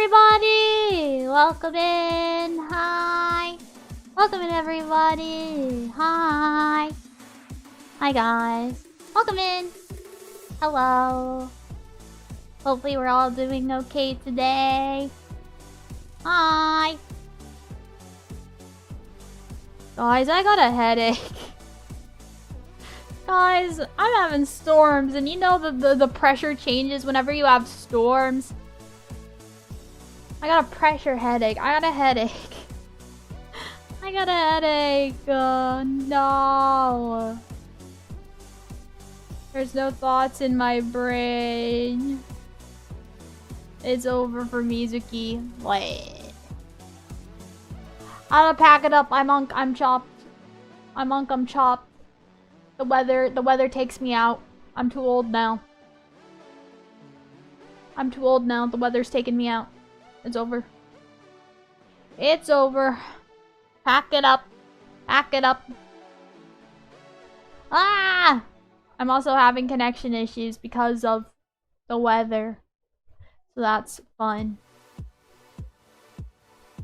everybody! Welcome in! Hi! Welcome in, everybody! Hi! Hi, guys! Welcome in! Hello! Hopefully we're all doing okay today. Hi! Guys, I got a headache. Guys, I'm having storms, and you know the pressure changes whenever you have storms. I got a pressure headache. I got a headache. I got a headache. No. There's no thoughts in my brain. It's over for Mizuki. Wait. I'm gonna pack it up. I'm chopped. I'm chopped. The weather takes me out. I'm too old now. I'm too old now. The weather's taking me out. It's over. It's over. Pack it up. Pack it up. Ah! I'm also having connection issues because of the weather. So that's fun.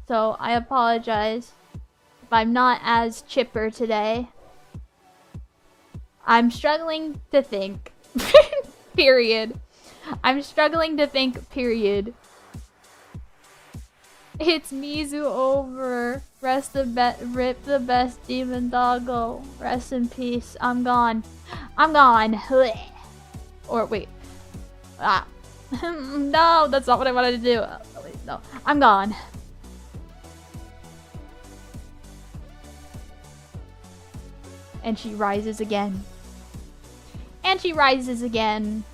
So I apologize if I'm not as chipper today. I'm struggling to think. Period. I'm struggling to think, period. It's Mizu over. Rip the best demon doggo. Rest in peace. I'm gone. I'm gone. Or wait. Ah. No, that's not what I wanted to do. Oh, wait, no. I'm gone. And she rises again. And she rises again.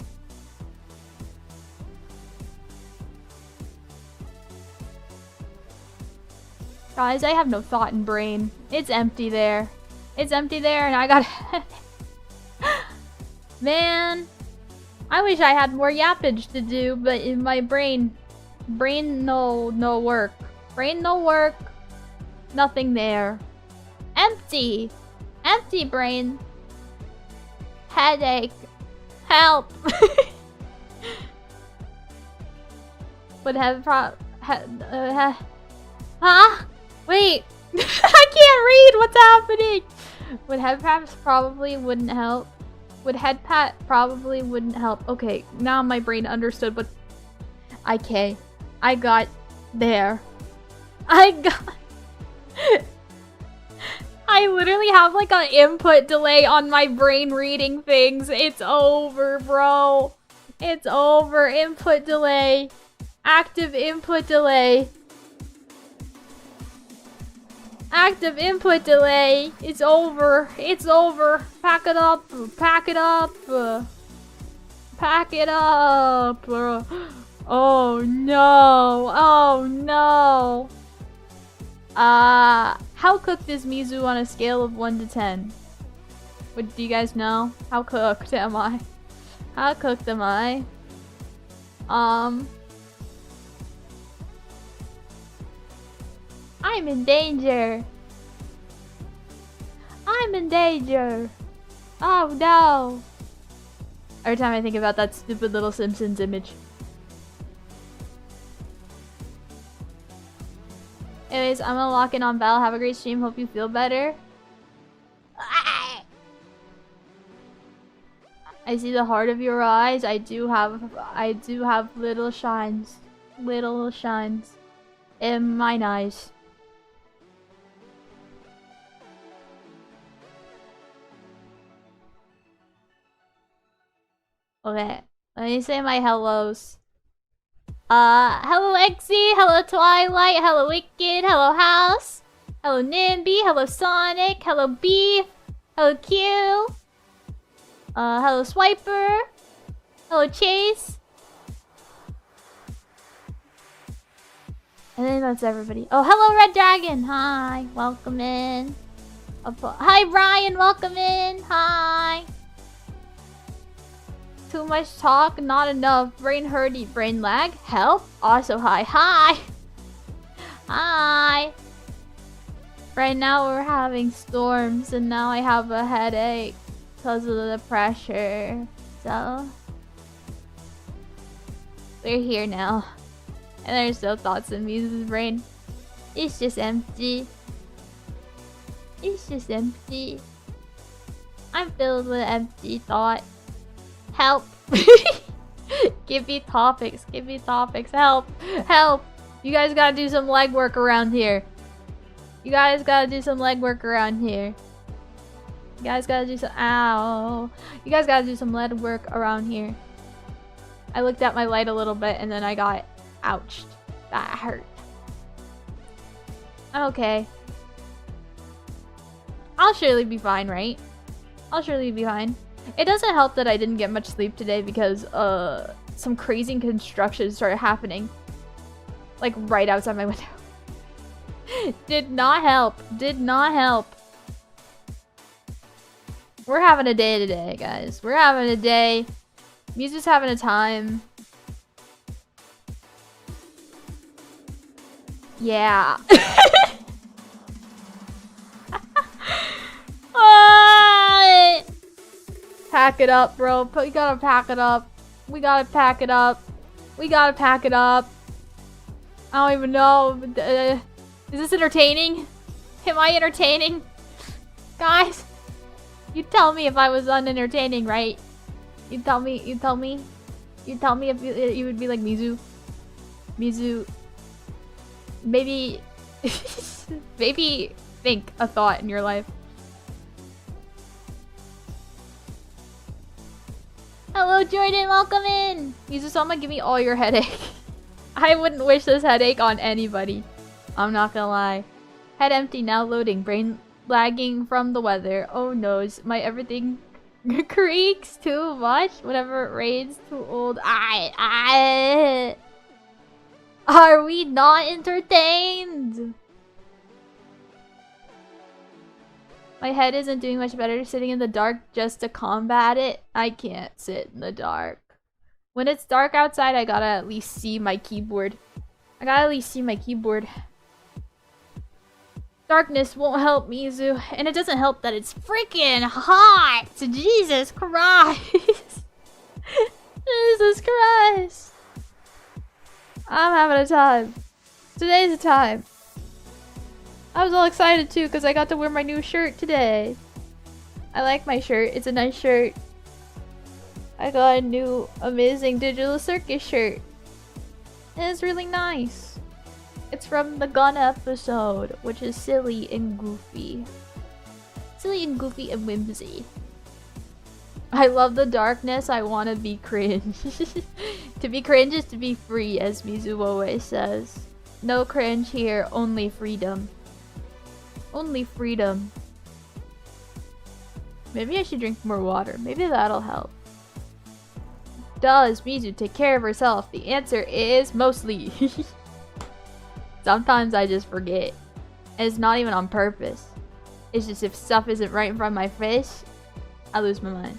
Guys, I have no thought in brain. It's empty there. It's empty there and I got... Man. I wish I had more yappage to do, but in my brain... no work. Brain no work. Nothing there. Empty. Empty brain. Headache. Help. Would have huh? Wait. I can't read what's happening. Would head pats probably wouldn't help. Would head pat probably wouldn't help. Okay, now my brain understood what I got there. I literally have like an input delay on my brain reading things. It's over, bro. It's over. Input delay. Active input delay. Active input delay. It's over. It's over. Pack it up. Pack it up. Pack it up. Oh no. Oh no. How cooked is Mizu on a scale of 1 to 10? Do you guys know? How cooked am I? How cooked am I? I'm in danger. I'm in danger. Oh no. Every time I think about that stupid little Simpsons image. Anyways, I'm gonna lock in on Val. Have a great stream. Hope you feel better. I see the heart of your eyes. I do have little shines. Little shines in mine eyes. Okay, let me say my hellos. Hello Exy, hello Twilight, hello Wicked, hello House, hello Nimby, hello Sonic, hello Beef, hello Q, hello Swiper, hello Chase. I think that's everybody. Oh, hello Red Dragon, hi, welcome in. Hi Brian, welcome in, hi. Too much talk, not enough. Brain hurty, brain lag. Help. Also hi. Hi. Hi. Right now we're having storms and now I have a headache because of the pressure. So we're here now. And there's no thoughts in Mizu's brain. It's just empty. It's just empty. I'm filled with empty thought. Help. Give me topics. Give me topics. Help. Help. You guys gotta do some legwork around here. You guys gotta do some legwork around here. You guys gotta do some— ow. You guys gotta do some legwork around here. I looked at my light a little bit and then I got ouched. That hurt. I'm okay. I'll surely be fine, right? I'll surely be fine. It doesn't help that I didn't get much sleep today because some crazy construction started happening. Like right outside my window. Did not help. Did not help. We're having a day today, guys. We're having a day. Mizu's having a time. Yeah. Pack it up, bro. We gotta pack it up. We gotta pack it up. We gotta pack it up. I don't even know. Is this entertaining? Am I entertaining? Guys, you tell me if I was unentertaining, right? You tell me. You tell me. You tell me if you would be like Mizu. Mizu. Maybe. Maybe think a thought in your life. Hello, Jordan. Welcome in. Mizu-sama, give me all your headache. I wouldn't wish this headache on anybody. I'm not gonna lie. Head empty, now loading. Brain lagging from the weather. Oh no, my everything creaks too much. Whatever it rains, too old. Are we not entertained? My head isn't doing much better sitting in the dark just to combat it. I can't sit in the dark. When it's dark outside, I gotta at least see my keyboard. I gotta at least see my keyboard. Darkness won't help, Mizu. And it doesn't help that it's freaking hot! Jesus Christ! Jesus Christ! I'm having a time. Today's a time. I was all excited too because I got to wear my new shirt today. I like my shirt. It's a nice shirt. I got a new amazing Digital Circus shirt. And it's really nice. It's from the Gun episode, which is silly and goofy. Silly and goofy and whimsy. I love the darkness. I want to be cringe. To be cringe is to be free, as Mizu always says. No cringe here, only freedom. Only freedom. Maybe I should drink more water. Maybe that'll help. Does Mizu take care of herself? The answer is mostly. Sometimes I just forget. And it's not even on purpose. It's just if stuff isn't right in front of my face, I lose my mind.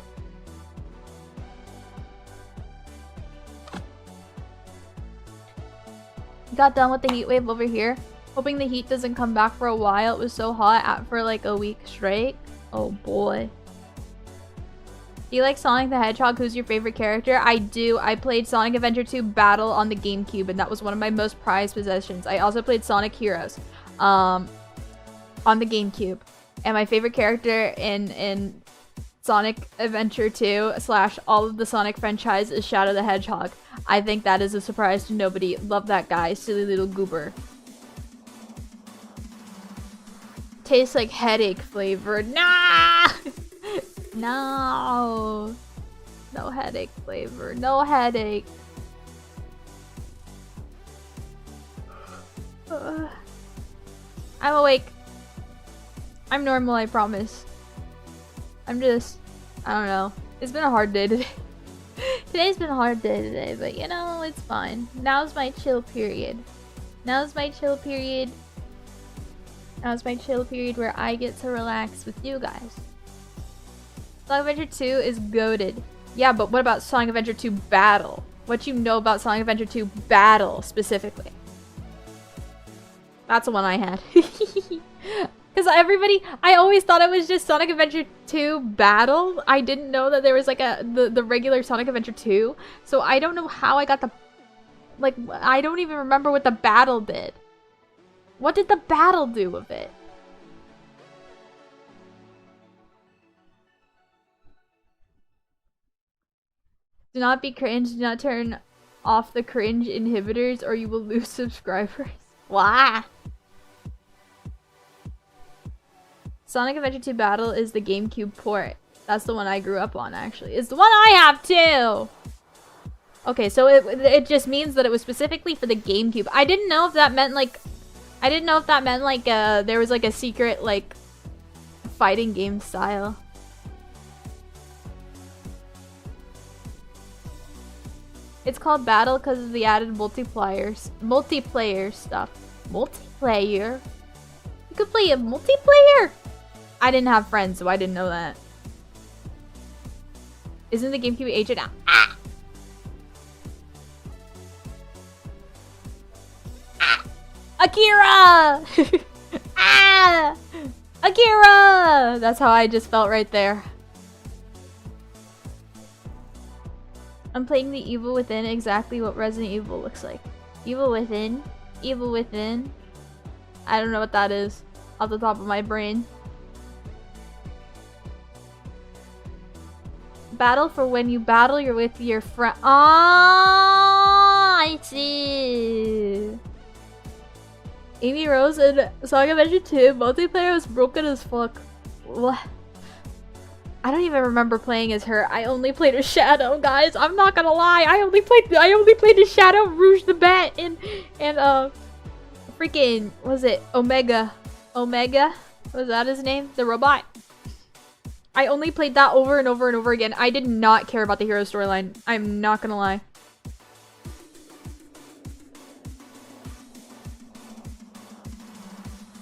Got done with the heat wave over here. Hoping the heat doesn't come back for a while. It was so hot for like a week straight. Oh boy. Do you like Sonic the Hedgehog? Who's your favorite character? I do. I played Sonic Adventure 2 Battle on the GameCube, and that was one of my most prized possessions. I also played Sonic Heroes on the GameCube. And my favorite character in Sonic Adventure 2 / all of the Sonic franchise is Shadow the Hedgehog. I think that is a surprise to nobody. Love that guy. Silly little goober. Tastes like headache flavor. Nah! No. No headache flavor. No headache. I'm awake. I'm normal, I promise. I'm just... I don't know. It's been a hard day today. Today's been a hard day today, but you know, it's fine. Now's my chill period. Now's my chill period. Now's my chill period where I get to relax with you guys. Sonic Adventure 2 is goated. Yeah, but what about Sonic Adventure 2 Battle? What you know about Sonic Adventure 2 Battle specifically? That's the one I had. Because I always thought it was just Sonic Adventure 2 Battle. I didn't know that there was like the regular Sonic Adventure 2. So I don't know how I got the Like, I don't even remember what the battle did. What did the battle do with it? Do not be cringe. Do not turn off the cringe inhibitors or you will lose subscribers. Why? Sonic Adventure 2 Battle is the GameCube port. That's the one I grew up on, actually. It's the one I have, too! Okay, so it just means that it was specifically for the GameCube. I didn't know if that meant, like... there was, like, a secret, like... fighting game style. It's called Battle because of the added multiplayer stuff. Multiplayer? You could play a multiplayer? I didn't have friends, so I didn't know that. Isn't the GameCube aged out? Ah! Ah! Akira! Ah! Akira! That's how I just felt right there. I'm playing the Evil Within, exactly what Resident Evil looks like. Evil Within? Evil Within? I don't know what that is off the top of my brain. Battle for when you battle, you're with your friend. Ah, I see. Amy Rose and Sonic Adventure 2 multiplayer was broken as fuck. What? I don't even remember playing as her. I only played as Shadow, guys. I'm not gonna lie. I only played as Shadow, Rouge the Bat, and freaking, was it Omega? Omega? Was that his name? The robot. I only played that over and over and over again. I did not care about the hero storyline. I'm not gonna lie.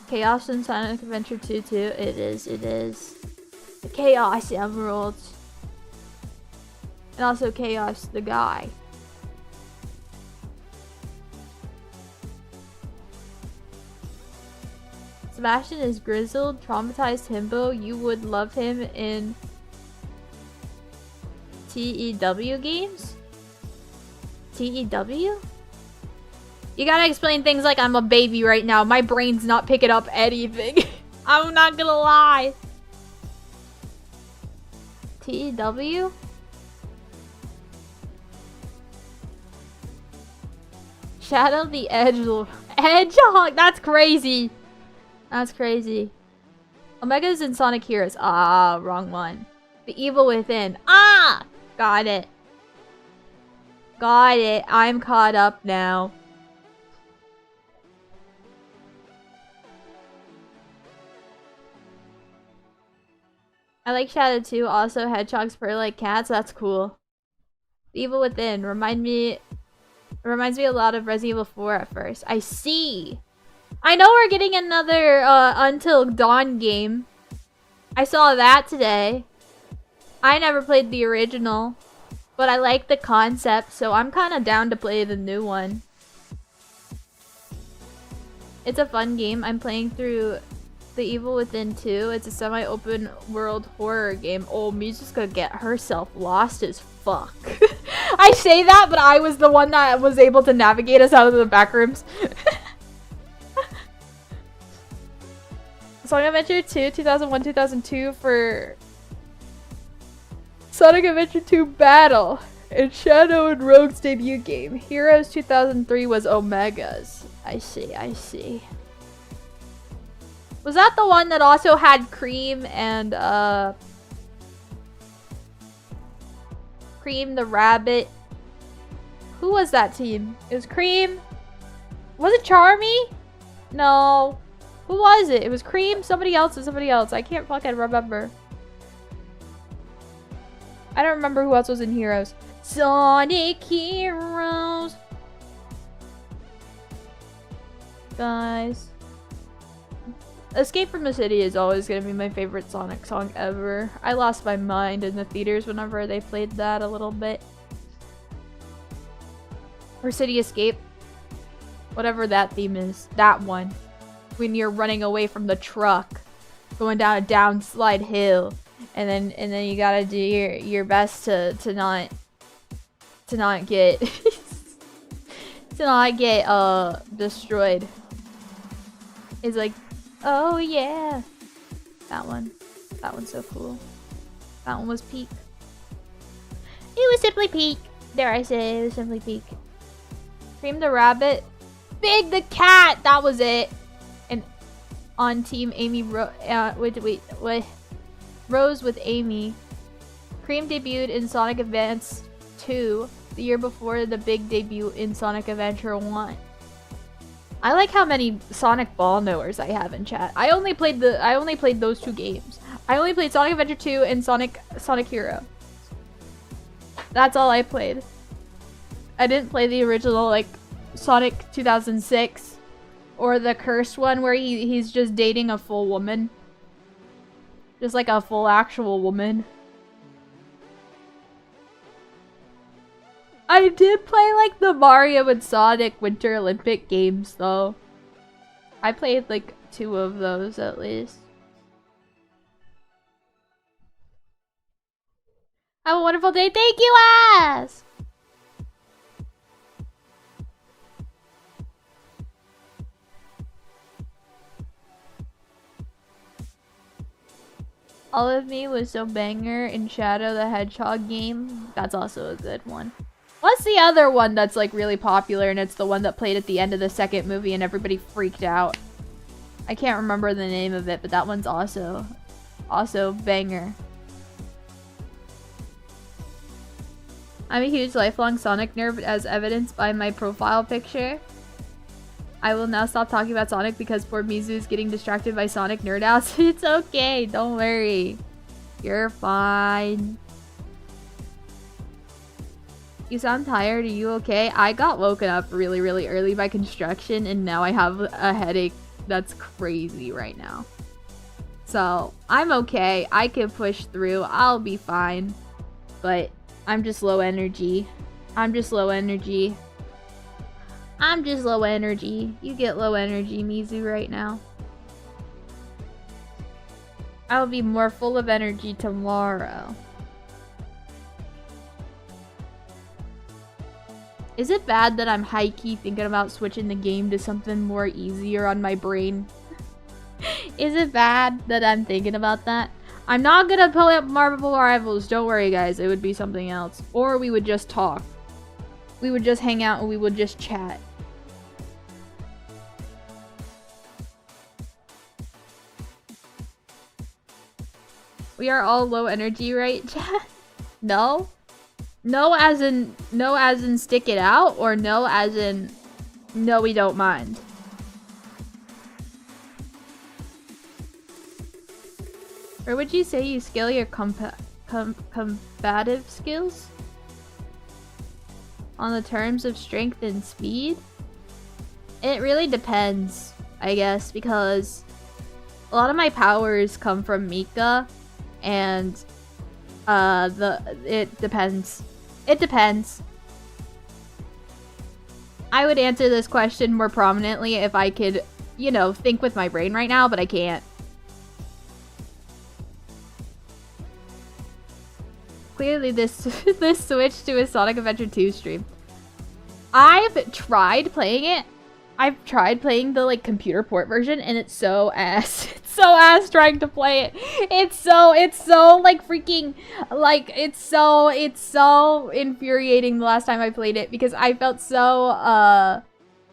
Chaos in Sonic Adventure 2 too. It is. The Chaos Emeralds. And also Chaos the guy. Sebastian is grizzled, traumatized himbo. You would love him in TEW games? TEW? You gotta explain things like I'm a baby right now. My brain's not picking up anything. I'm not gonna lie. TEW? Shadow the Hedgehog. That's crazy. That's crazy. Omega's in Sonic Heroes. Ah, wrong one. The Evil Within. Ah! Got it. Got it. I'm caught up now. I like Shadow too. Also, hedgehogs purr like cats. That's cool. The Evil Within reminds me a lot of Resident Evil 4 at first. I see. I know we're getting another Until Dawn game. I saw that today. I never played the original, but I like the concept, so I'm kind of down to play the new one. It's a fun game. I'm playing through The Evil Within 2. It's a semi-open world horror game. Oh, Mizu's gonna get herself lost as fuck. I say that, but I was the one that was able to navigate us out of the back rooms. Sonic Adventure 2, 2001-2002 for Sonic Adventure 2 Battle and Shadow and Rogue's debut game. Heroes 2003 was Omega's. I see. Was that the one that also had Cream and Cream the Rabbit? Who was that team? It was Cream. Was it Charmy? No. Who was it? It was Cream, somebody else, and somebody else. I can't fucking remember. I don't remember who else was in Heroes. Sonic Heroes. Guys. Escape from the City is always gonna be my favorite Sonic song ever. I lost my mind in the theaters whenever they played that a little bit. Or City Escape. Whatever that theme is. That one. When you're running away from the truck, going down a downslide hill, and then you gotta do your best to not get to not get destroyed. It's like, oh yeah. That one. That one's so cool. That one was peak. It was simply peak. Dare I say, it was simply peak. Cream the rabbit. Big the cat! That was it. And on team Amy Rose with Amy. Cream debuted in Sonic Advance 2 the year before the big debut in Sonic Adventure 1. I like how many Sonic Ball knowers I have in chat. I only played those two games. I only played Sonic Adventure 2 and Sonic Hero. That's all I played. I didn't play the original like Sonic 2006 or the cursed one where he's just dating a full woman. Just like a full actual woman. I did play like the Mario and Sonic Winter Olympic games though. I played like 2 of those at least. Have a wonderful day. Thank you, ass! All of Me was so banger in Shadow the Hedgehog game. That's also a good one. What's the other one that's like really popular and it's the one that played at the end of the second movie and everybody freaked out? I can't remember the name of it, but that one's also banger. I'm a huge lifelong Sonic nerd as evidenced by my profile picture. I will now stop talking about Sonic because poor Mizu is getting distracted by Sonic nerd outs. It's okay, don't worry. You're fine. You sound tired, are you okay? I got woken up really, really early by construction and now I have a headache that's crazy right now. So, I'm okay. I can push through. I'll be fine. But I'm just low energy. I'm just low energy. I'm just low energy. You get low energy, Mizu, right now. I'll be more full of energy tomorrow. Is it bad that I'm high-key thinking about switching the game to something more easier on my brain? Is it bad that I'm thinking about that? I'm not gonna pull up Marvel Rivals, don't worry guys, it would be something else. Or we would just talk. We would just hang out and we would just chat. We are all low energy, right, chat? No? No as in stick it out, or no as in no we don't mind? Or would you say you scale your combative skills on the terms of strength and speed? It really depends, I guess, because a lot of my powers come from Mika, and it depends. It depends. I would answer this question more prominently if I could, you know, think with my brain right now, but I can't. Clearly this switched to a Sonic Adventure 2 stream. I've tried playing it. I've tried playing the like computer port version and it's so ass. It's so ass trying to play it. It's so like freaking like it's so infuriating the last time I played it because I felt so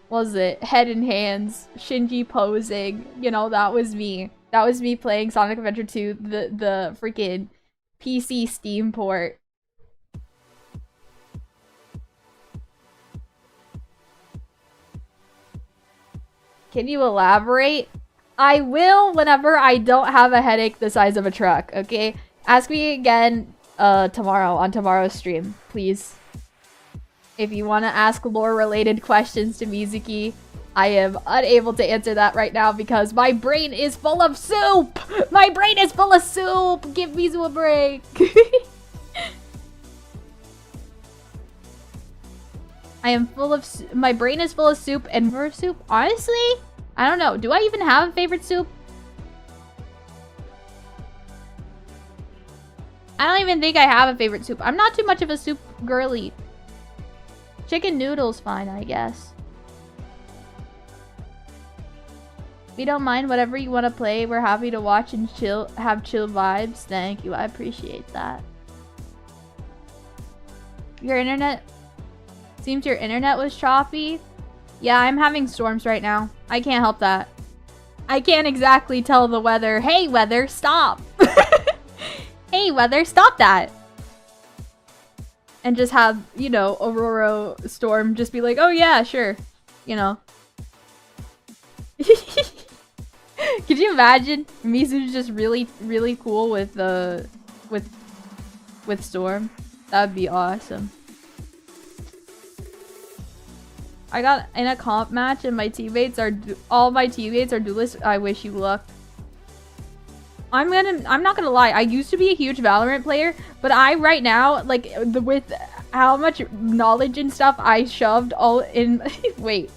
what was it? Head in hands, Shinji posing. You know, that was me. That was me playing Sonic Adventure 2, the freaking PC Steam port. Can you elaborate? I will whenever I don't have a headache the size of a truck, okay? Ask me again tomorrow on tomorrow's stream, please. If you want to ask lore-related questions to Mizuki, I am unable to answer that right now because my brain is full of soup! My brain is full of soup! Give Mizu a break! I am full of my brain is full of soup and more soup. Honestly, I don't know. Do I even have a favorite soup? I don't even think I have a favorite soup. I'm not too much of a soup girly. Chicken noodles fine, I guess. We don't mind whatever you want to play. We're happy to watch and chill, have chill vibes. Thank you. I appreciate that. Your internet... Seems your internet was choppy. Yeah, I'm having storms right now. I can't help that. I can't exactly tell the weather, hey weather, stop! Hey weather, stop that! And just have, you know, Aurora Storm just be like, oh yeah, sure. You know. Could you imagine? Mizu's just really, really cool with Storm. That'd be awesome. I got in a comp match and my teammates are all my teammates are duelists. I wish you luck. I'm not gonna lie. I used to be a huge Valorant player, but I right now, like, with how much knowledge and stuff I shoved all in. Wait.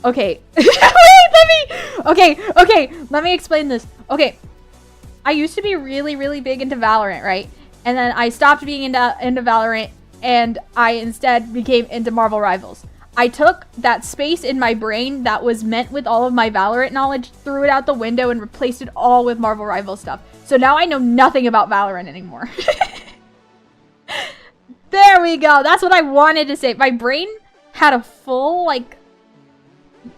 Okay. Let me explain this. Okay. I used to be really, really big into Valorant, right? And then I stopped being into Valorant, and I instead became into Marvel Rivals. I took that space in my brain that was meant with all of my Valorant knowledge, threw it out the window, and replaced it all with Marvel Rivals stuff. So now I know nothing about Valorant anymore. There we go. That's what I wanted to say. My brain had a full, like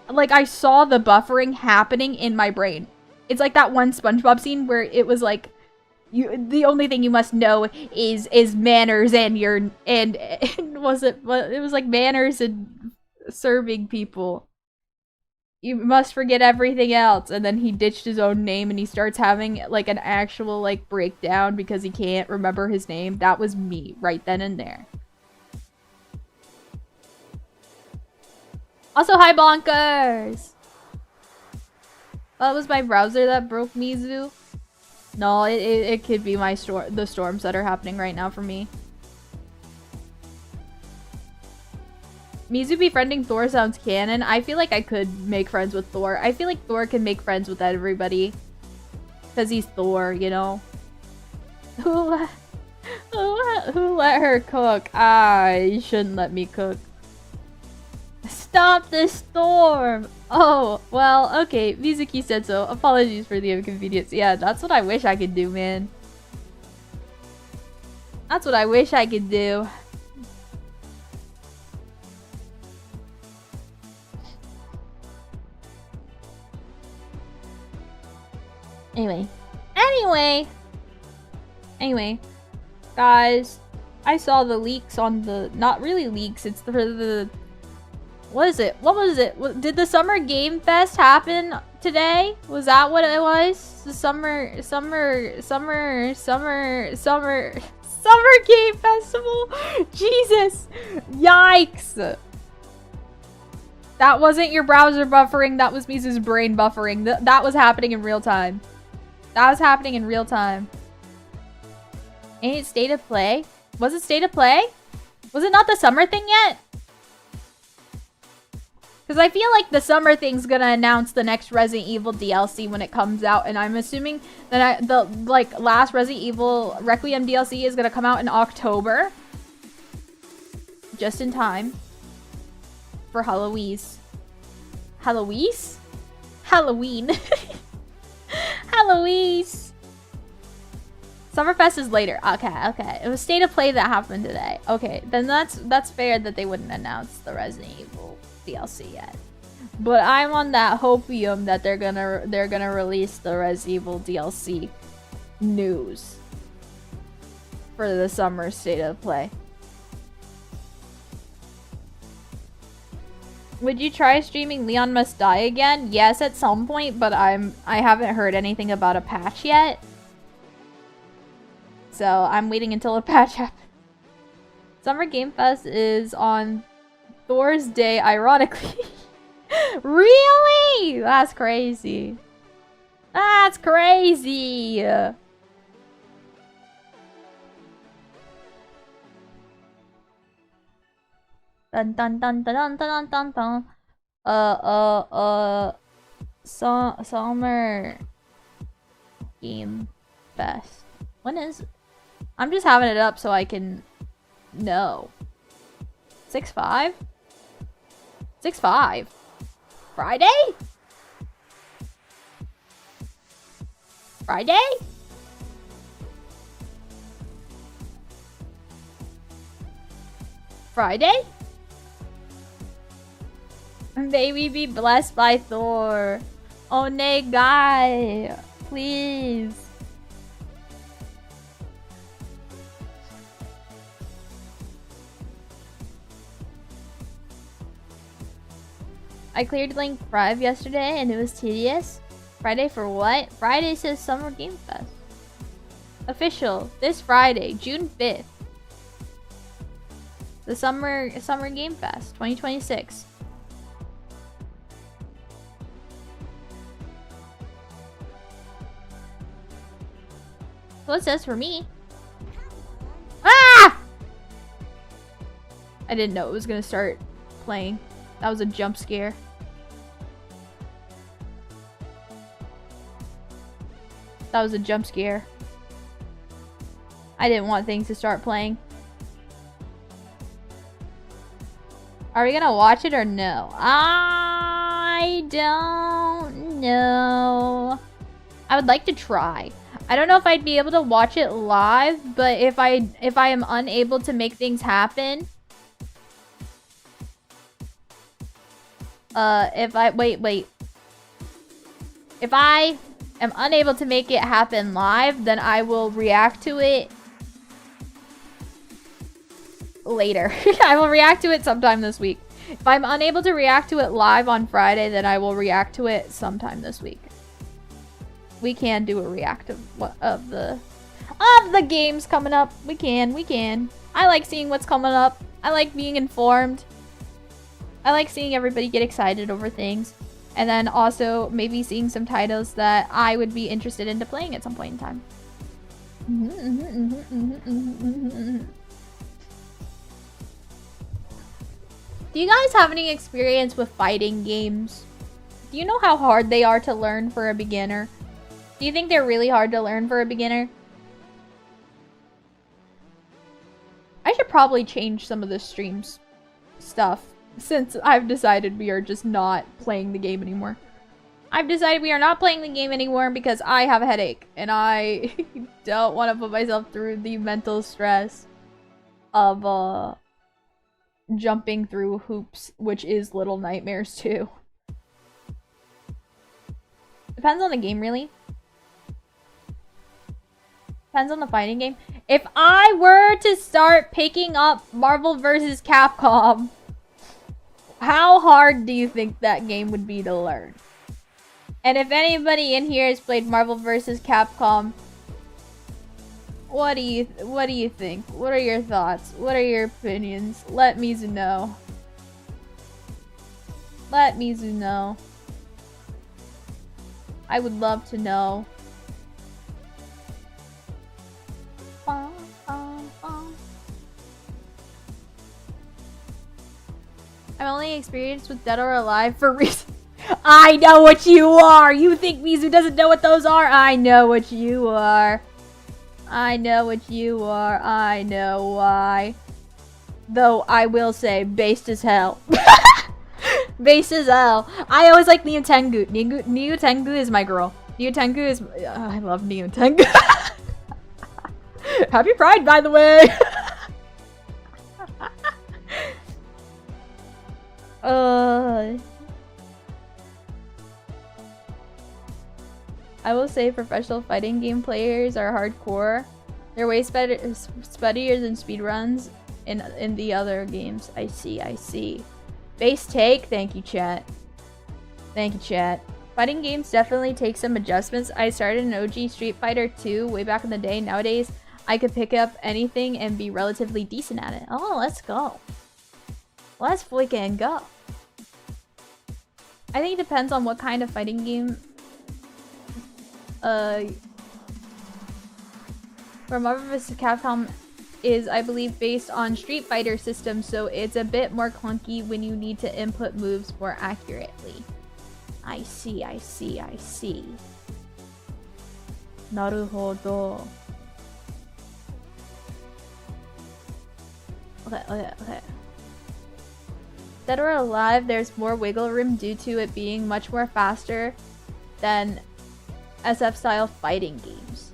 I saw the buffering happening in my brain. It's like that one SpongeBob scene where it was like, the only thing you must know is manners and it was like manners and serving people. You must forget everything else. And then he ditched his own name and he starts having like an actual like breakdown because he can't remember his name. That was me right then and there. Also, hi bonkers. That was my browser that broke, Mizu. No, it could be the storms that are happening right now for me. Mizu befriending Thor sounds canon. I feel like I could make friends with Thor. I feel like Thor can make friends with everybody. Because he's Thor, you know? Who let her cook? Ah, you shouldn't let me cook. Stop the storm! Oh, well, okay. Mizuki said so. Apologies for the inconvenience. Yeah, that's what I wish I could do, man. That's what I wish I could do. Anyway. Guys, I saw the leaks on the... Not really leaks, it's for the... What is it? What was it? Did the Summer Game Fest happen today? Was that what it was? The Summer Game Festival? Jesus! Yikes! That wasn't your browser buffering, that was Mizu's brain buffering. That was happening in real time. That was happening in real time. Ain't it State of Play? Was it State of Play? Was it not the summer thing yet? Because I feel like the summer thing's gonna announce the next Resident Evil DLC when it comes out, and I'm assuming that the last Resident Evil Requiem DLC is gonna come out in October, just in time for Halloween. Halloween. Summerfest is later. Okay. It was State of Play that happened today. Okay, then that's fair that they wouldn't announce the Resident Evil DLC yet. But I'm on that hopium that they're gonna release the Resident Evil DLC news for the summer State of Play. Would you try streaming Leon Must Die again? Yes, at some point, but I haven't heard anything about a patch yet. So I'm waiting until a patch happens. Summer Game Fest is on Thor's Day, ironically. Really? That's crazy. That's crazy. Dun dun dun dun dun dun dun dun. Summer Game Fest. When is it? I'm just having it up so I can know. 6/5? 6/5? Friday? Friday? Friday? May we be blessed by Thor. Onegai. Please. I cleared Link 5 yesterday and it was tedious. Friday for what? Friday says Summer Game Fest. Official. This Friday, June 5th. The Summer Game Fest 2026. Well, it says for me. Ah! I didn't know it was gonna start playing. That was a jump scare. That was a jump scare. I didn't want things to start playing. Are we gonna watch it or no? I don't know. I would like to try. I don't know if I'd be able to watch it live, but if I am unable to make things happen, if I am unable to make it happen live, then I will react to it later. I will react to it sometime this week. If I'm unable to react to it live on Friday, then I will react to it sometime this week. We can do a react of the games coming up. We can. I like seeing what's coming up. I like being informed. I like seeing everybody get excited over things. And then also maybe seeing some titles that I would be interested into playing at some point in time. Do you guys have any experience with fighting games? Do you know how hard they are to learn for a beginner? Do you think they're really hard to learn for a beginner? I should probably change some of the streams stuff since I've decided we are just not playing the game anymore. I've decided we are not playing the game anymore because I have a headache and I don't want to put myself through the mental stress of jumping through hoops, which is Little Nightmares 2. Depends on the game, really. Depends on the fighting game. If I were to start picking up Marvel vs. Capcom, how hard do you think that game would be to learn? And if anybody in here has played Marvel vs. Capcom, what do you think? What are your thoughts? What are your opinions? Let Mizu know. Let Mizu know. I would love to know. I'm only experienced with Dead or Alive for reason. I know what you are! You think Mizu doesn't know what those are? I know what you are. I know what you are. I know why. Though I will say, based as hell. Based as hell. I always like Neo Tengu. Neo Tengu is my girl. Neo Tengu is... I love Neo Tengu. Happy Pride, by the way! I will say professional fighting game players are hardcore. They're way spuddier than speedruns in the other games. I see. Base take. Thank you, chat. Fighting games definitely take some adjustments. I started an OG Street Fighter 2 way back in the day. Nowadays, I could pick up anything and be relatively decent at it. Oh, let's go. Let's freaking go. I think it depends on what kind of fighting game. For Marvel vs. Capcom is, I believe, based on Street Fighter system, so it's a bit more clunky when you need to input moves more accurately. I see. Naruhodo. Okay. Dead or Alive, there's more wiggle room due to it being much more faster than SF-style fighting games.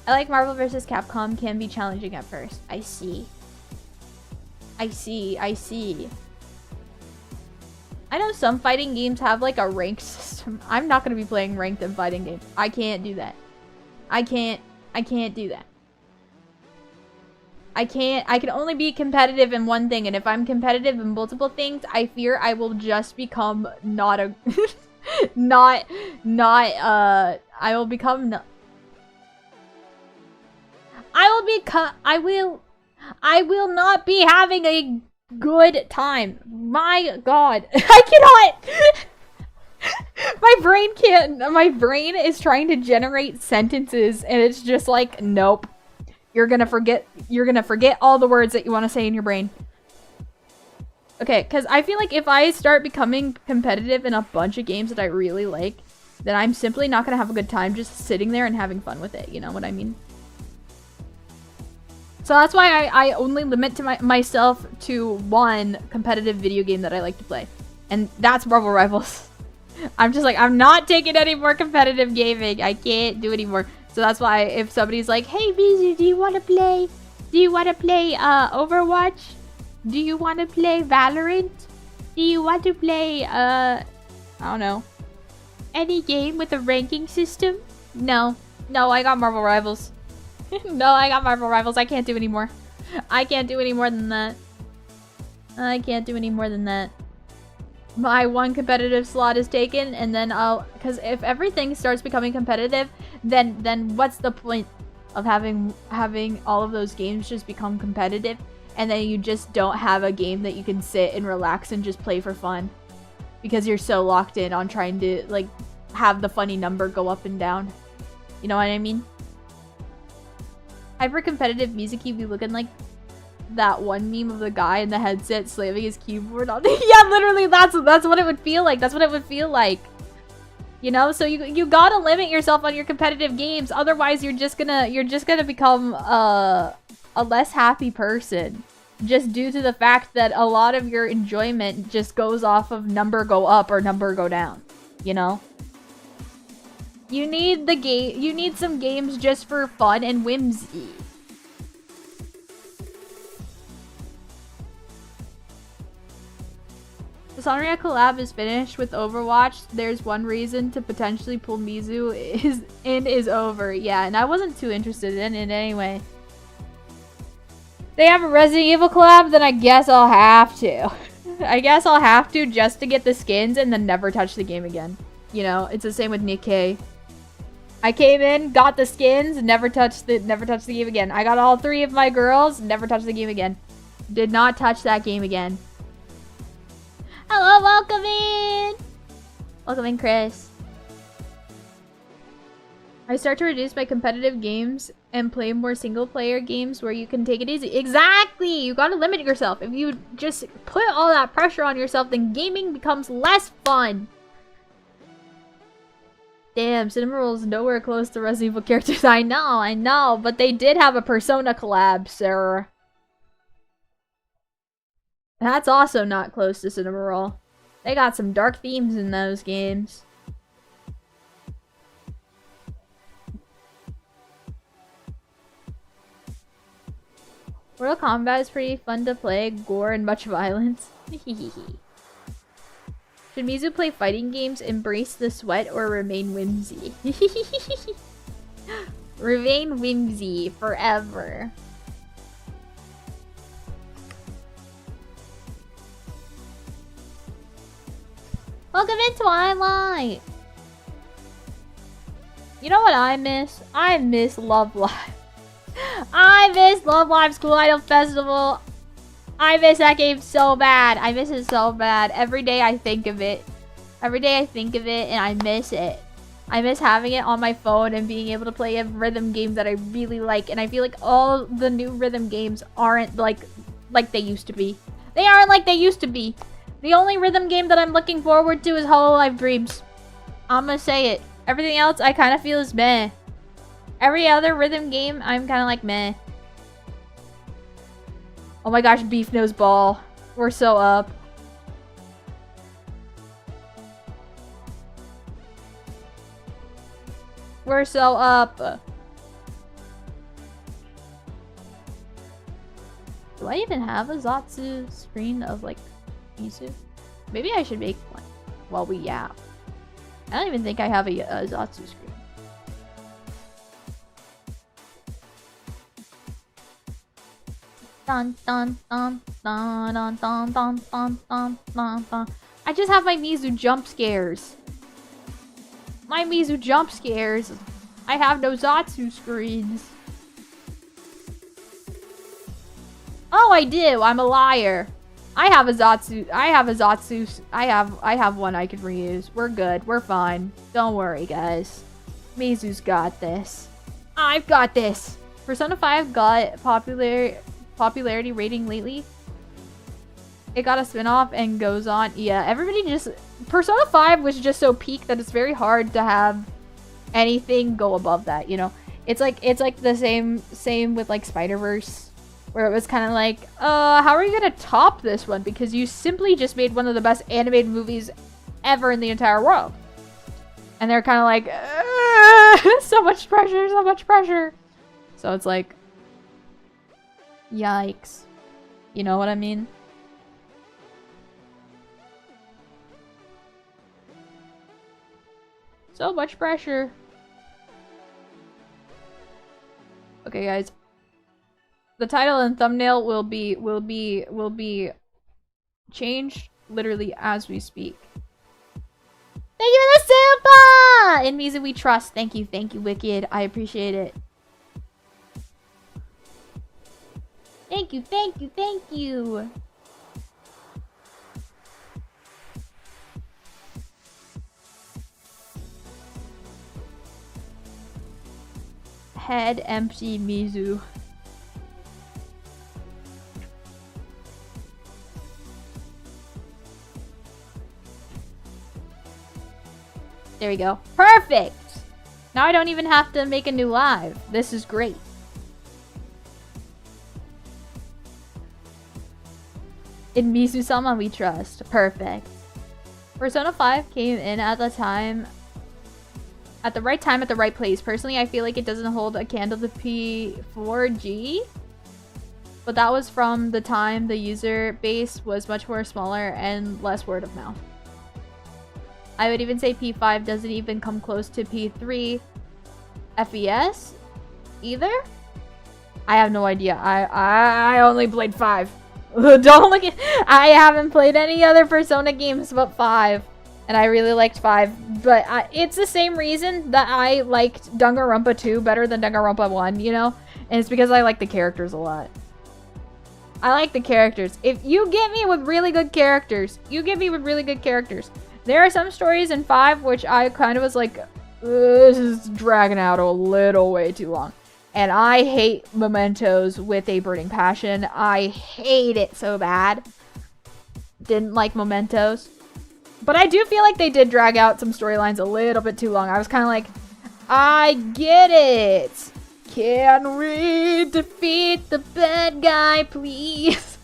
I like Marvel vs. Capcom can be challenging at first. I see. I see. I know some fighting games have like a ranked system. I'm not going to be playing ranked in fighting games. I can't do that. I can't do that. I can only be competitive in one thing, and if I'm competitive in multiple things, I fear I will just become not a I will become I will not be having a good time. My god. I cannot. My brain is trying to generate sentences and it's just like, nope. You're gonna forget all the words that you want to say in your brain. Okay, because I feel like if I start becoming competitive in a bunch of games that I really like, then I'm simply not gonna have a good time just sitting there and having fun with it. You know what I mean? So that's why I only limit to myself to one competitive video game that I like to play. And that's Marvel Rivals. I'm just like, I'm not taking any more competitive gaming. I can't do anymore. So that's why if somebody's like, hey Mizu, do you want to play Overwatch? Do you want to play Valorant? Do you want to play, I don't know, any game with a ranking system? No, I got Marvel Rivals. No, I got Marvel Rivals. I can't do any more. I can't do any more than that. My one competitive slot is taken, and then because if everything starts becoming competitive, then what's the point of having all of those games just become competitive, and then you just don't have a game that you can sit and relax and just play for fun, because you're so locked in on trying to like have the funny number go up and down. You know what I mean? Hyper competitive Mizuki be looking like that one meme of the guy in the headset slamming his keyboard on. Yeah, literally, that's what it would feel like. That's what it would feel like. You know, so you gotta limit yourself on your competitive games. Otherwise, you're just gonna become a less happy person, just due to the fact that a lot of your enjoyment just goes off of number go up or number go down. You know. You need some games just for fun and whimsy. The Sanria collab is finished with Overwatch. There's one reason to potentially pull Mizu is over. Yeah, and I wasn't too interested in it anyway. They have a Resident Evil collab, then I guess I'll have to. I guess I'll have to just to get the skins and then never touch the game again. You know, it's the same with Nikkei. I came in, got the skins, never touched the game again. I got all 3 of my girls, never touched the game again. Did not touch that game again. Hello, welcome in! Welcome in, Chris. I start to reduce my competitive games and play more single-player games where you can take it easy. Exactly! You gotta limit yourself. If you just put all that pressure on yourself, then gaming becomes less fun. Damn, Cinnamoroll's nowhere close to Resident Evil characters. I know, but they did have a Persona collab, sir. That's also not close to Cinnamoroll. They got some dark themes in those games. Mortal Kombat is pretty fun to play, gore and much violence. Should Mizu play fighting games, embrace the sweat, or remain whimsy? Remain whimsy forever. Welcome in, Twilight! You know what I miss? I miss Love Live. I miss Love Live School Idol Festival. I miss that game so bad. I miss it so bad. Every day I think of it. Every day I think of it and I miss it. I miss having it on my phone and being able to play a rhythm game that I really like. And I feel like all the new rhythm games aren't like they used to be. They aren't like they used to be. The only rhythm game that I'm looking forward to is Hololive Dreams. I'm gonna say it. Everything else I kind of feel is meh. Every other rhythm game, I'm kind of like meh. Oh my gosh, Beef Nose Ball. We're so up. We're so up. Do I even have a ZATSU screen of like Mizu? Maybe I should make one while we yap. I don't even think I have a ZATSU screen. Dun dun dun dun dun dun dun dun dun dun dun. I just have my Mizu jump scares. My Mizu jump scares. I have no ZATSU screens. Oh, I do. I'm a liar. I have a ZATSU. I have one I can reuse. We're good. We're fine. Don't worry, guys. Mizu's got this. I've got this. Persona 5 got popularity rating lately. It got a spin-off and goes on. Yeah, everybody just... Persona 5 was just so peak that it's very hard to have anything go above that, you know? It's like the same with like Spider-Verse. Where it was kind of like, how are you gonna top this one? Because you simply just made one of the best animated movies ever in the entire world. And they're kind of like, so much pressure, so much pressure. So it's like, yikes. You know what I mean? So much pressure. Okay, guys. The title and thumbnail will be changed literally as we speak. Thank you for the super! In Mizu we trust. Thank you, Wicked. I appreciate it. Thank you, thank you, thank you. Head empty Mizu. There we go. Perfect! Now I don't even have to make a new live. This is great. In Mizu-sama we trust. Perfect. Persona 5 came in at the time... At the right time, at the right place. Personally, I feel like it doesn't hold a candle to P4G. But that was from the time the user base was much more smaller and less word of mouth. I would even say P5 doesn't even come close to P3 FES either. I have no idea. I only played 5. Don't look at... I haven't played any other Persona games but 5. And I really liked 5. But it's the same reason that I liked Danganronpa 2 better than Danganronpa 1, you know? And it's because I like the characters a lot. I like the characters. If you get me with really good characters, There are some stories in 5 which I kind of was like, this is dragging out a little way too long. And I hate Mementos with a burning passion. I hate it so bad. Didn't like Mementos. But I do feel like they did drag out some storylines a little bit too long. I was kind of like, I get it. Can we defeat the bad guy, please?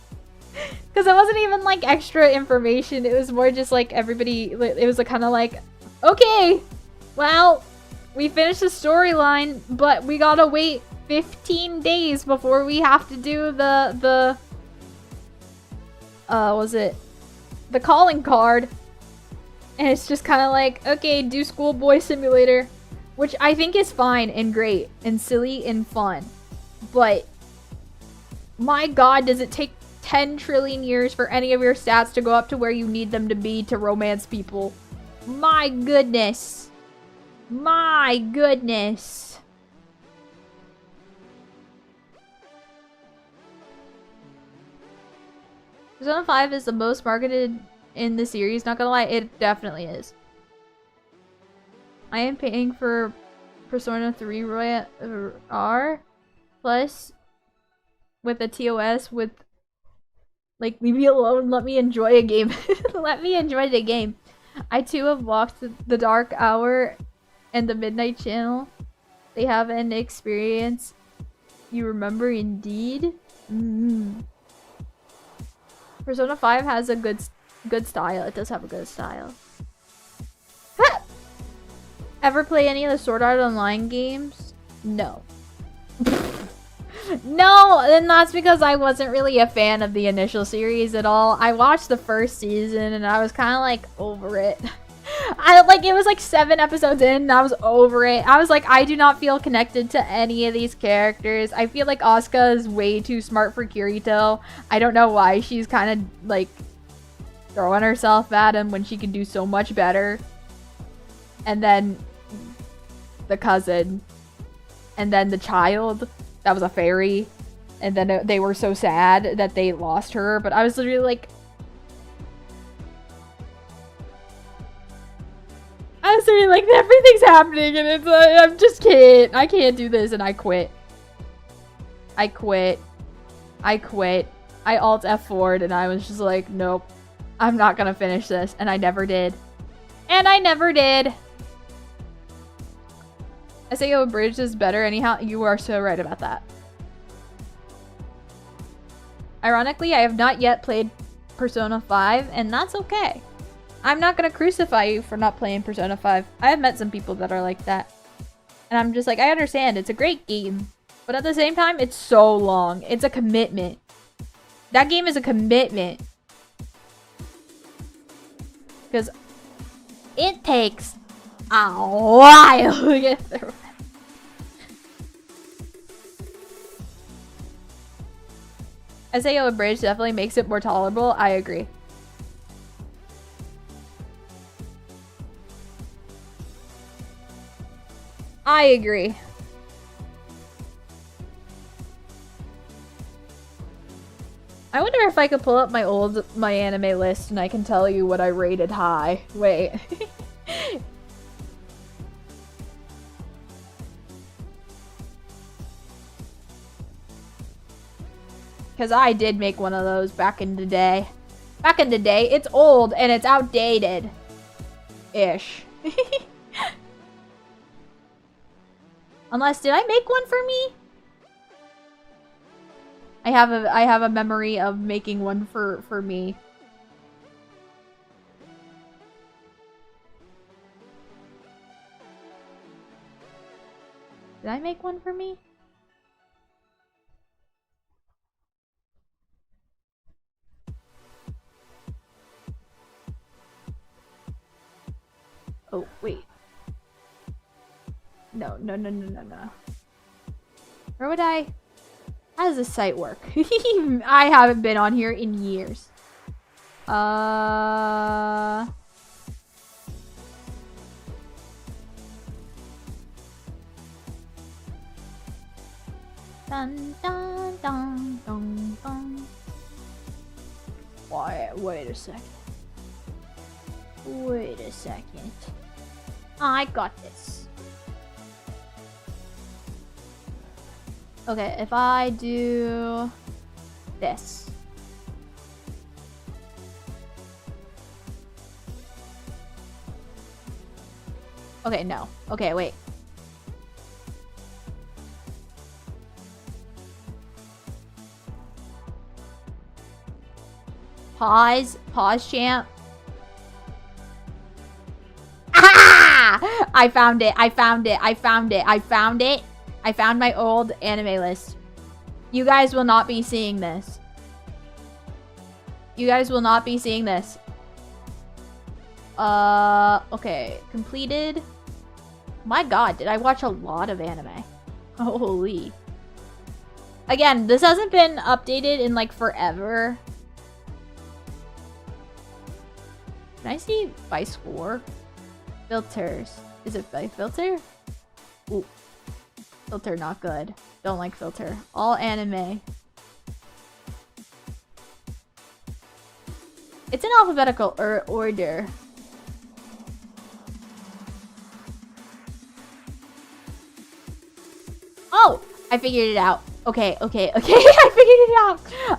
Because it wasn't even like extra information. It was more just like everybody, it was kind of like, okay, well, we finished the storyline, but we gotta wait 15 days before we have to do the calling card. And it's just kind of like, okay, do Schoolboy Simulator, which I think is fine and great and silly and fun. But my god, does it take 10 trillion years for any of your stats to go up to where you need them to be to romance people? My goodness. My goodness. Persona 5 is the most marketed in the series, not gonna lie, it definitely is. I am paying for Persona 3 R plus with a TOS with like, leave me alone, let me enjoy a game. Let me enjoy the game. I too have walked the dark hour and the midnight channel. They have an experience you remember indeed. Persona 5 has a good style. It does have a good style. Ever play any of the Sword Art Online games? No. No, and that's because I wasn't really a fan of the initial series at all. I watched the first season and I was kind of like over it. It was like 7 episodes in and I was over it. I was like, I do not feel connected to any of these characters. I feel like Asuka is way too smart for Kirito. I don't know why she's kind of like throwing herself at him when she can do so much better. And then the cousin. And then the child. That was a fairy. And then they were so sad that they lost her. But I was literally like... everything's happening and it's like, I'm just can't. I can't do this and I quit. I alt F4'd and I was just like, nope. I'm not gonna finish this. And I never did. I say Abridged is better anyhow. You are so right about that. Ironically, I have not yet played Persona 5, and that's okay. I'm not gonna crucify you for not playing Persona 5. I have met some people that are like that. And I'm just like, I understand. It's a great game. But at the same time, it's so long. It's a commitment. That game is a commitment. Because it takes a while to get through it. SAO Abridged definitely makes it more tolerable. I agree. I agree. I wonder if I could pull up my anime list and I can tell you what I rated high. Wait. Because I did make one of those back in the day. Back in the day. It's old and it's outdated. Ish. Unless, did I make one for me? I have a memory of making one for me. Did I make one for me? Oh, wait. No. Where would I... How does this site work? I haven't been on here in years. Dun, dun, dun, dun, dun. Wait a second. Wait a second. I got this. Okay, if I do this. Okay, no. Okay, wait. Pause, champ. Ah! I found it. I found my old anime list. You guys will not be seeing this. Okay. Completed. My god, did I watch a lot of anime? Holy. Again, this hasn't been updated in like forever. Can I see by score? Filters. Is it by filter? Ooh. Filter, not good. Don't like filter. All anime. It's in alphabetical order. Oh! I figured it out. Okay. I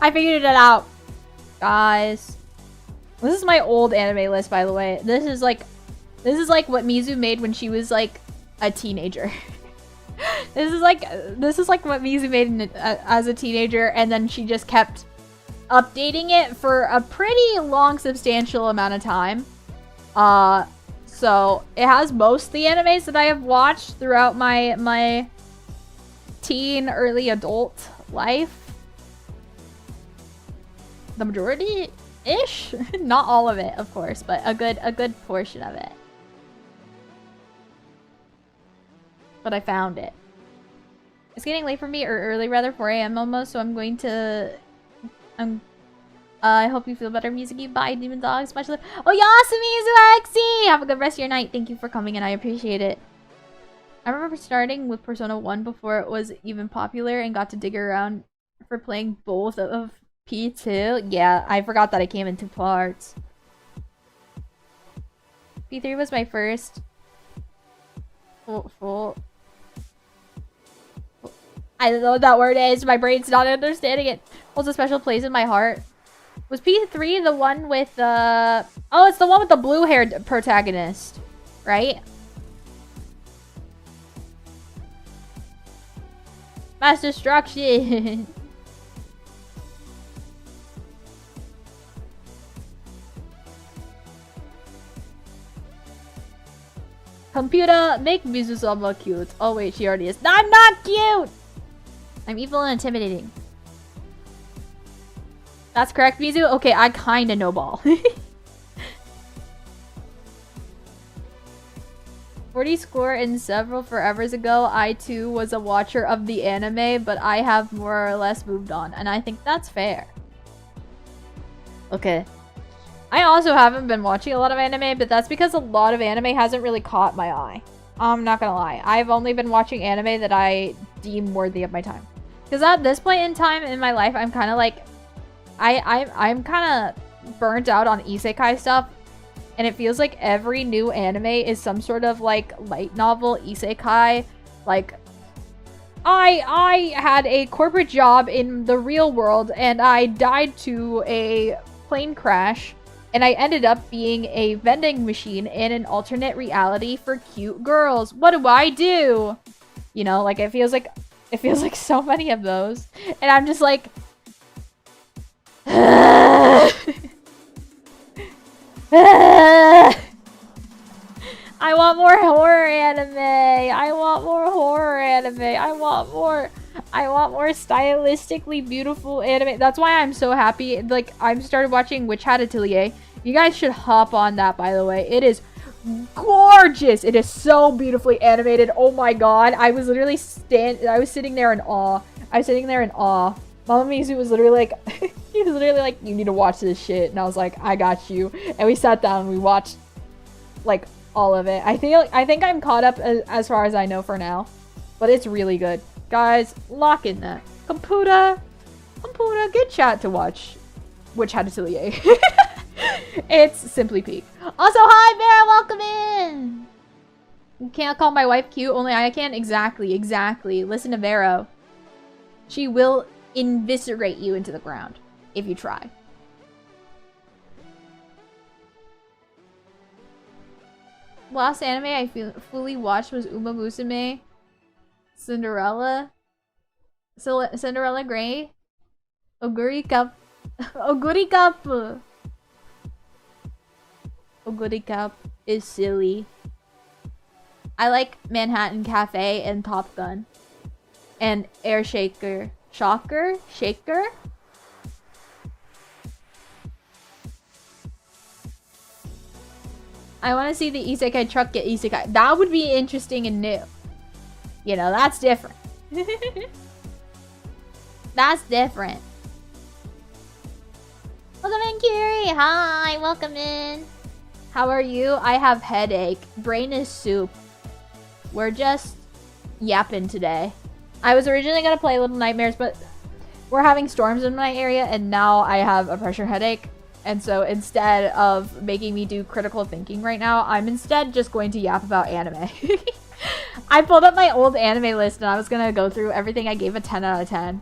figured it out. Guys. This is my old anime list, by the way. This is like what Mizu made when she was like a teenager. This is like what Mizu made as a teenager, and then she just kept updating it for a pretty long, substantial amount of time. So it has most of the animes that I have watched throughout my teen, early adult life. The majority-ish? Not all of it, of course, but a good portion of it. But I found it. It's getting late for me, or early rather, 4 AM almost, so I'm going to... I hope you feel better, Mizuki. Bye, Demon Dogs. Much love. Oh, Yasumi Izuaxi! Have a good rest of your night. Thank you for coming, and I appreciate it. I remember starting with Persona 1 before it was even popular and got to dig around for playing both of P2. Yeah, I forgot that it came in 2 parts. P3 was my first full... I don't know what that word is. My brain's not understanding it. Holds a special place in my heart. Was P3 the one with the... Oh, it's the one with the blue-haired protagonist, right? Mass destruction. Computer, make Mizu-sama cute. Oh wait, she already is. I'm not cute! I'm evil and intimidating. That's correct, Mizu? Okay, I kinda know ball. 40 score and several forevers ago, I too was a watcher of the anime, but I have more or less moved on, and I think that's fair. Okay. I also haven't been watching a lot of anime, but that's because a lot of anime hasn't really caught my eye. I'm not gonna lie. I've only been watching anime that I deem worthy of my time. Because at this point in time in my life, I'm kind of like... I'm kind of burnt out on isekai stuff. And it feels like every new anime is some sort of like light novel isekai. Like, I had a corporate job in the real world and I died to a plane crash. And I ended up being a vending machine in an alternate reality for cute girls. What do I do? You know, like it feels like so many of those. And I'm just like... I want more horror anime. I want more horror anime. I want more stylistically beautiful anime. That's why I'm so happy. Like, I've started watching Witch Hat Atelier. You guys should hop on that, by the way. It is gorgeous. It is so beautifully animated. Oh my god. I was literally sitting there in awe. Mama Mizu was literally like, he was literally like, you need to watch this shit. And I was like, I got you. And we sat down and we watched, like, all of it. I think I'm caught up as far as I know for now. But it's really good. Guys, lock in that. Computer, good chat to watch Witch Hat Atelier. It's simply peak. Also, hi, Vera, welcome in! You can't call my wife cute, only I can? Exactly. Listen to Vero. She will eviscerate you into the ground if you try. Last anime I fully watched was Uma Musume, Cinderella Grey, Oguri Cup. Oguri Cup is silly. I like Manhattan Cafe and Top Gun. And Air Shaker. Shaker? I want to see the isekai truck get isekai. That would be interesting and new. You know, that's different. That's different. Welcome in, Kiri. Hi, welcome in. How are you? I have headache. Brain is soup. We're just yapping today. I was originally going to play Little Nightmares, but we're having storms in my area, and now I have a pressure headache. And so instead of making me do critical thinking right now, I'm instead just going to yap about anime. I pulled up my old anime list, and I was going to go through everything I gave a 10 out of 10.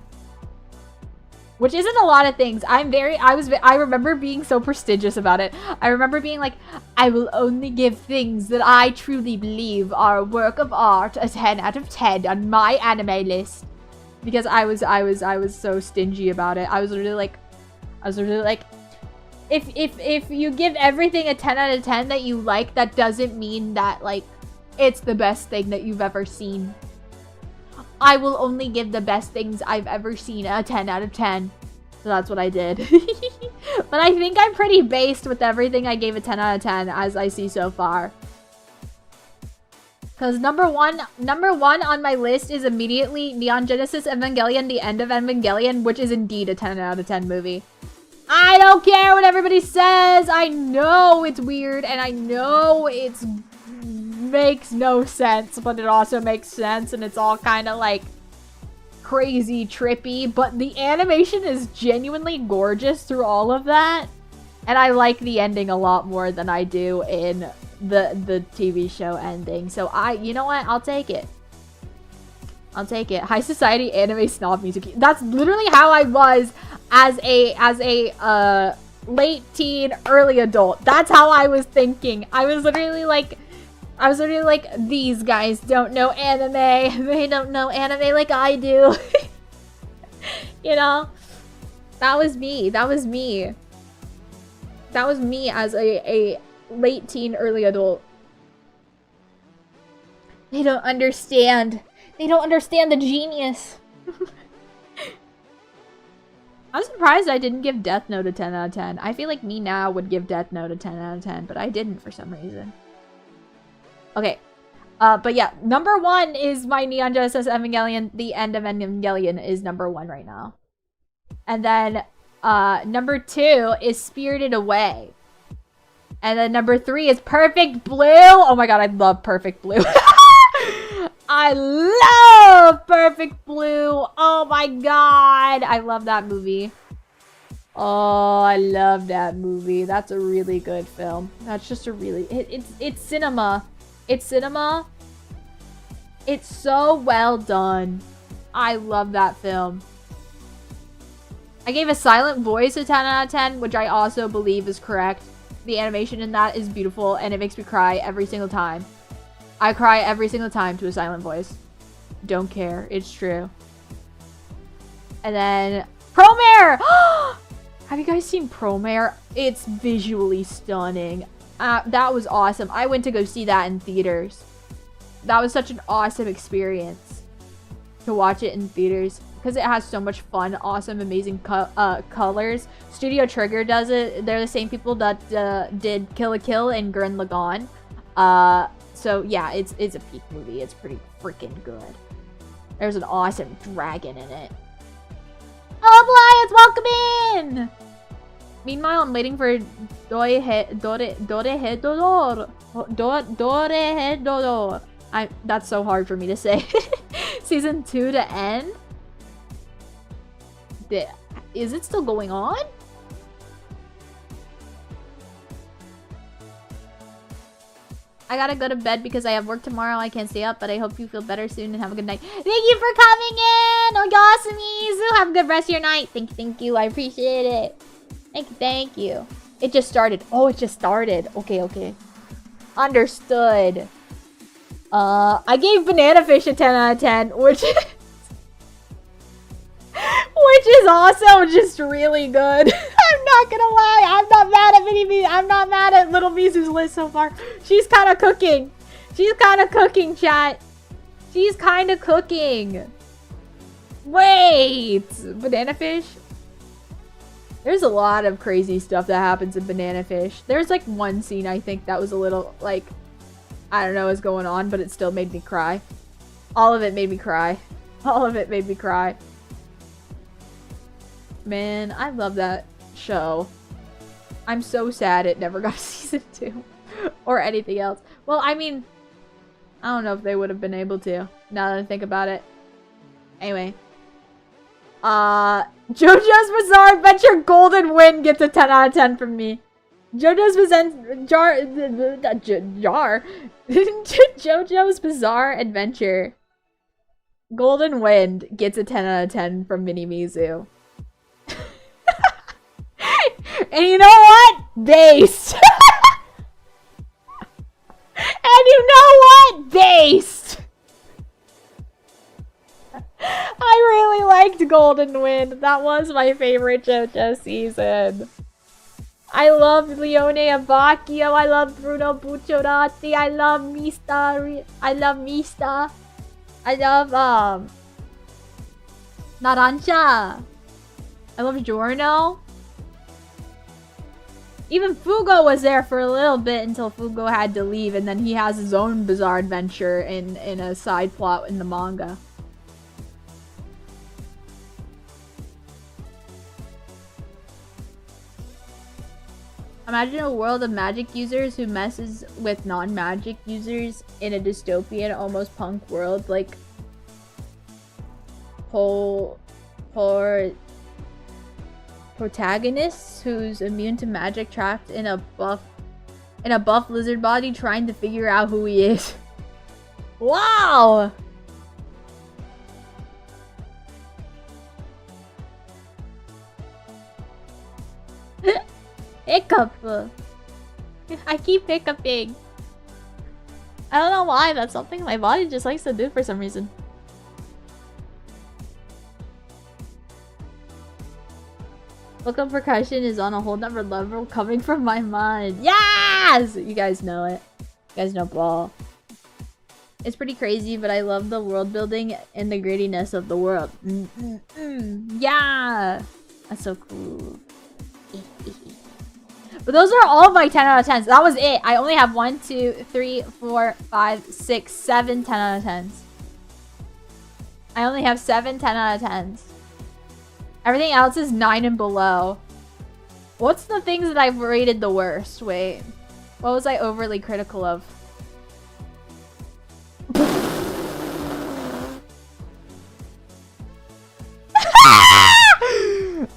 Which isn't a lot of things. I remember being so prestigious about it. I remember being like, I will only give things that I truly believe are a work of art a 10 out of 10 on my anime list. Because I was so stingy about it. I was literally like, if you give everything a 10 out of 10 that you like, that doesn't mean that, like, it's the best thing that you've ever seen. I will only give the best things I've ever seen a 10 out of 10. So that's what I did. But I think I'm pretty based with everything I gave a 10 out of 10 as I see so far. Because number one on my list is immediately Neon Genesis Evangelion, The End of Evangelion, which is indeed a 10 out of 10 movie. I don't care what everybody says. I know it's weird and I know it's makes no sense, but it also makes sense, and it's all kind of like crazy trippy, but the animation is genuinely gorgeous through all of that, and I like the ending a lot more than I do in the TV show ending. So you know what, I'll take it. High society anime snob Mizuki. That's literally how I was as a late teen, early adult. That's how I was thinking. I was literally like, these guys don't know anime. They don't know anime like I do. You know? That was me. That was me as a late teen, early adult. They don't understand. They don't understand the genius. I'm surprised I didn't give Death Note a 10 out of 10. I feel like me now would give Death Note a 10 out of 10, but I didn't for some reason. Okay. But yeah, number 1 is my Neon Genesis Evangelion. The End of Evangelion is number 1 right now. And then, number 2 is Spirited Away. And then number 3 is Perfect Blue. Oh my god, I love Perfect Blue. I love Perfect Blue. Oh my god. I love that movie. Oh, I love that movie. That's a really good film. That's just a really... It's cinema. It's cinema. It's so well done. I love that film. I gave A Silent Voice a 10 out of 10, which I also believe is correct. The animation in that is beautiful, and it makes me cry every single time. I cry every single time to A Silent Voice. Don't care. It's true. And then... Promare! Have you guys seen Promare? It's visually stunning. That was awesome. I went to go see that in theaters. That was such an awesome experience to watch it in theaters because it has so much fun, awesome, amazing colors. Studio Trigger does it. They're the same people that did Kill la Kill and Gurren Lagann. So yeah, it's a peak movie. It's pretty freaking good. There's an awesome dragon in it. Hello, Blyans, welcome in! Meanwhile, I'm waiting for Dorehedodor. That's so hard for me to say. Season 2 to end? Is it still going on? I gotta go to bed because I have work tomorrow. I can't stay up, but I hope you feel better soon and have a good night. Thank you for coming in! Oyasumi! Have a good rest of your night. Thank you. I appreciate it. Thank you. It just started. Oh, it just started. Okay. Understood. I gave Banana Fish a 10 out of 10, which is also just really good. I'm not gonna lie. I'm not mad at I'm not mad at Little Mizu's list so far. She's kind of cooking. Chat. She's kind of cooking. Wait, Banana Fish? There's a lot of crazy stuff that happens in Banana Fish. There's like one scene I think that was a little like, I don't know what's going on, but it still made me cry. All of it made me cry. Man, I love that show. I'm so sad it never got a season 2 or anything else. Well, I mean, I don't know if they would have been able to, now that I think about it. Anyway. JoJo's Bizarre Adventure Golden Wind gets a 10 out of 10 from me. JoJo's Bizarre Adventure Golden Wind gets a 10 out of 10 from Mini Mizu. And you know what? Based. And you know what? Based. I really liked Golden Wind. That was my favorite JoJo season. I love Leone Abacchio. I love Bruno Bucciorati. I love Mista. I love Mista. I love Narancia. I love Giorno. Even Fugo was there for a little bit until Fugo had to leave, and then he has his own bizarre adventure in a side plot in the manga. Imagine a world of magic users who messes with non-magic users in a dystopian, almost punk world, like protagonists who's immune to magic, trapped in a buff lizard body, trying to figure out who he is. Wow! Hiccup. I keep hiccuping. I don't know why. That's something my body just likes to do for some reason. Vocal percussion is on a whole nother level coming from my mind. Yes! You guys know it. You guys know ball. It's pretty crazy, but I love the world building and the grittiness of the world. Yeah! That's so cool. But those are all of my 10 out of 10s. That was it. I only have 1, 2, 3, 4, 5, 6, 7 10 out of 10s. I only have 7 10 out of 10s. Everything else is 9 and below. What's the things that I've rated the worst? Wait. What was I overly critical of?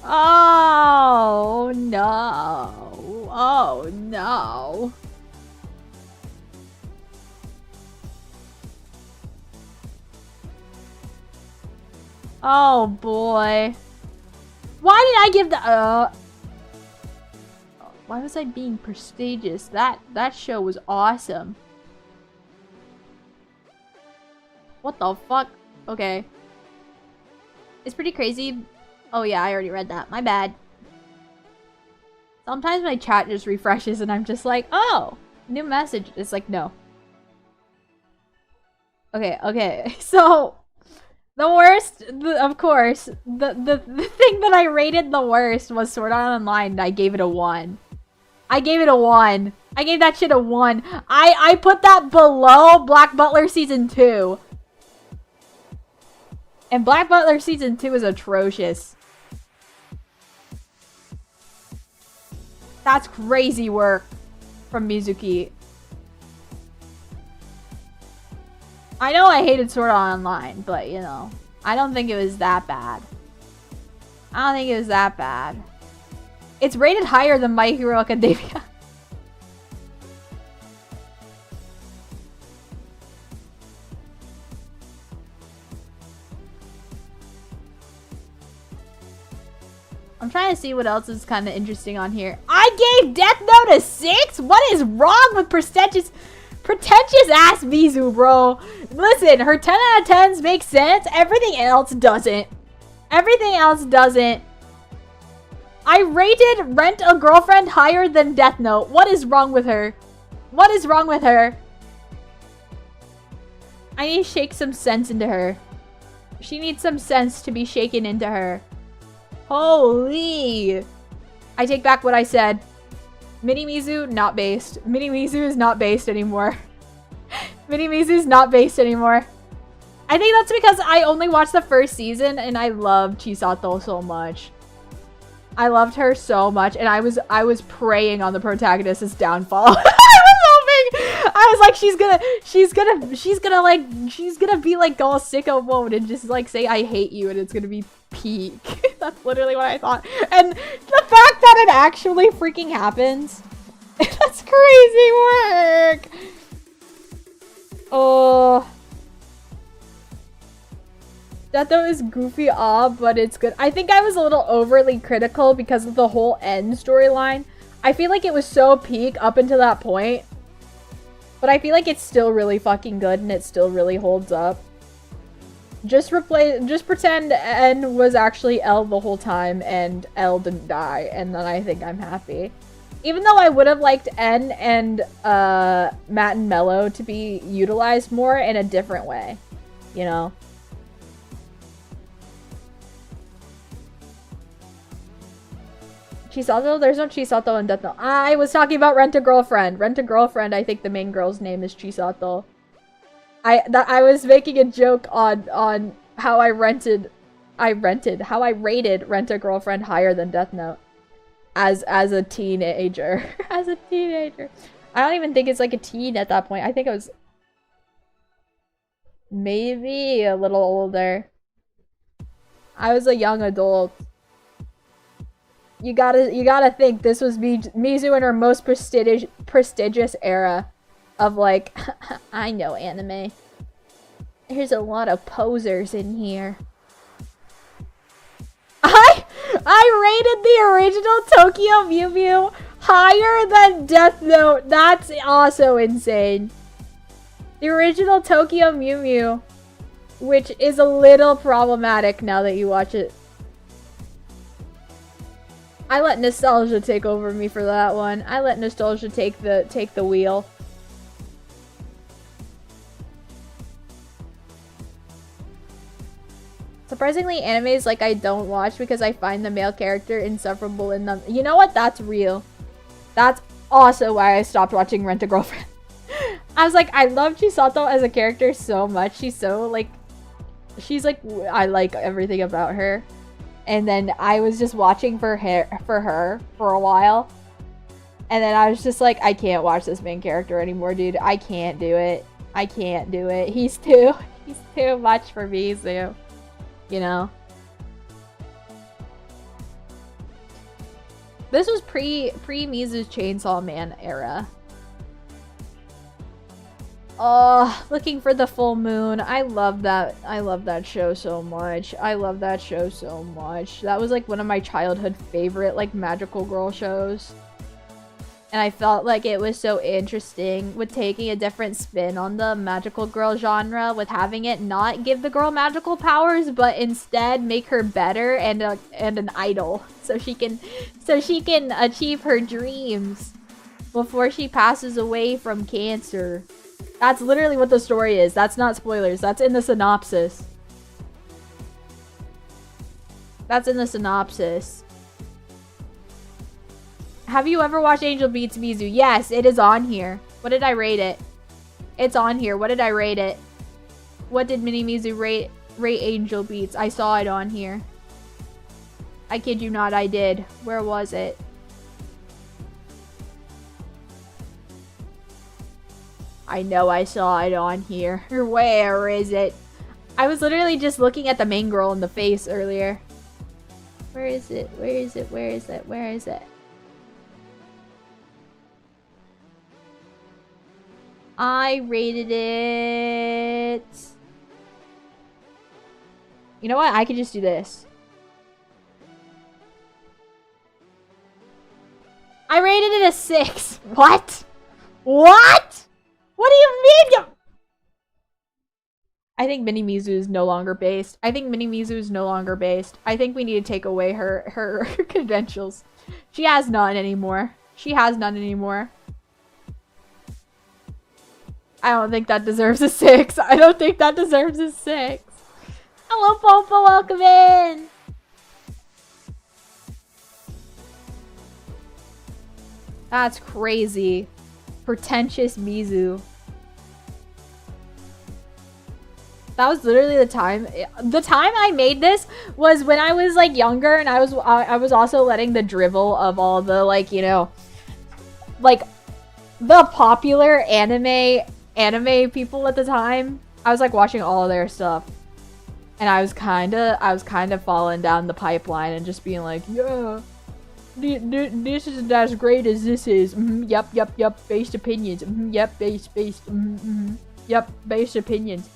Oh no. Oh no. Oh boy. Why did I give the why was I being prestigious? That show was awesome. What the fuck? Okay. It's pretty crazy. Oh yeah, I already read that. My bad. Sometimes my chat just refreshes and I'm just like, oh, new message. It's like, no. Okay. So, the worst, of course, the thing that I rated the worst was Sword Art Online, and I gave it a 1. I gave it a 1. I gave that shit a 1. I put that below Black Butler Season 2. And Black Butler Season 2 is atrocious. That's crazy work from Mizuki. I know I hated Sword Art Online, but you know, I don't think it was that bad. I don't think it was that bad. It's rated higher than My Hero Academia. I'm trying to see what else is kind of interesting on here. I gave Death Note a 6? What is wrong with pretentious ass Mizu, bro? Listen, her 10 out of 10s make sense. Everything else doesn't. Everything else doesn't. I rated Rent a Girlfriend higher than Death Note. What is wrong with her? What is wrong with her? I need to shake some sense into her. She needs some sense to be shaken into her. Holy! I take back what I said. Mini Mizu, not based. Mini Mizu is not based anymore. Mini Mizu is not based anymore. I think that's because I only watched the first season and I loved Chisato so much. I loved her so much, and I was praying on the protagonist's downfall. I was like, she's gonna be like all sicko mode and just like say I hate you, and it's gonna be peak. That's literally what I thought. And the fact that it actually freaking happens, that's crazy work. Oh, that though is goofy, but it's good. I think I was a little overly critical because of the whole end storyline. I feel like it was so peak up until that point. But I feel like it's still really fucking good and it still really holds up. Just pretend N was actually L the whole time and L didn't die, and then I think I'm happy. Even though I would have liked N and Matt and Mello to be utilized more in a different way, you know? Chisato? There's no Chisato in Death Note. I was talking about Rent-a-Girlfriend. Rent-a-Girlfriend, I think the main girl's name is Chisato. I was making a joke on how I rated Rent-a-Girlfriend higher than Death Note. As a teenager. As a teenager. I don't even think it's like a teen at that point. I think it was maybe a little older. I was a young adult. You gotta think this was Mizu in her most prestigious era of like, I know anime. There's a lot of posers in here. I rated the original Tokyo Mew Mew higher than Death Note. That's also insane. The original Tokyo Mew Mew, which is a little problematic now that you watch it. I let nostalgia take over me for that one. I let nostalgia take the wheel. Surprisingly, animes like I don't watch because I find the male character insufferable in them. You know what? That's real. That's also why I stopped watching Rent-a-Girlfriend. I was like, I love Chisato as a character so much. She's so like, I like everything about her. And then I was just watching for her for a while. And then I was just like, I can't watch this main character anymore, dude. I can't do it. I can't do it. He's too much for me, so. You know? This was pre-Mizu's Chainsaw Man era. Oh, looking for the full moon. I love that show so much. I love that show so much. That was like one of my childhood favorite like magical girl shows. And I felt like it was so interesting with taking a different spin on the magical girl genre, with having it not give the girl magical powers, but instead make her better and an idol, so she can achieve her dreams before she passes away from cancer. That's literally what the story is. That's not spoilers. That's in the synopsis. That's in the synopsis. Have you ever watched Angel Beats Mizu? Yes, it is on here. What did I rate it? It's on here. What did I rate it? What did Mini Mizu rate Angel Beats? I saw it on here. I kid you not, I did. Where was it? I know I saw it on here. Where is it? I was literally just looking at the main girl in the face earlier. Where is it? Where is it? Where is it? Where is it? I rated it... You know what? I could just do this. I rated it a 6. What? What? What do you mean? I think Mini Mizu is no longer based. I think Mini Mizu is no longer based. I think we need to take away her credentials. She has none anymore. She has none anymore. I don't think that deserves a 6. I don't think that deserves a 6. Hello, Popo. Welcome in. That's crazy. Pretentious Mizu. That was literally the time. The time I made this was when I was like younger, and I was also letting the drivel of all the like, you know, like the popular anime people at the time. I was like watching all of their stuff, and I was kind of falling down the pipeline and just being like, yeah, this isn't as great as this is. Yep, based opinions. Yep, based. Yep, based opinions.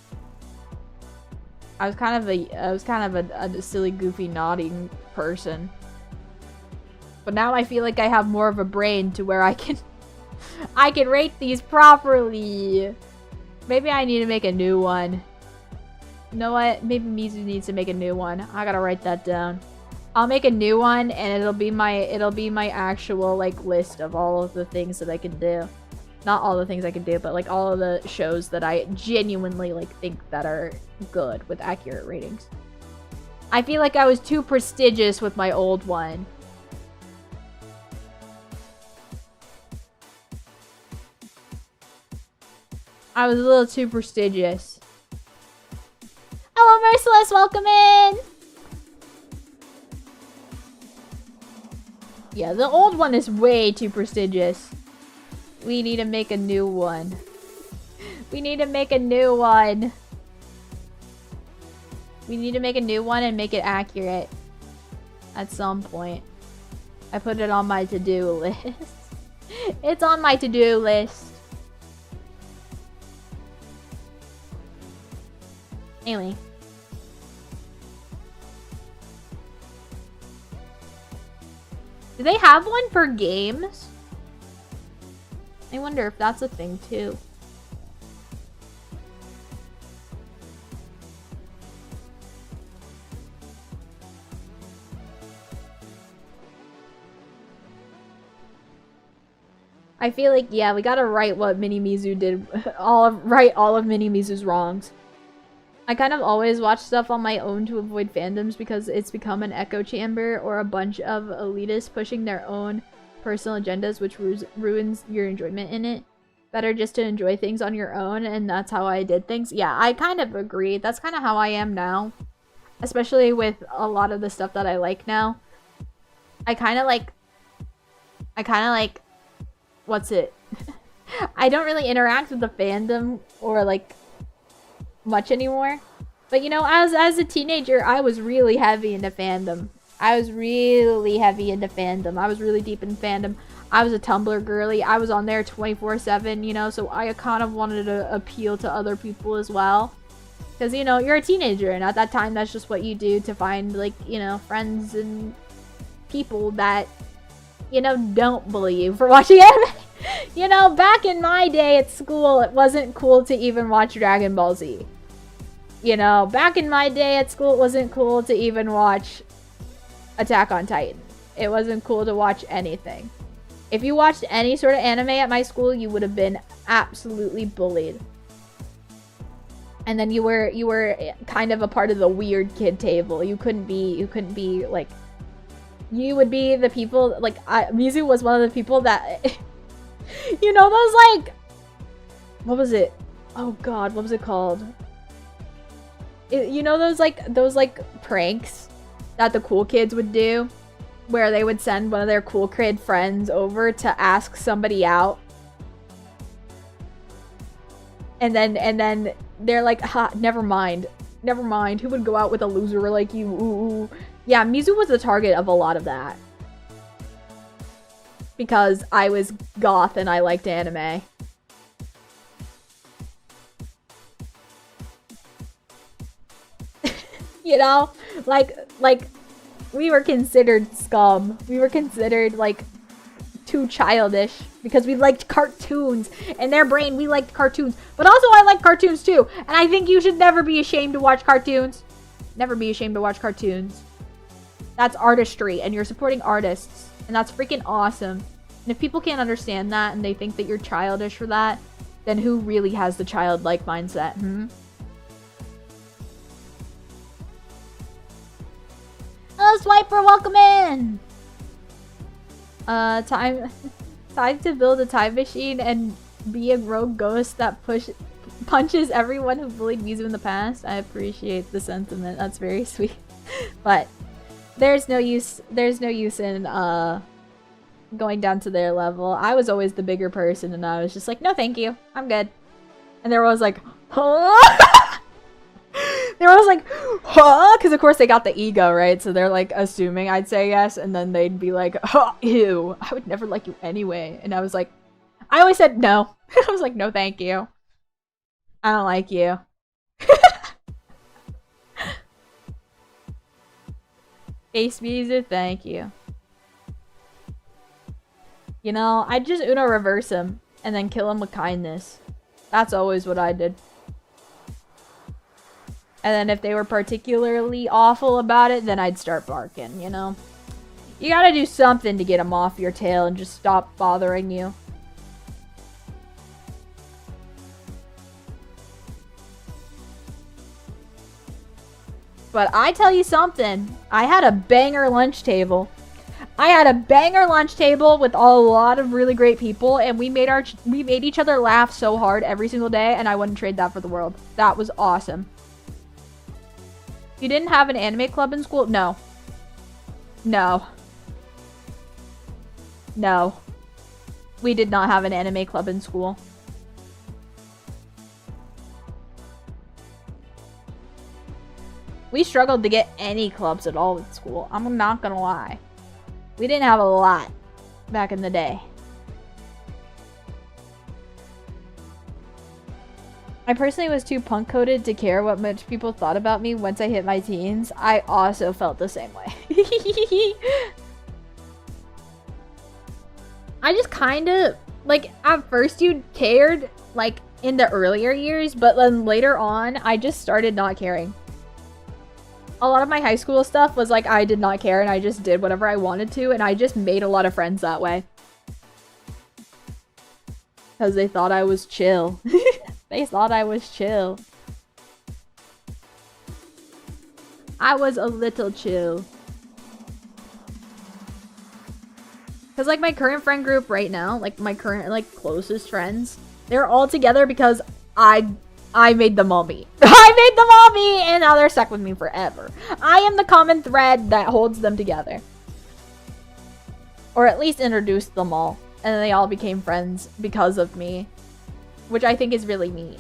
I was kind of a silly, goofy, nodding person. But now I feel like I have more of a brain to where I can rate these properly. Maybe I need to make a new one. You know what? Maybe Mizu needs to make a new one. I gotta write that down. I'll make a new one, and it'll be my actual like list of all of the things that I can do. Not all the things I can do, but like all of the shows that I genuinely like think that are good with accurate ratings. I feel like I was too prestigious with my old one. I was a little too prestigious. Hello, Merciless, welcome in! Yeah, the old one is way too prestigious. We need to make a new one. We need to make a new one. We need to make a new one and make it accurate. At some point. I put it on my to-do list. It's on my to-do list. Anyway. Do they have one for games? I wonder if that's a thing too. I feel like, yeah, we gotta write what Mini Mizu did. Write all of Mini Mizu's wrongs. I kind of always watch stuff on my own to avoid fandoms because it's become an echo chamber or a bunch of elitists pushing their own personal agendas, which ruins your enjoyment in it. Better just to enjoy things on your own, and that's how I did things. Yeah, I kind of agree. That's kind of how I am now. Especially with a lot of the stuff that I like now. I kind of like... What's it? I don't really interact with the fandom or like much anymore. But you know, as a teenager, I was really heavy into fandom. I was really deep in fandom. I was a Tumblr girly. I was on there 24/7, you know, so I kind of wanted to appeal to other people as well. Because, you know, you're a teenager, and at that time, that's just what you do to find, like, you know, friends and people that, you know, don't bully you for watching anime. You know, back in my day at school, it wasn't cool to even watch Dragon Ball Z. You know, back in my day at school, it wasn't cool to even watch Attack on Titan. It wasn't cool to watch anything. If you watched any sort of anime at my school, you would have been absolutely bullied. And then you were kind of a part of the weird kid table. You couldn't be like, you would be the people, like, Mizu was one of the people that, you know, those like, what was it? Oh god, what was it called? You know those like pranks that the cool kids would do? Where they would send one of their cool kid friends over to ask somebody out. And then they're like, ha, never mind. Never mind. Who would go out with a loser like you? Ooh. Yeah, Mizu was the target of a lot of that. Because I was goth and I liked anime. You know? Like, we were considered scum. We were considered, like, too childish. Because we liked cartoons. In their brain, we liked cartoons. But also, I like cartoons, too. And I think you should never be ashamed to watch cartoons. Never be ashamed to watch cartoons. That's artistry. And you're supporting artists. And that's freaking awesome. And if people can't understand that, and they think that you're childish for that, then who really has the childlike mindset, hmm? Hello, Swiper, welcome in! Time to build a time machine and be a rogue ghost that punches everyone who bullied Mizu in the past. I appreciate the sentiment. That's very sweet. But there's no use in going down to their level. I was always the bigger person, and I was just like, no thank you, I'm good. And there was like, huh? They were always like, huh? Because of course they got the ego, right? So they're like assuming I'd say yes, and then they'd be like, huh, ew, I would never like you anyway. And I was like, I always said no. I was like, no thank you. I don't like you. Ace Mizu, thank you. You know, I'd just Uno reverse him and then kill him with kindness. That's always what I did. And then if they were particularly awful about it, then I'd start barking, you know? You gotta do something to get them off your tail and just stop bothering you. But I tell you something, I had a banger lunch table. I had a banger lunch table with a lot of really great people, and we made each other laugh so hard every single day, and I wouldn't trade that for the world. That was awesome. You didn't have an anime club in school? No. No. No. We did not have an anime club in school. We struggled to get any clubs at all at school. I'm not gonna lie. We didn't have a lot back in the day. I personally was too punk-coded to care what much people thought about me once I hit my teens. I also felt the same way. I just kind of, like, at first you cared, like, in the earlier years, but then later on, I just started not caring. A lot of my high school stuff was like, I did not care, and I just did whatever I wanted to, and I just made a lot of friends that way. Because they thought I was chill. They thought I was chill. I was a little chill. Because, like, my current friend group right now, like, my current, like, closest friends, they're all together because I made them all meet. I made them all meet, and now they're stuck with me forever. I am the common thread that holds them together. Or at least introduced them all. And then they all became friends because of me. Which I think is really neat.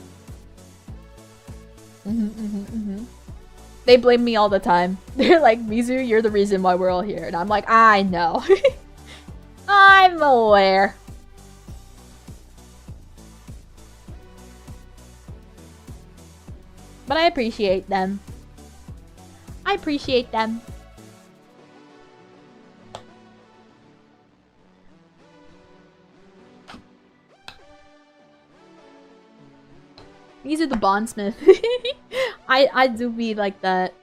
They blame me all the time. They're like, Mizu, you're the reason why we're all here. And I'm like, I know. I'm aware. But I appreciate them. I appreciate them. These are the bondsmith. I do be like that.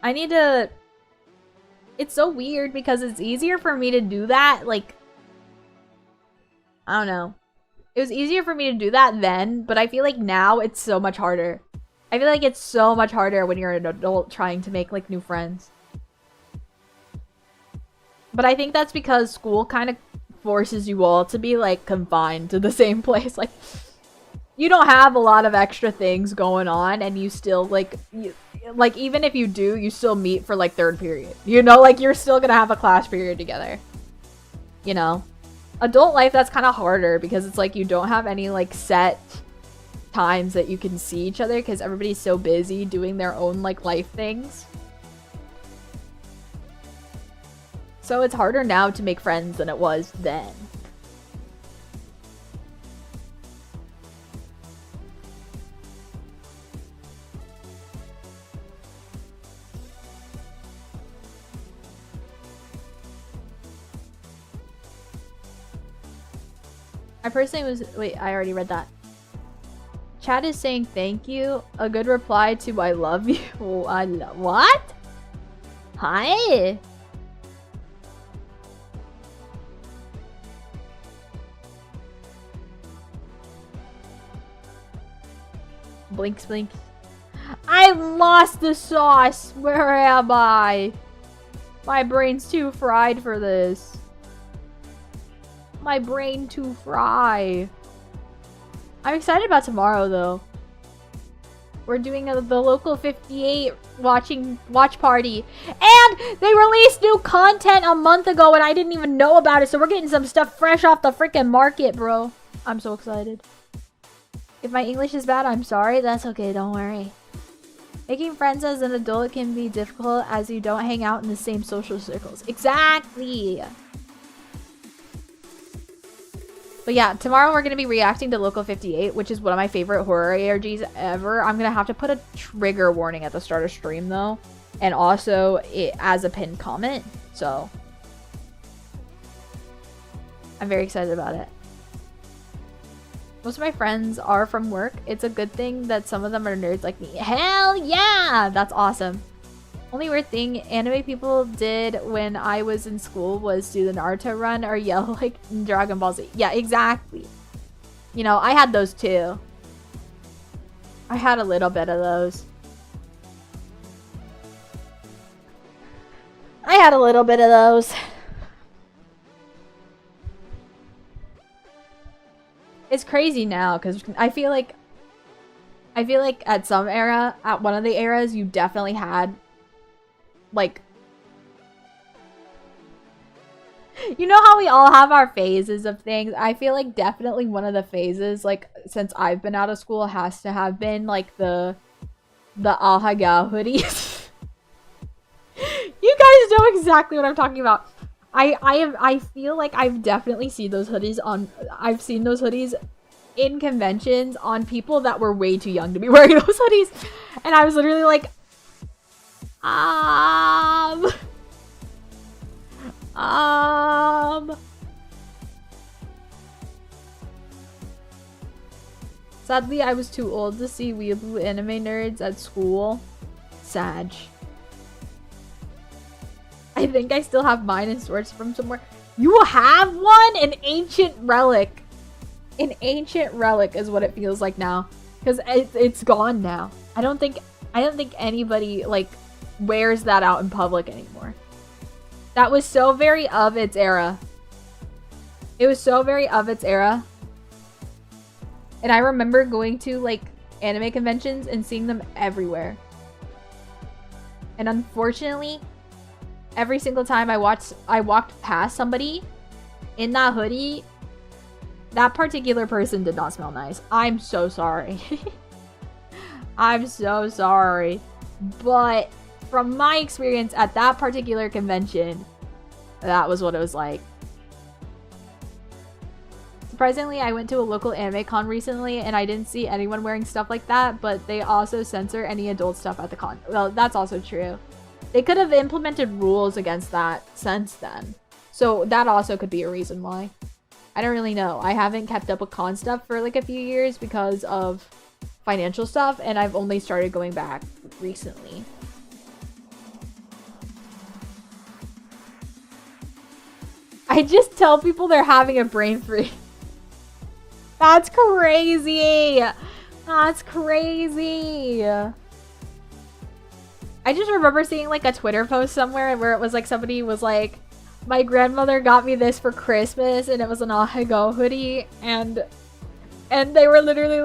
I need to... It's so weird because it's easier for me to do that, like... I don't know. It was easier for me to do that then, but I feel like now it's so much harder. I feel like it's so much harder when you're an adult trying to make, like, new friends. But I think that's because school kind of forces you all to be, like, confined to the same place. Like... You don't have a lot of extra things going on, and you still, like, like, even if you do, you still meet for, like, third period. You know, like, you're still gonna have a class period together. You know? Adult life, that's kind of harder, because it's like you don't have any, like, set times that you can see each other, because everybody's so busy doing their own, like, life things. So it's harder now to make friends than it was then. I personally was... Wait, I already read that. Chat is saying thank you. A good reply to I love you. What? Hi. Blinks, blinks. I lost the sauce. Where am I? My brain's too fried for this. My brain to fry. I'm excited about tomorrow though. We're doing the local 58 watch party, and they released new content a month ago and I didn't even know about it, so we're getting some stuff fresh off the freaking market, bro. I'm so excited. If my English is bad, I'm sorry. That's okay, don't worry. Making friends as an adult can be difficult as you don't hang out in the same social circles. Exactly. But yeah, tomorrow we're going to be reacting to Local 58, which is one of my favorite horror ARGs ever. I'm going to have to put a trigger warning at the start of stream, though. And also it as a pinned comment. So I'm very excited about it. Most of my friends are from work. It's a good thing that some of them are nerds like me. Hell yeah! That's awesome. Only weird thing anime people did when I was in school was do the Naruto run or yell like Dragon Ball Z. Yeah, exactly. You know, I had those too. I had a little bit of those. I had a little bit of those. It's crazy now because I feel like at some era, at one of the eras, you definitely had like, you know how we all have our phases of things? I feel like definitely one of the phases, like, since I've been out of school has to have been like the Ahaga hoodies. You guys know exactly what I'm talking about. I feel like I've definitely seen those hoodies in conventions on people that were way too young to be wearing those hoodies. And I was literally like, Sadly, I was too old to see weeaboo anime nerds at school. Sag. I think I still have mine in storage from somewhere. You have one? An ancient relic. An ancient relic is what it feels like now. Because it's gone now. I don't think anybody, like, wears that out in public anymore. That was so very of its era. It was so very of its era. And I remember going to, like, anime conventions and seeing them everywhere. And unfortunately, every single time I walked past somebody in that hoodie, that particular person did not smell nice. I'm so sorry. I'm so sorry. But from my experience at that particular convention, that was what it was like. Surprisingly, I went to a local anime con recently and I didn't see anyone wearing stuff like that, but they also censor any adult stuff at the con. Well, that's also true. They could have implemented rules against that since then. So that also could be a reason why. I don't really know. I haven't kept up with con stuff for like a few years because of financial stuff, and I've only started going back recently. I just tell people they're having a brain freeze. That's crazy. That's crazy. I just remember seeing like a Twitter post somewhere where it was like somebody was like, my grandmother got me this for Christmas and it was an Ahigo hoodie, and they were literally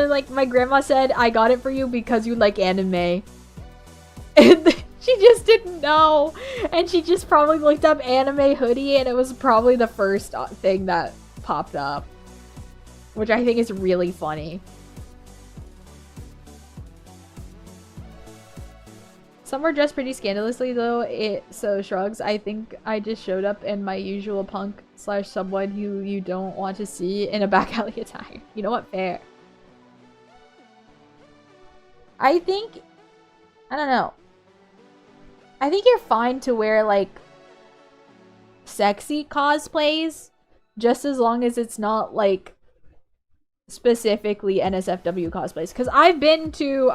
like my grandma said I got it for you because you like anime. And she just didn't know, and she just probably looked up anime hoodie and it was probably the first thing that popped up, which I think is really funny. Some were dressed pretty scandalously though, so shrugs. I think I just showed up in my usual punk / someone who you don't want to see in a back alley attire. You know what? Fair. I don't know. I think you're fine to wear like sexy cosplays just as long as it's not like specifically NSFW cosplays, because I've been to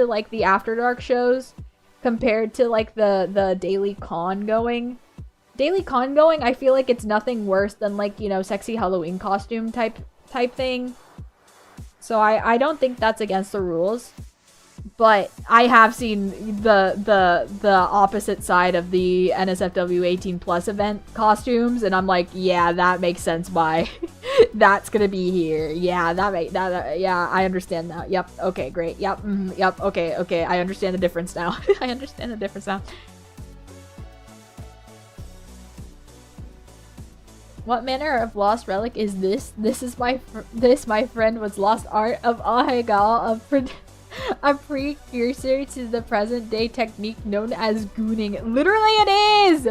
like the After Dark shows compared to like the daily con going. I feel like it's nothing worse than like, you know, sexy Halloween costume type thing. So I don't think that's against the rules. But I have seen the opposite side of the NSFW 18+ event costumes, and I'm like, yeah, that makes sense why that's gonna be here. Yeah, yeah, I understand that. Yep, okay, great. Yep, yep, okay, I understand the difference now. I understand the difference now. What manner of lost relic is this? This, my friend, was lost art of Ahegal, a precursor to the present day technique known as gooning. Literally it is!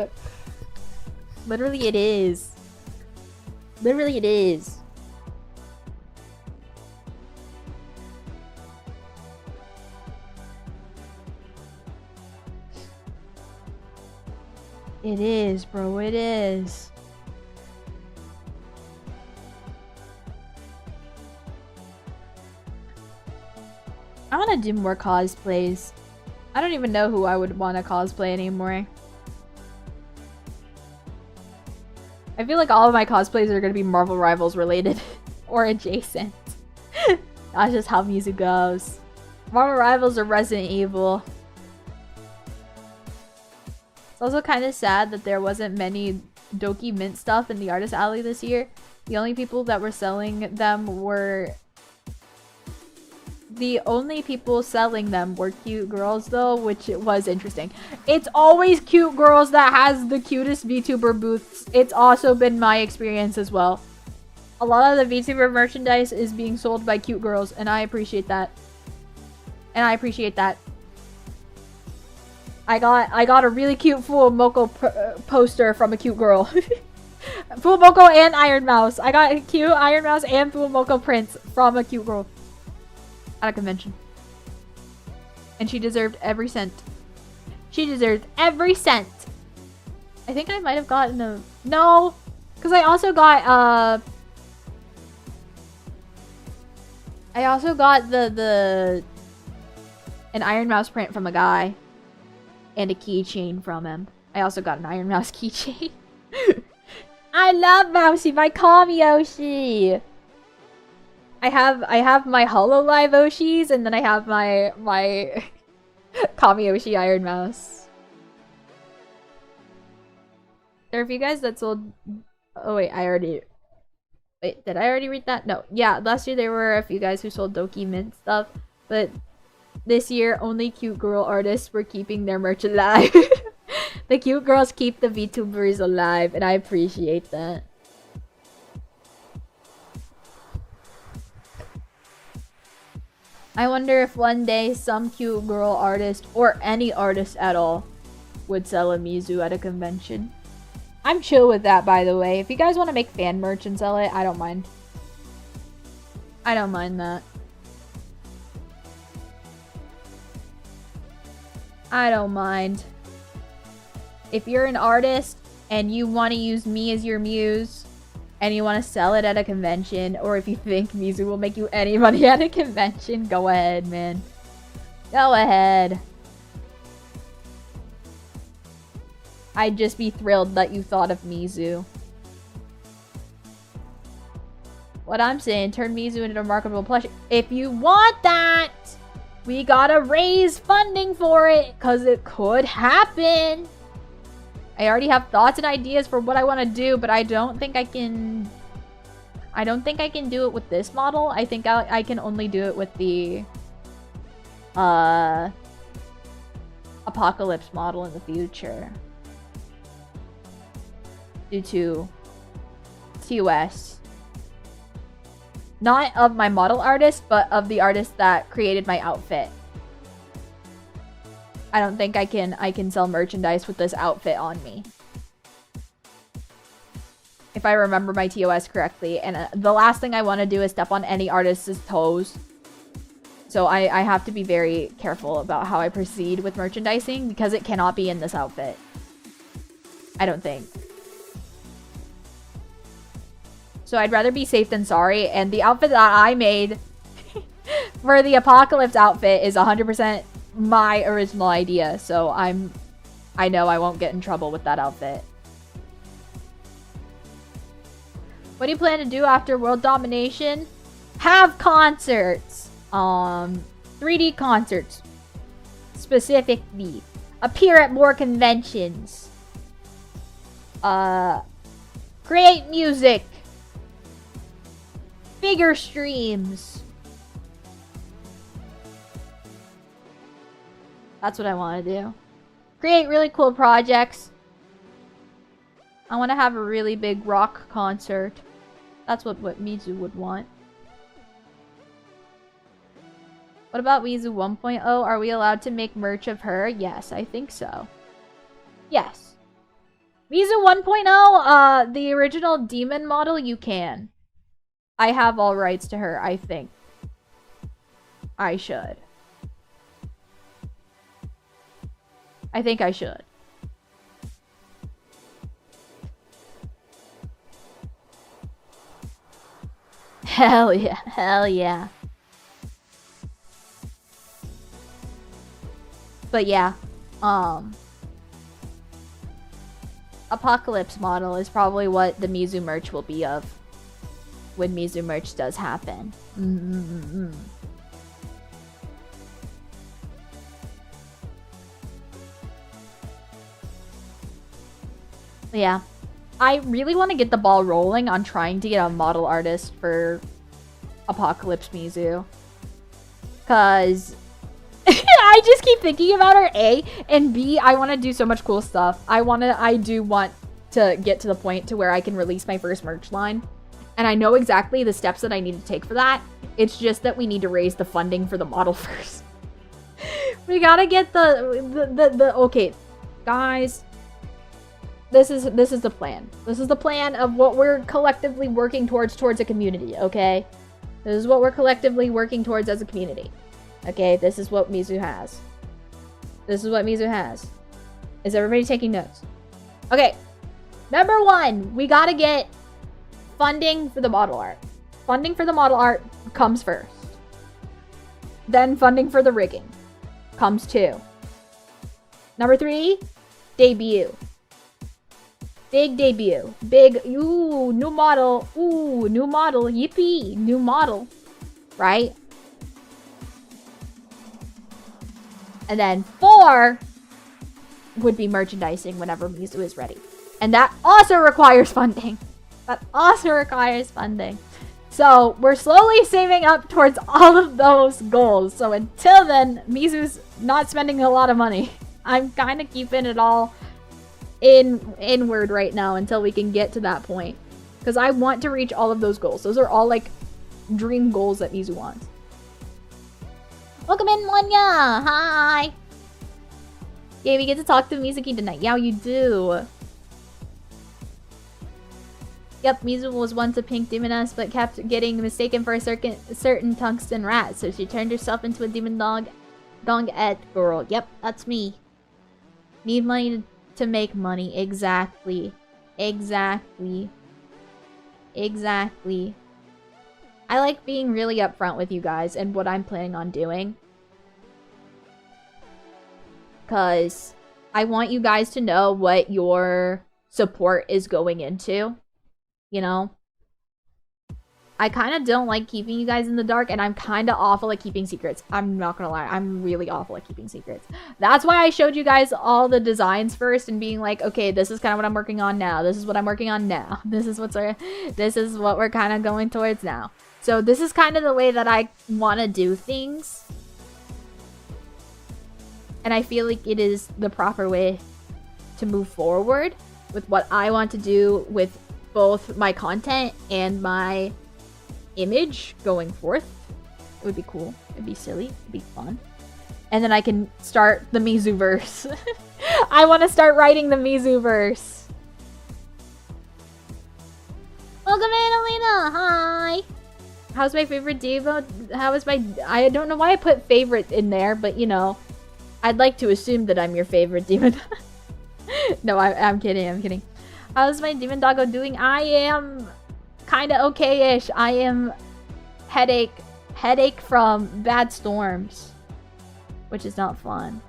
Literally it is. Literally it is. It is, bro, it is. want to do more cosplays. I don't even know who I would want to cosplay anymore. I feel like all of my cosplays are going to be Marvel Rivals related or adjacent. That's just how Mizu goes. Marvel Rivals or Resident Evil. It's also kind of sad that there wasn't many Doki Mint stuff in the Artist Alley this year. The only people that were selling them were... The only people selling them were cute girls though, which was interesting. It's always cute girls that has the cutest VTuber booths. It's also been my experience as well. A lot of the VTuber merchandise is being sold by cute girls, and I appreciate that. And I appreciate that. I got a really cute Full Moko poster from a cute girl. Full Moko and Iron Mouse. I got a cute Iron Mouse and Full Moko prints from a cute girl. At a convention. And she deserved every cent. She deserved every cent. I think I might have gotten a... No! Because I also got, I also got an Iron Mouse print from a guy. And a keychain from him. I also got an Iron Mouse keychain. I love Mousy! My Kami Oshi! I have my HoloLive Oshis, and then I have my Kami Oshi Iron Mouse. There are a few guys that sold... Oh wait, Wait, did I already read that? No. Yeah, last year there were a few guys who sold Doki Mint stuff, but this year only cute girl artists were keeping their merch alive. The cute girls keep the VTubers alive, and I appreciate that. I wonder if one day some cute girl artist, or any artist at all, would sell a Mizu at a convention. I'm chill with that, by the way. If you guys want to make fan merch and sell it, I don't mind. I don't mind that. I don't mind. If you're an artist and you want to use me as your muse, and you want to sell it at a convention, or if you think Mizu will make you any money at a convention, go ahead, man. Go ahead. I'd just be thrilled that you thought of Mizu. What I'm saying, turn Mizu into a marketable plushie. If you want that, we gotta raise funding for it, because it could happen. I already have thoughts and ideas for what I want to do, but I don't think I can do it with this model. I think I can only do it with the Apocalypse model in the future. Due to TOS. Not of my model artist, but of the artist that created my outfit. I don't think I can sell merchandise with this outfit on me. If I remember my TOS correctly. And the last thing I want to do is step on any artist's toes. So I have to be very careful about how I proceed with merchandising, because it cannot be in this outfit. I don't think. So I'd rather be safe than sorry. And the outfit that I made for the Apocalypse outfit is 100% my original idea. So I know I won't get in trouble with that outfit. What do you plan to do after world domination? Have concerts. 3D concerts. Specifically. Appear at more conventions. Create music. Bigger streams. That's what I want to do. Create really cool projects. I want to have a really big rock concert. That's what Mizu would want. What about Mizu 1.0? Are we allowed to make merch of her? Yes, I think so. Yes. Mizu 1.0, the original demon model, you can. I have all rights to her, I think. I should. I think I should. Hell yeah. Hell yeah. But yeah, Apocalypse model is probably what the Mizu merch will be of when Mizu merch does happen. Yeah, I really want to get the ball rolling on trying to get a model artist for Apocalypse Mizu. Cause I just keep thinking about her, A, and B, I want to do so much cool stuff. I do want to get to the point to where I can release my first merch line. And I know exactly the steps that I need to take for that. It's just that we need to raise the funding for the model first. We gotta get okay, guys. This is the plan. This is the plan of what we're collectively working towards a community, okay? This is what we're collectively working towards as a community. Okay, this is what Mizu has. This is what Mizu has. Is everybody taking notes? Okay, number 1, we gotta get funding for the model art. Funding for the model art comes first. Then funding for the rigging comes 2. Number 3, debut. Big debut. Big, ooh, new model. Ooh, new model. Yippee, new model. Right? And then 4 would be merchandising whenever Mizu is ready. And that also requires funding. That also requires funding. So we're slowly saving up towards all of those goals. So until then, Mizu's not spending a lot of money. I'm kind of keeping it all inward right now until we can get to that point. Because I want to reach all of those goals. Those are all like dream goals that Mizu wants. Welcome in, Monya! Hi! Yeah, we get to talk to Mizuki tonight. Yeah, you do. Yep, Mizu was once a pink demoness, but kept getting mistaken for a certain tungsten rat, so she turned herself into a demon dog-ette girl. Yep, that's me. Need money to make money. Exactly. Exactly. Exactly. I like being really upfront with you guys and what I'm planning on doing. Because I want you guys to know what your support is going into. You know? I kind of don't like keeping you guys in the dark, and I'm kind of awful at keeping secrets. I'm not gonna lie. I'm really awful at keeping secrets. That's why I showed you guys all the designs first and being like, okay, this is kind of what I'm working on now. This is what I'm working on now. This is what we're kind of going towards now. So this is kind of the way that I want to do things. And I feel like it is the proper way to move forward with what I want to do with both my content and my image going forth. It would be cool. It'd be silly. It'd be fun. And then I can start the Mizu-verse. I want to start writing the Mizu-verse. Welcome in, Alina. Hi. How's my favorite Devo? How is my... I don't know why I put favorite in there, but you know, I'd like to assume that I'm your favorite demon. No, I'm kidding. I'm kidding. How's my demon doggo doing? I am kind of okay-ish. I am headache from bad storms, which is not fun.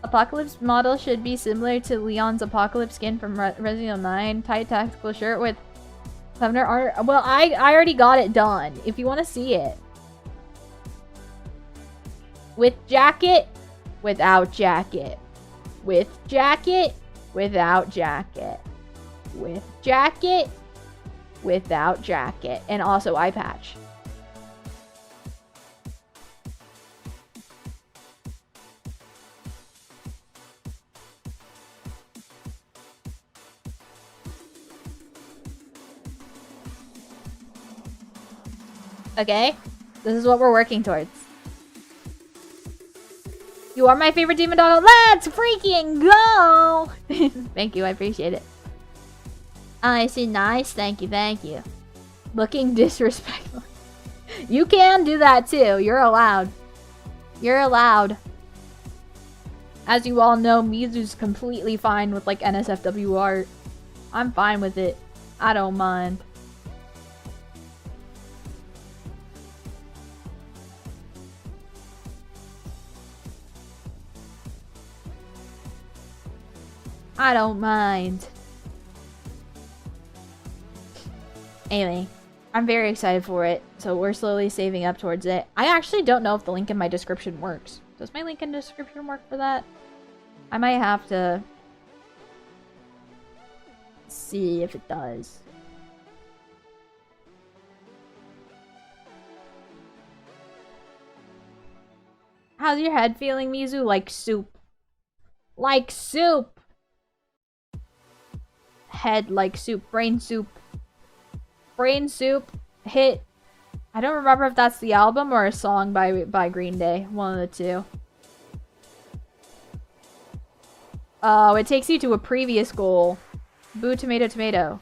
Apocalypse model should be similar to Leon's Apocalypse skin from Resident Evil 9. Tight tactical shirt with Thunder art. Well, I already got it done. If you want to see it. With jacket, without jacket. With jacket, without jacket. With jacket, without jacket. And also eye patch. Okay? This is what we're working towards. You are my favorite demon dog. Let's freaking go! Thank you, I appreciate it. I see, nice. Thank you, thank you. Looking disrespectful. You can do that too. You're allowed. You're allowed. As you all know, Mizu's completely fine with like NSFW art. I'm fine with it. I don't mind. I don't mind. Anyway, I'm very excited for it, so we're slowly saving up towards it. I actually don't know if the link in my description works. Does my link in the description work for that? I might have to see if it does. How's your head feeling, Mizu? Like soup. Like soup! Head like soup. Brain soup. Brain soup. Hit. I don't remember if that's the album or a song by Green Day. One of the two. Oh, it takes you to a previous goal. Boo tomato tomato.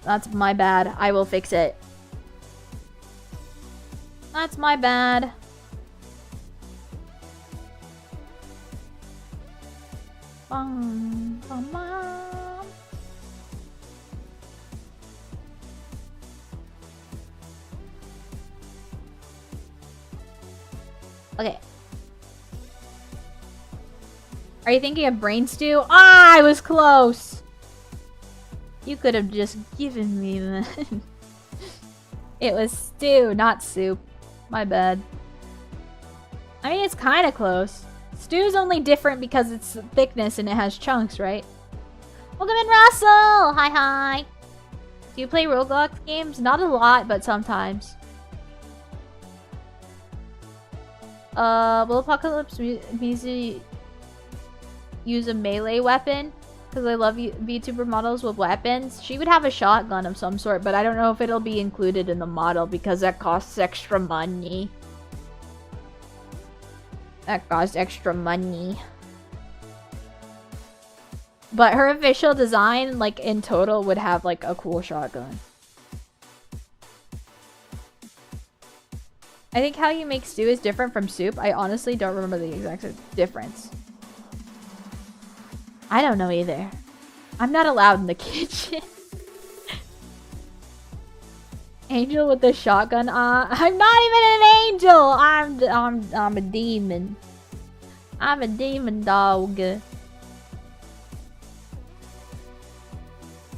That's my bad. I will fix it. That's my bad. Bum, bum, bum. Okay. Are you thinking of brain stew? Ah, I was close! You could have just given me that. It was stew, not soup. My bad. I mean, it's kind of close. Stew's only different because it's thickness and it has chunks, right? Welcome in, Russell! Hi, hi! Do you play Roblox games? Not a lot, but sometimes. Will Apocalypse Mizu use a melee weapon? Because I love VTuber models with weapons. She would have a shotgun of some sort, but I don't know if it'll be included in the model because that costs extra money. That costs extra money. But her official design, like, in total, would have, like, a cool shotgun. I think how you make stew is different from soup. I honestly don't remember the exact difference. I don't know either. I'm not allowed in the kitchen. Angel with the shotgun. I'm not even an angel. I'm a demon. I'm a demon dog.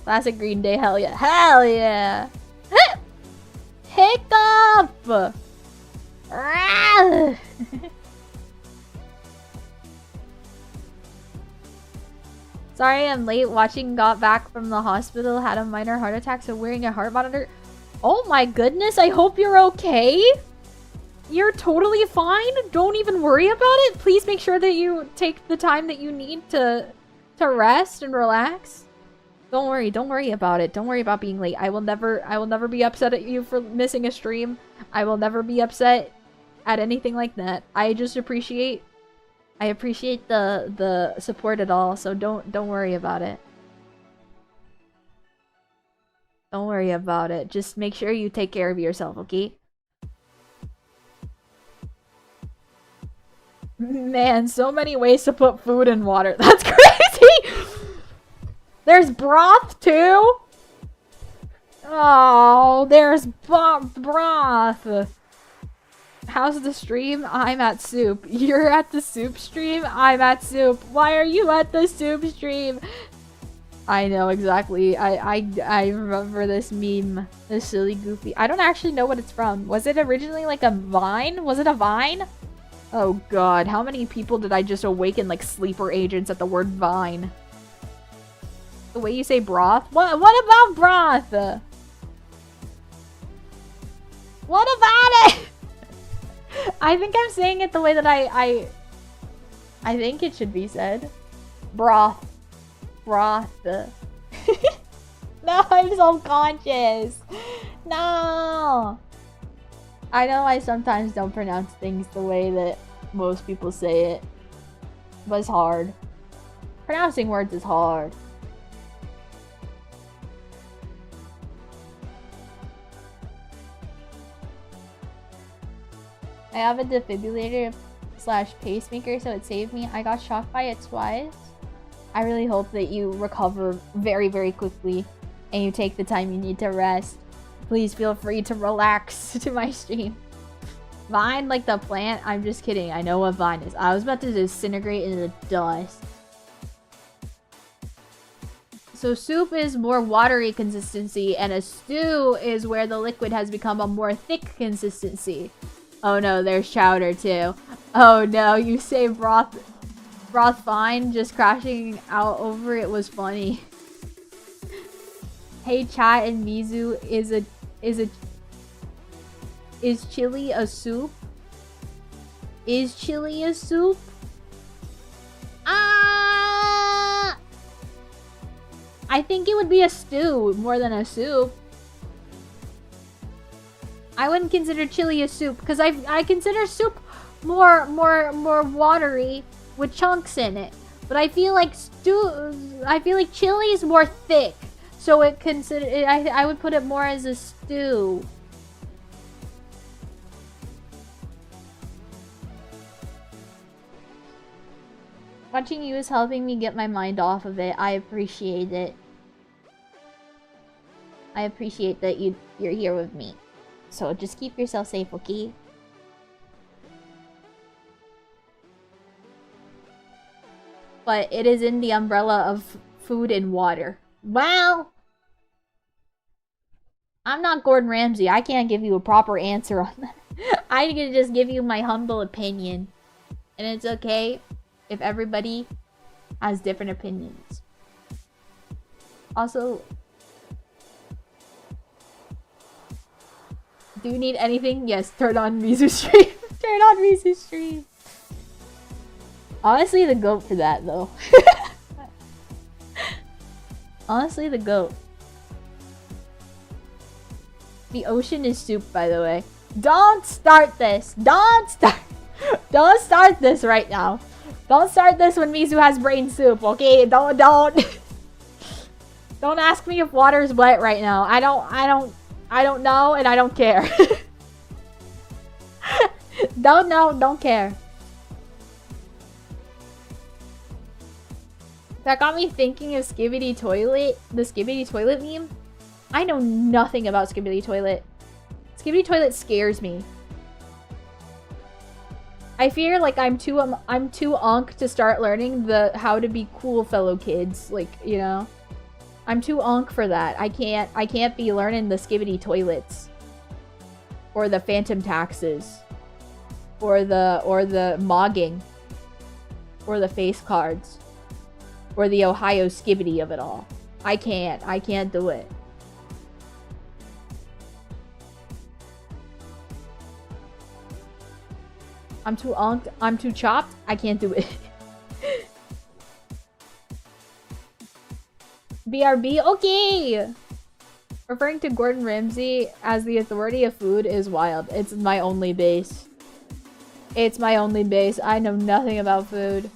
Classic Green Day. Hell yeah. Hell yeah. Hiccup. Sorry I'm late. Watching got back from the hospital. Had a minor heart attack, so wearing a heart monitor. Oh my goodness, I hope you're okay. You're totally fine. Don't even worry about it. Please make sure that you take the time that you need to rest and relax. Don't worry about it. Don't worry about being late. I will never be upset at you for missing a stream. I will never be upset at anything like that. I just appreciate the support at all, so don't worry about it. Don't worry about it. Just make sure you take care of yourself, okay? Man, so many ways to put food in water. That's crazy! There's broth too? Oh, there's broth. How's the stream? I'm at soup. You're at the soup stream? I'm at soup. Why are you at the soup stream? I know exactly. I remember this meme. This silly goofy. I don't actually know what it's from. Was it originally like a Vine? Was it a Vine? Oh god, how many people did I just awaken like sleeper agents at the word Vine? The way you say broth? What about broth? What about it? I think I'm saying it the way that I think it should be said. Broth. Broth. No, I'm self-conscious. No. I know I sometimes don't pronounce things the way that most people say it. But it's hard. Pronouncing words is hard. I have a defibrillator / pacemaker, so it saved me. I got shocked by it twice. I really hope that you recover very, very quickly and you take the time you need to rest. Please feel free to relax to my stream. Vine like the plant? I'm just kidding. I know what vine is. I was about to disintegrate into the dust. So soup is more watery consistency, and a stew is where the liquid has become a more thick consistency. Oh no, there's chowder too. Oh no, you say broth fine, just crashing out over it was funny. Hey chat and Mizu, is chili a soup? Is chili a soup? I think it would be a stew more than a soup. I wouldn't consider chili a soup because I consider soup more watery with chunks in it. But I feel like chili is more thick, so I would put it more as a stew. Watching you is helping me get my mind off of it. I appreciate it. I appreciate that you're here with me. So just keep yourself safe, okay? But it is in the umbrella of food and water. Well, I'm not Gordon Ramsay. I can't give you a proper answer on that. I can just give you my humble opinion. And it's okay if everybody has different opinions. Also, do you need anything? Yes, turn on Mizu stream. Turn on Mizu stream. Honestly, the goat for that, though. Honestly, the goat. The ocean is soup, by the way. Don't start this. Don't start this right now. Don't start this when Mizu has brain soup, okay? Don't ask me if water is wet right now. I don't know, and I don't care. Don't know, don't care. That got me thinking of Skibidi Toilet, the Skibidi Toilet meme. I know nothing about Skibidi Toilet. Skibidi Toilet scares me. I fear like I'm too unk to start learning how to be cool fellow kids, like, you know. I'm too unk for that. I can't be learning the Skibidi Toilets or the phantom taxes or the mogging or the face cards or the Ohio Skibidi of it all. I can't do it. I'm too unked. I'm too chopped. I can't do it. BRB? Okay! Referring to Gordon Ramsay as the authority of food is wild. It's my only base. It's my only base. I know nothing about food.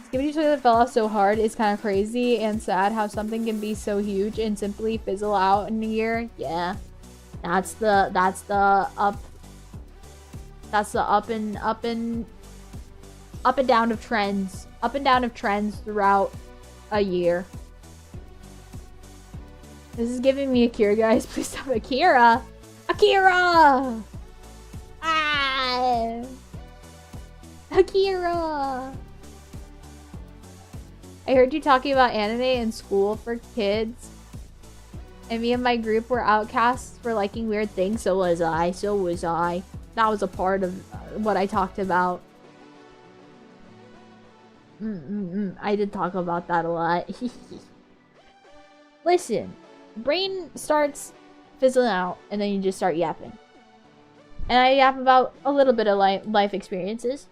Skibidi Toilet fell off so hard. It's kind of crazy and sad how something can be so huge and simply fizzle out in a year. Yeah. That's the up and down of trends. Up and down of trends throughout a year. This is giving me Akira, guys. Please stop. Akira! Akira! Ah! Akira! I heard you talking about anime in school for kids. And me and my group were outcasts for liking weird things. So was I. So was I. That was a part of what I talked about. I did talk about that a lot. Listen. Brain starts fizzling out, and then you just start yapping. And I yap about a little bit of life experiences.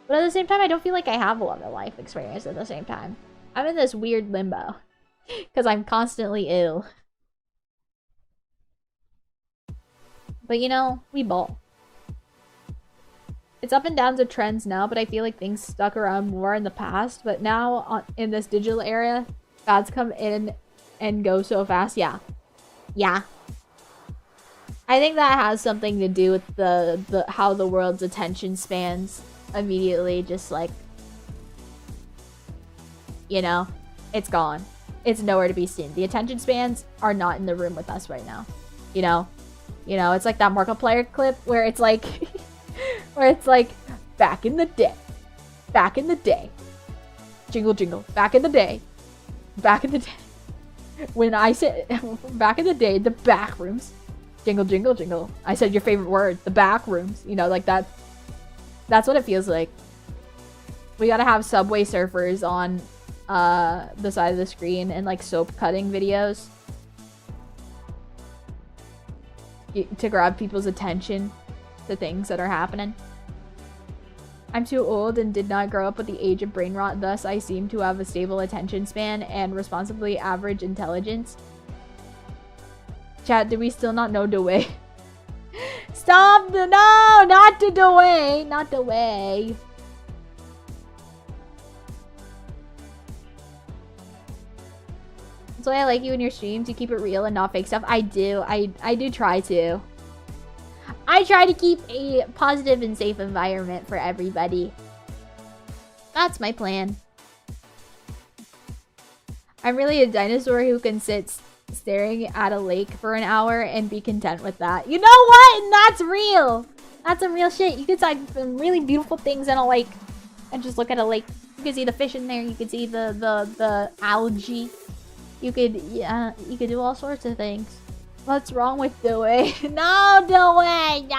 But at the same time, I don't feel like I have a lot of life experience at the same time. I'm in this weird limbo. Because I'm constantly ill. But you know, we ball. It's up and downs of trends now, but I feel like things stuck around more in the past. But now, in this digital era, fads come in and go so fast. Yeah. I think that has something to do with the how the world's attention spans immediately just like, you know, it's gone. It's nowhere to be seen. The attention spans are not in the room with us right now. You know? You know, it's like that Markiplier clip where it's like, where it's like, back in the day, jingle jingle, back in the day, when I said, back in the day, the back rooms, jingle jingle jingle, I said your favorite word, the back rooms, you know, like that, that's what it feels like. We gotta have Subway Surfers on the side of the screen and like soap cutting videos. To grab people's attention to things that are happening. I'm too old and did not grow up with the age of brain rot, thus I seem to have a stable attention span and responsibly average intelligence. Chat, do we still not know the way? Stop the— no! Not the way! Not the way! That's why I like you in your streams. You keep it real and not fake stuff. I do. I do try to. I try to keep a positive and safe environment for everybody. That's my plan. I'm really a dinosaur who can sit staring at a lake for an hour and be content with that. You know what? And that's real. That's some real shit. You can find some really beautiful things in a lake and just look at a lake. You can see the fish in there. You can see the algae. You could, yeah, you could do all sorts of things. What's wrong with Dewey? No, Dewey! No!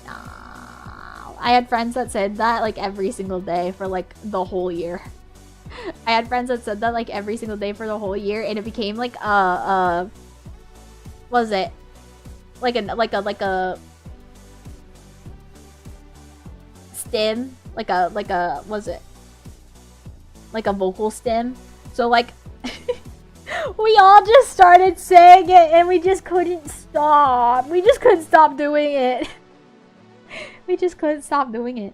No. I had friends that said that like every single day for like the whole year. I had friends that said that like every single day for the whole year, and it became like what was it? Like a stem, like a was it? Like a vocal stem. So like we all just started saying it and we just couldn't stop. We just couldn't stop doing it. We just couldn't stop doing it.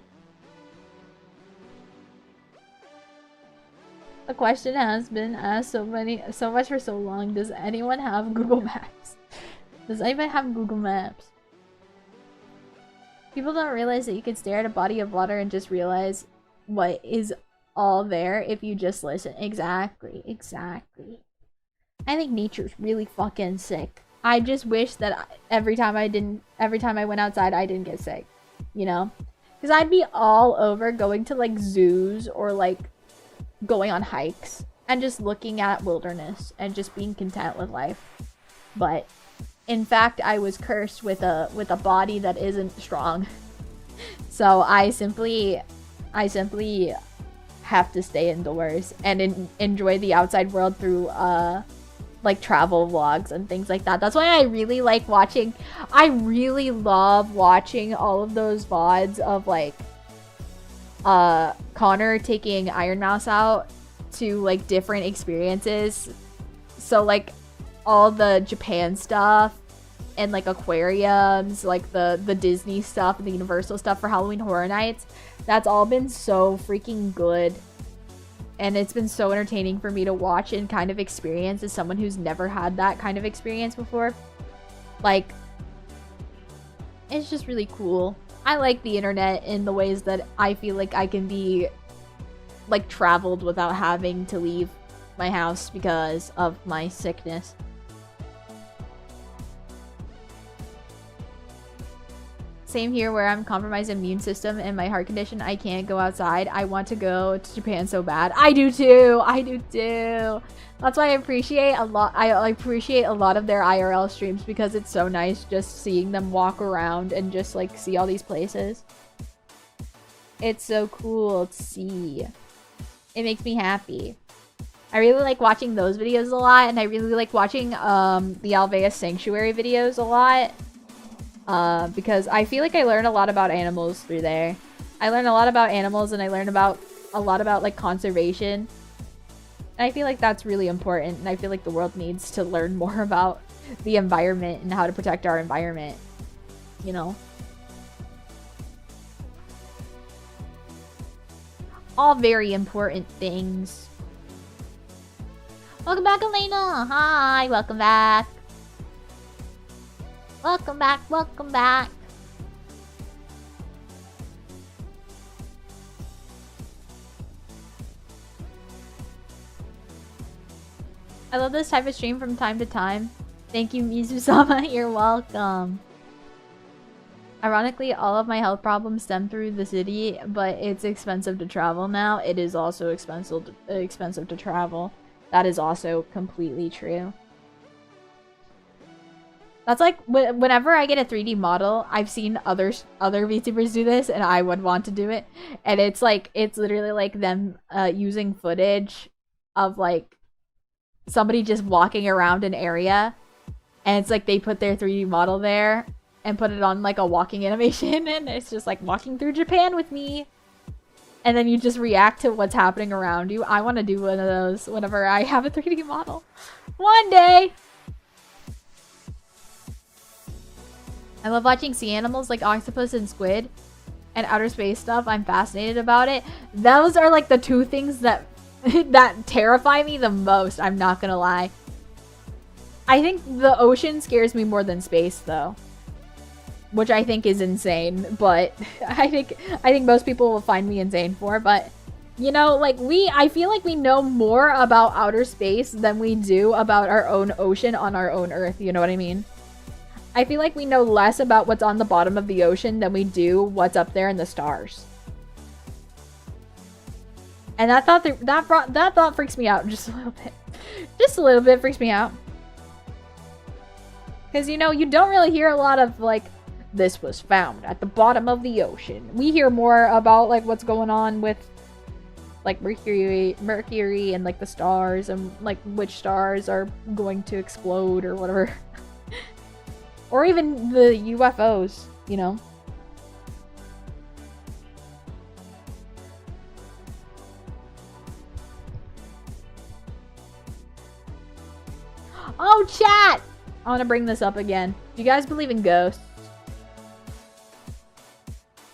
The question has been asked so much for so long. Does anyone have Google Maps? Does anyone have Google Maps? People don't realize that you can stare at a body of water and just realize what is all there if you just listen. Exactly. I think nature's really fucking sick. I just wish that every time I went outside, I didn't get sick. You know? Because I'd be all over going to like zoos or like going on hikes and just looking at wilderness and just being content with life. But in fact, I was cursed with a body that isn't strong. So I simply have to stay indoors and enjoy the outside world through like travel vlogs and things like that. That's why I really like watching— I really love watching all of those VODs of like Connor taking Iron Mouse out to like different experiences. So like all the Japan stuff and like aquariums, like the Disney stuff and the Universal stuff for Halloween Horror Nights. That's all been so freaking good. And it's been so entertaining for me to watch and kind of experience as someone who's never had that kind of experience before. Like, it's just really cool. I like the internet in the ways that I feel like I can be like traveled without having to leave my house because of my sickness. Same here, where I'm compromised immune system and my heart condition. I can't go outside. I want to go to Japan so bad. I do too. That's why I appreciate a lot. I appreciate a lot of their IRL streams because it's so nice just seeing them walk around and just like see all these places. It's so cool to see. It makes me happy. I really like watching those videos a lot, and I really like watching the Alveus Sanctuary videos a lot. Because I feel like I learn a lot about animals through there. I learn a lot about animals, and I learn about a lot about like conservation. And I feel like that's really important, and I feel like the world needs to learn more about the environment and how to protect our environment. You know? All very important things. Welcome back, Elena! Hi, welcome back. Welcome back, welcome back. I love this type of stream from time to time. Thank you, Mizu-sama. You're welcome. Ironically, all of my health problems stem through the city, but it's expensive to travel now. It is also expensive to travel. That is also completely true. That's like, whenever I get a 3D model, I've seen other VTubers do this, and I would want to do it. And it's like, it's literally like them using footage of like somebody just walking around an area. And it's like they put their 3D model there and put it on like a walking animation, and it's just like walking through Japan with me. And then you just react to what's happening around you. I want to do one of those whenever I have a 3D model. One day! I love watching sea animals like octopus and squid and outer space stuff. I'm fascinated about it. Those are like the two things that that terrify me the most, I'm not gonna lie. I think the ocean scares me more than space though. Which I think is insane, but I think most people will find me insane for, but you know, like I feel like we know more about outer space than we do about our own ocean on our own Earth, you know what I mean? I feel like we know less about what's on the bottom of the ocean than we do what's up there in the stars. And that thought freaks me out just a little bit. Just a little bit freaks me out. Because, you know, you don't really hear a lot of, like, this was found at the bottom of the ocean. We hear more about, like, what's going on with, like, Mercury and, like, the stars and, like, which stars are going to explode or whatever. Or even the UFOs, you know? Oh, chat! I want to bring this up again. Do you guys believe in ghosts?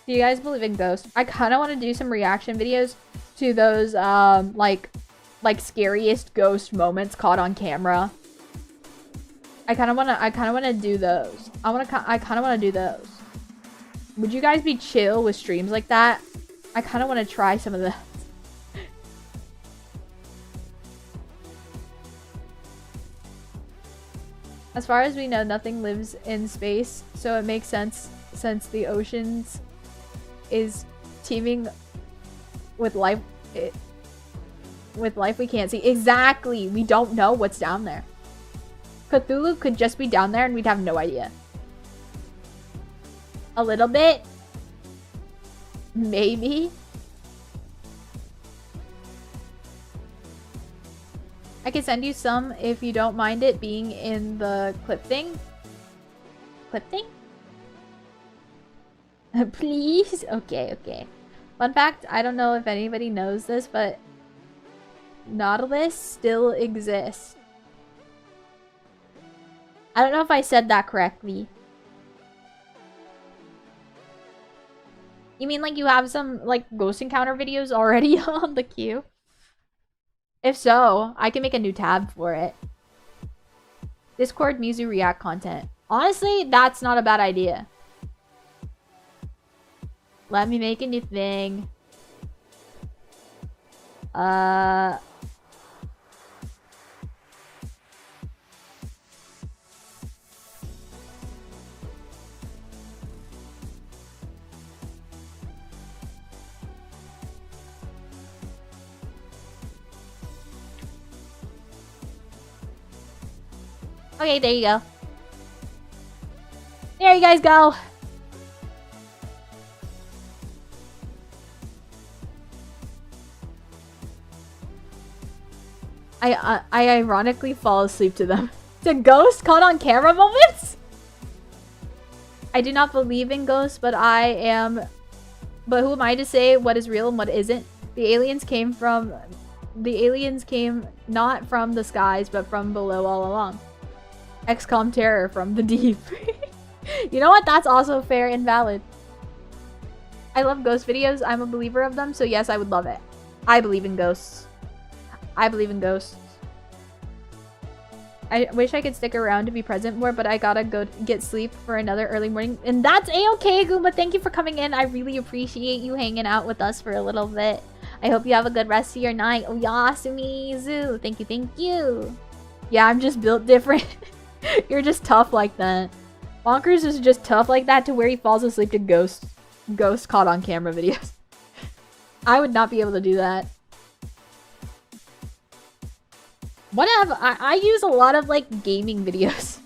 Do you guys believe in ghosts? I kind of want to do some reaction videos to those, like scariest ghost moments caught on camera. I kind of want to do those. I kind of want to do those. Would you guys be chill with streams like that? I kind of want to try some of the. As far as we know, nothing lives in space, so it makes sense since the oceans is teeming with life. With life we can't see. Exactly! We don't know what's down there. Cthulhu could just be down there and we'd have no idea. A little bit? Maybe? I can send you some if you don't mind it being in the clip thing. Clip thing? Please? Okay, okay. Fun fact, I don't know if anybody knows this, but Nautilus still exists. I don't know if I said that correctly. You mean like you have some like ghost encounter videos already on the queue? If so, I can make a new tab for it. Discord Mizu React content. Honestly, that's not a bad idea. Let me make a new thing. Okay, there you go. There you guys go. I ironically fall asleep to them. To ghost caught on camera moments? I do not believe in ghosts, but who am I to say what is real and what isn't? The aliens came not from the skies, but from below all along. XCOM terror from the deep. You know what? That's also fair and valid. I love ghost videos. I'm a believer of them, so yes, I would love it. I believe in ghosts. I believe in ghosts. I wish I could stick around to be present more, but I gotta go get sleep for another early morning. And that's a-okay, Goomba. Thank you for coming in. I really appreciate you hanging out with us for a little bit. I hope you have a good rest of your night. Oh, Yasumi Zoo. Thank you, thank you. Yeah, I'm just built different. You're just tough like that. Bonkers is just tough like that to where he falls asleep to ghost caught on camera videos. I would not be able to do that. I use a lot of like gaming videos.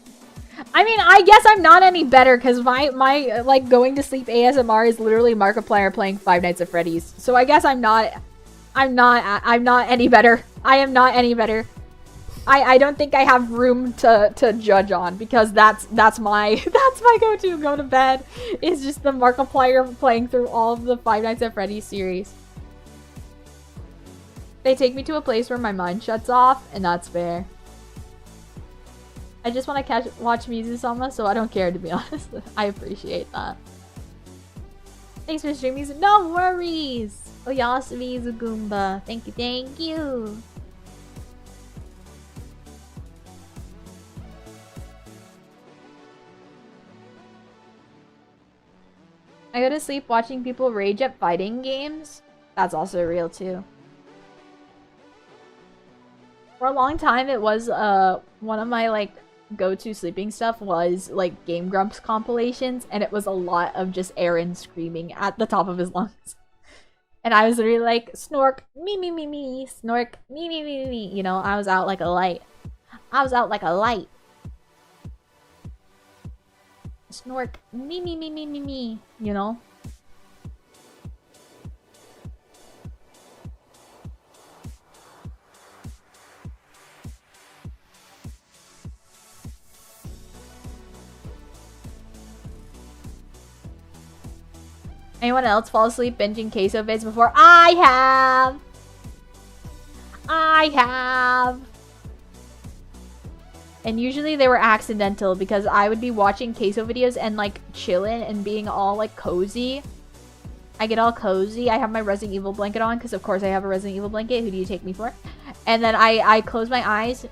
I mean, I guess I'm not any better because my like going to sleep ASMR is literally Markiplier playing Five Nights at Freddy's. So I guess I'm not any better. I am not any better. I don't think I have room to judge on because that's my go-to go to bed is just the Markiplier playing through all of the Five Nights at Freddy's series. They take me to a place where my mind shuts off, and that's fair. I just want to watch Mizu-sama, so I don't care, to be honest. I appreciate that. Thanks for streaming. No worries! Oyasumi Zugumba. Thank you, thank you. I go to sleep watching people rage at fighting games. That's also real, too. For a long time, it was, one of my, like, go-to sleeping stuff was, like, Game Grumps compilations, and it was a lot of just Aaron screaming at the top of his lungs. And I was literally like, snork, me, me, me, me, snork, me, me, me, me. You know, I was out like a light. I was out like a light. Snork, me, me, me, me, me, me, you know? Anyone else fall asleep binging queso vids before? I have! I have! And usually they were accidental because I would be watching queso videos and like chilling and being all like cozy. I get all cozy. I have my Resident Evil blanket on because of course I have a Resident Evil blanket. Who do you take me for? And then I close my eyes.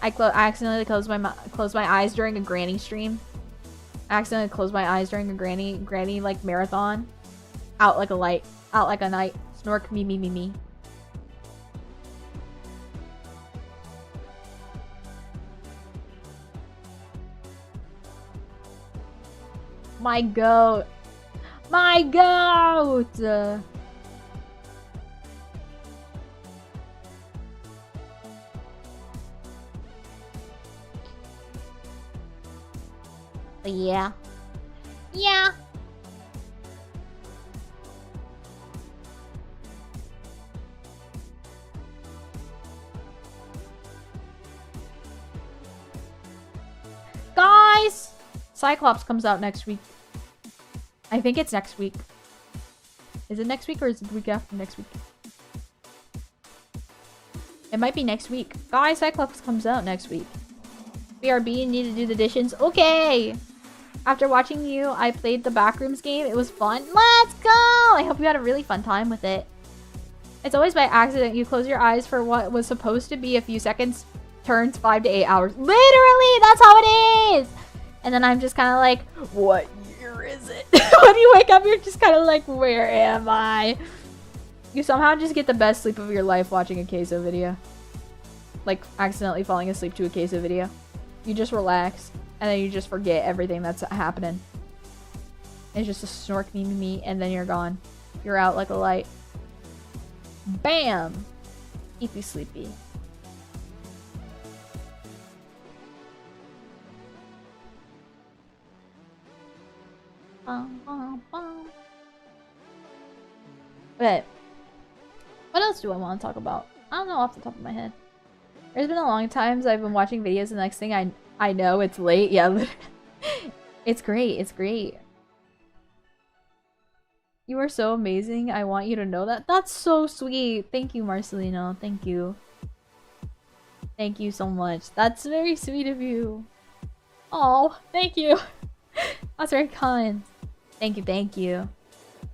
I accidentally close my eyes during a granny stream. I accidentally closed my eyes during a granny like marathon. Out like a light. Out like a night. Snork me me me me. My goat. My goat! Yeah. Yeah. Guys! Cyclops comes out next week. I think it's next week. Is it next week or is it the week after next week? It might be next week. Guys, Cyclops comes out next week. BRB, need to do the dishes. Okay! After watching you, I played the Backrooms game. It was fun. Let's go! I hope you had a really fun time with it. It's always by accident. You close your eyes for what was supposed to be a few seconds, turns 5 to 8 hours. Literally! That's how it is! And then I'm just kind of like, what year is it? When you wake up, you're just kind of like, where am I? You somehow just get the best sleep of your life watching a queso video. Like, accidentally falling asleep to a queso video. You just relax. And then you just forget everything that's happening. It's just a snork me me me, and then you're gone. You're out like a light. Bam! Sleepy sleepy. But what else do I want to talk about? I don't know off the top of my head. There's been a long time since I've been watching videos. The next thing I know it's late. Yeah, it's great. It's great. You are so amazing. I want you to know that. That's so sweet. Thank you, Marcelino. Thank you. Thank you so much. That's very sweet of you. Oh, thank you. That's very kind. Thank you, thank you.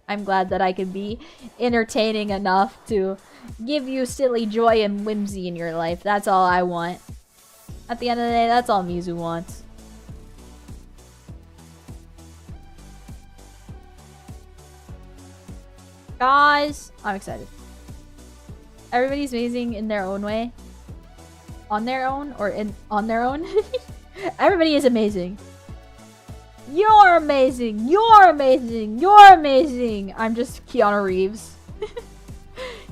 I'm glad that I can be entertaining enough to give you silly joy and whimsy in your life. That's all I want. At the end of the day, that's all Mizu wants. Guys, I'm excited. Everybody's amazing in their own way. on their own or on their own. Everybody is amazing. You're amazing. You're amazing. You're amazing. I'm just Keanu Reeves.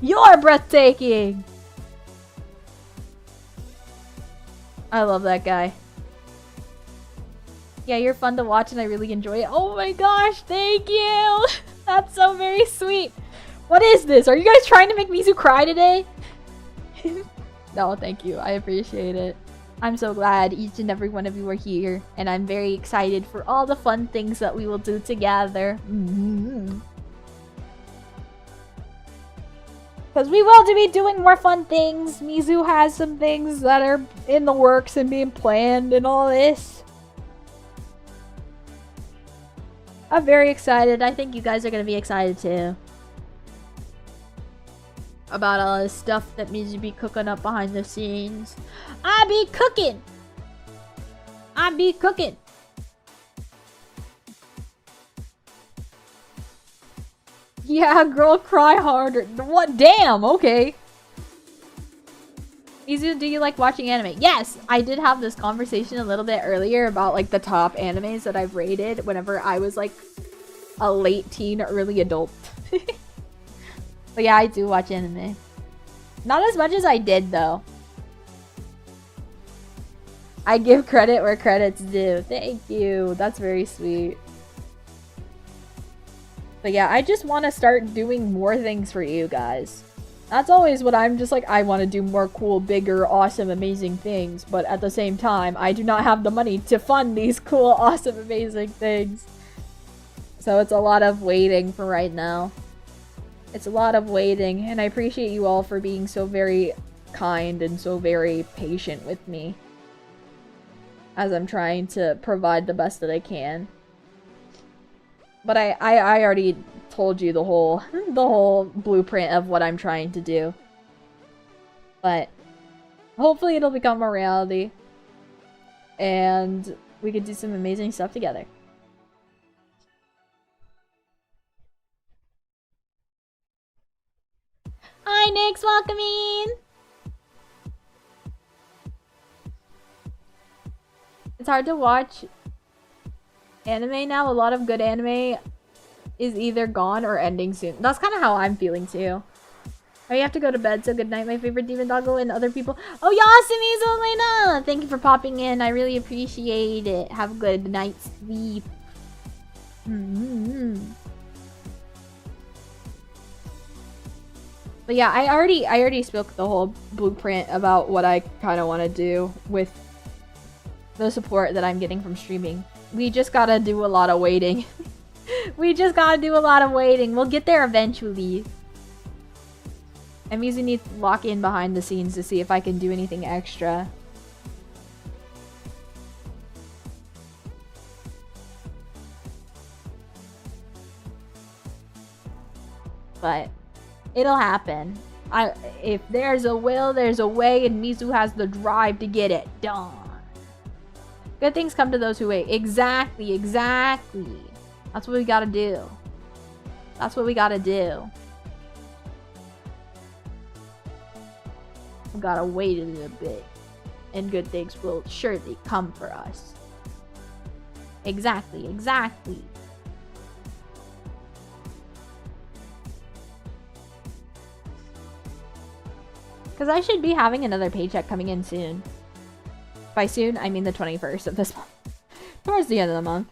You're breathtaking. I love that guy. Yeah, you're fun to watch and I really enjoy it. Oh my gosh, thank you. That's so very sweet. What is this? Are you guys trying to make Mizu cry today? No, thank you. I appreciate it. I'm so glad each and every one of you are here. And I'm very excited for all the fun things that we will do together. Because we will be doing more fun things. Mizu has some things that are in the works and being planned and all this. I'm very excited. I think you guys are going to be excited too. About all this stuff that Mizu be cooking up behind the scenes. I be cooking! I be cooking! Yeah, girl, cry harder. What? Damn, okay. Mizu, do you like watching anime? Yes! I did have this conversation a little bit earlier about like the top animes that I've rated whenever I was like a late teen, early adult. But yeah, I do watch anime. Not as much as I did though. I give credit where credit's due. Thank you. That's very sweet. But yeah, I just want to start doing more things for you guys. That's always what I'm just like, I want to do more cool, bigger, awesome, amazing things. But at the same time, I do not have the money to fund these cool, awesome, amazing things. So it's a lot of waiting for right now. It's a lot of waiting, and I appreciate you all for being so very kind and so very patient with me. As I'm trying to provide the best that I can. But I already told you the whole blueprint of what I'm trying to do. But hopefully it'll become a reality. And we could do some amazing stuff together. Hi, Nyx, welcome in! It's hard to watch anime now. A lot of good anime is either gone or ending soon. That's kind of how I'm feeling too. I have to go to bed, so good night, my favorite demon doggo and other people. Oh, Yasumi Zelena! Thank you for popping in. I really appreciate it. Have a good night's sleep. But yeah, I already spoke the whole blueprint about what I kind of want to do with the support that I'm getting from streaming. We just gotta do a lot of waiting. We just gotta do a lot of waiting. We'll get there eventually. I'm using need to lock in behind the scenes to see if I can do anything extra. But it'll happen. If there's a will, there's a way, and Mizu has the drive to get it done. Good things come to those who wait. Exactly, exactly. That's what we gotta do. That's what we gotta do. We gotta wait a little bit. And good things will surely come for us. Exactly, exactly. Because I should be having another paycheck coming in soon. By soon, I mean the 21st of this month. Towards the end of the month.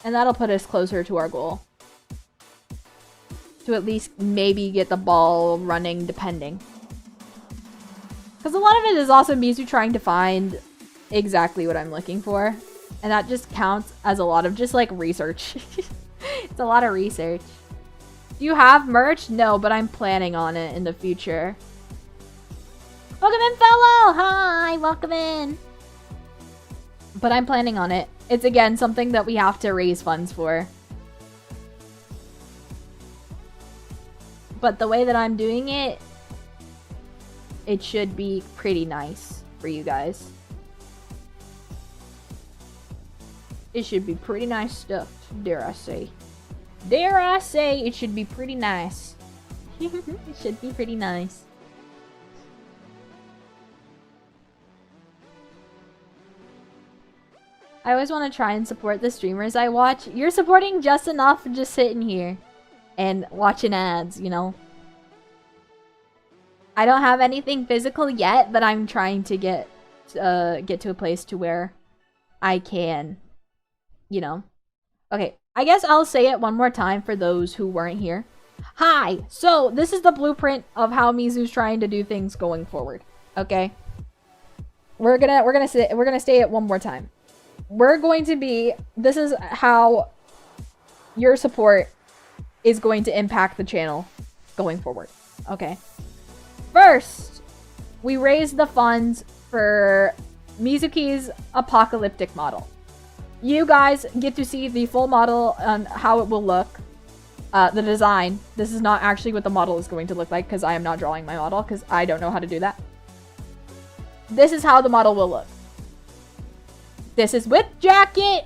And that'll put us closer to our goal. To at least maybe get the ball running, depending. Because a lot of it is also Mizu trying to find exactly what I'm looking for. And that just counts as a lot of just like research. It's a lot of research. Do you have merch? No, but I'm planning on it in the future. Welcome in, fellow! Hi, welcome in. But I'm planning on it. It's again something that we have to raise funds for. But the way that I'm doing it, it should be pretty nice for you guys. It should be pretty nice stuff, dare I say. Dare I say it should be pretty nice. It should be pretty nice. I always want to try and support the streamers I watch. You're supporting just enough just sitting here and watching ads, you know? I don't have anything physical yet, but I'm trying to get to a place to where I can, you know. Okay, I guess I'll say it one more time for those who weren't here. Hi! So, this is the blueprint of how Mizu's trying to do things going forward. Okay? We're gonna say it one more time. This is how your support is going to impact the channel going forward. Okay? First, we raise the funds for Mizuki's apocalyptic model. You guys get to see the full model on how it will look. The design. This is not actually what the model is going to look like because I am not drawing my model because I don't know how to do that. This is how the model will look. This is with jacket.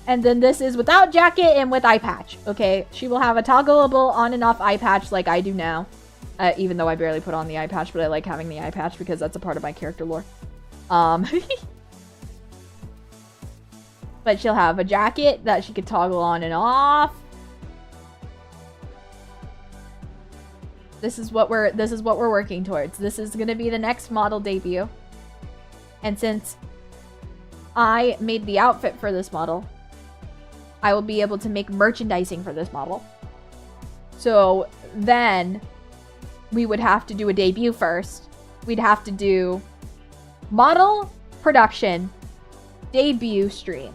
And then this is without jacket and with eye patch. Okay, she will have a toggleable on and off eye patch like I do now. Even though I barely put on the eye patch, but I like having the eye patch because that's a part of my character lore. But she'll have a jacket that she could toggle on and off. This is what we're working towards. This is gonna be the next model debut. And since I made the outfit for this model, I will be able to make merchandising for this model. So then we would have to do a debut first. We'd have to do model production, debut stream.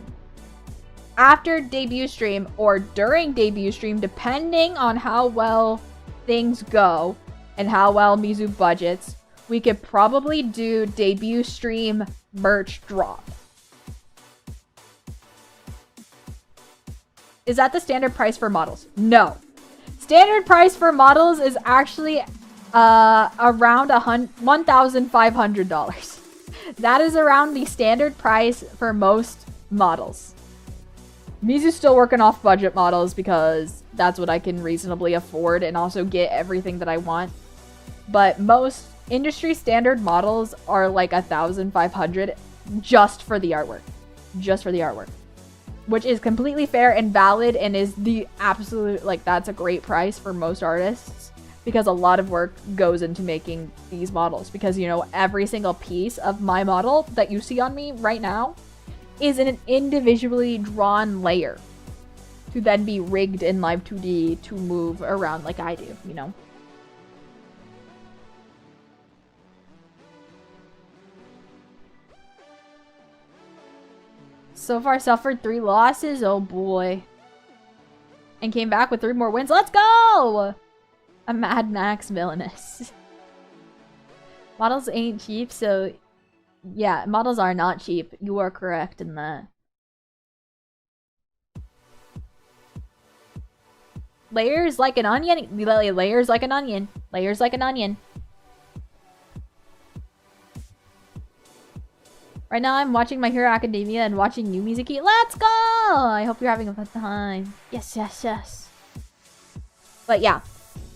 After debut stream or during debut stream, depending on how well things go and how well Mizu budgets, we could probably do debut stream merch drop. Is that the standard price for models? No. Standard price for models is actually around $1,500. That is around the standard price for most models. Mizu's still working off budget models because that's what I can reasonably afford and also get everything that I want. But most industry standard models are like $1,500 just for the artwork. Just for the artwork. Which is completely fair and valid and is the absolute, like, that's a great price for most artists. Because a lot of work goes into making these models. Because, you know, every single piece of my model that you see on me right now is in an individually drawn layer. To then be rigged in Live 2D to move around like I do, you know? So far suffered 3 losses, oh boy. And came back with 3 more wins. Let's go! A Mad Max villainous. Models ain't cheap, so yeah, models are not cheap. You are correct in that. Layers like an onion. Layers like an onion. Layers like an onion. Right now I'm watching My Hero Academia and watching you, Mizuki. Let's go! I hope you're having a fun time. Yes, yes, yes. But yeah.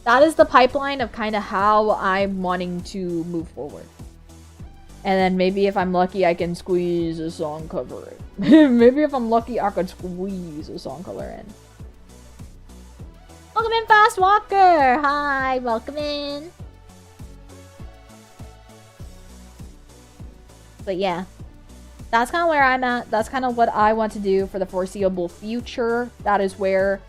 That is the pipeline of kind of how I'm wanting to move forward. And then maybe if I'm lucky, I can squeeze a song cover in. Maybe if I'm lucky, I could squeeze a song color in. Welcome in, Fast Walker! Hi, welcome in. But yeah. That's kind of where I'm at. That's kind of what I want to do for the foreseeable future. That is where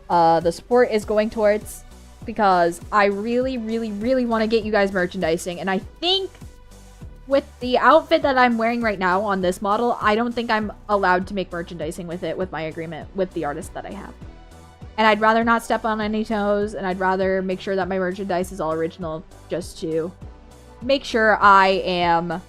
the support is going towards. Because I really, really, really want to get you guys merchandising. And I think with the outfit that I'm wearing right now on this model, I don't think I'm allowed to make merchandising with it with my agreement with the artist that I have. And I'd rather not step on any toes, and I'd rather make sure that my merchandise is all original just to make sure I am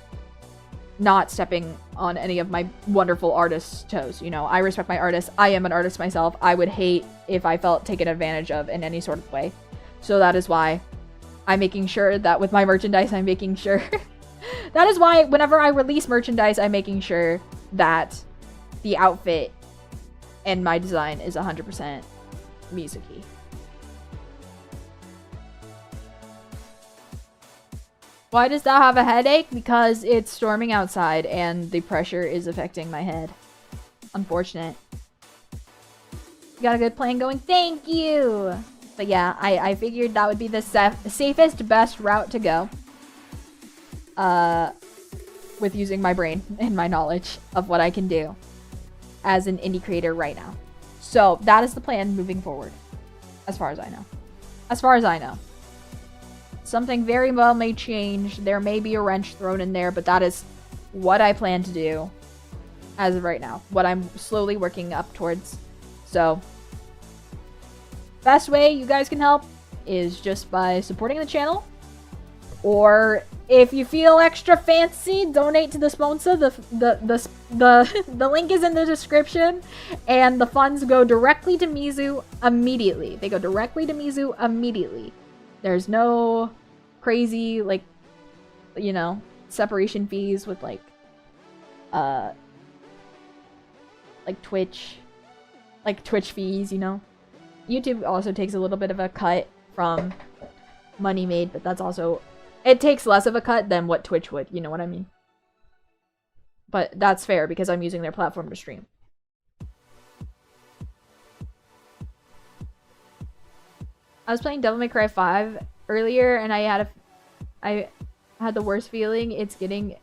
not stepping on any of my wonderful artists' toes. You know, I respect my artists. I am an artist myself. I would hate if I felt taken advantage of in any sort of way. So that is why I'm making sure that with my merchandise, I'm making sure... that is why whenever I release merchandise, I'm making sure that the outfit and my design is 100% Mizuki. Why does Thou have a headache? Because it's storming outside and the pressure is affecting my head. Unfortunate. You got a good plan going? Thank you! But yeah, I figured that would be the safest, best route to go. With using my brain and my knowledge of what I can do as an indie creator right now. So that is the plan moving forward. As far as I know. As far as I know. Something very well may change. There may be a wrench thrown in there, but that is what I plan to do as of right now. What I'm slowly working up towards. So, best way you guys can help is just by supporting the channel. Or if you feel extra fancy, donate to the sponsor. The link is in the description, and the funds go directly to Mizu immediately. They go directly to Mizu immediately. There's no crazy, like, you know, separation fees with, like Twitch fees, you know? YouTube also takes a little bit of a cut from money made, but that's also, it takes less of a cut than what Twitch would, you know what I mean? But that's fair because I'm using their platform to stream. I was playing Devil May Cry 5 earlier, and I had the worst feeling. It's getting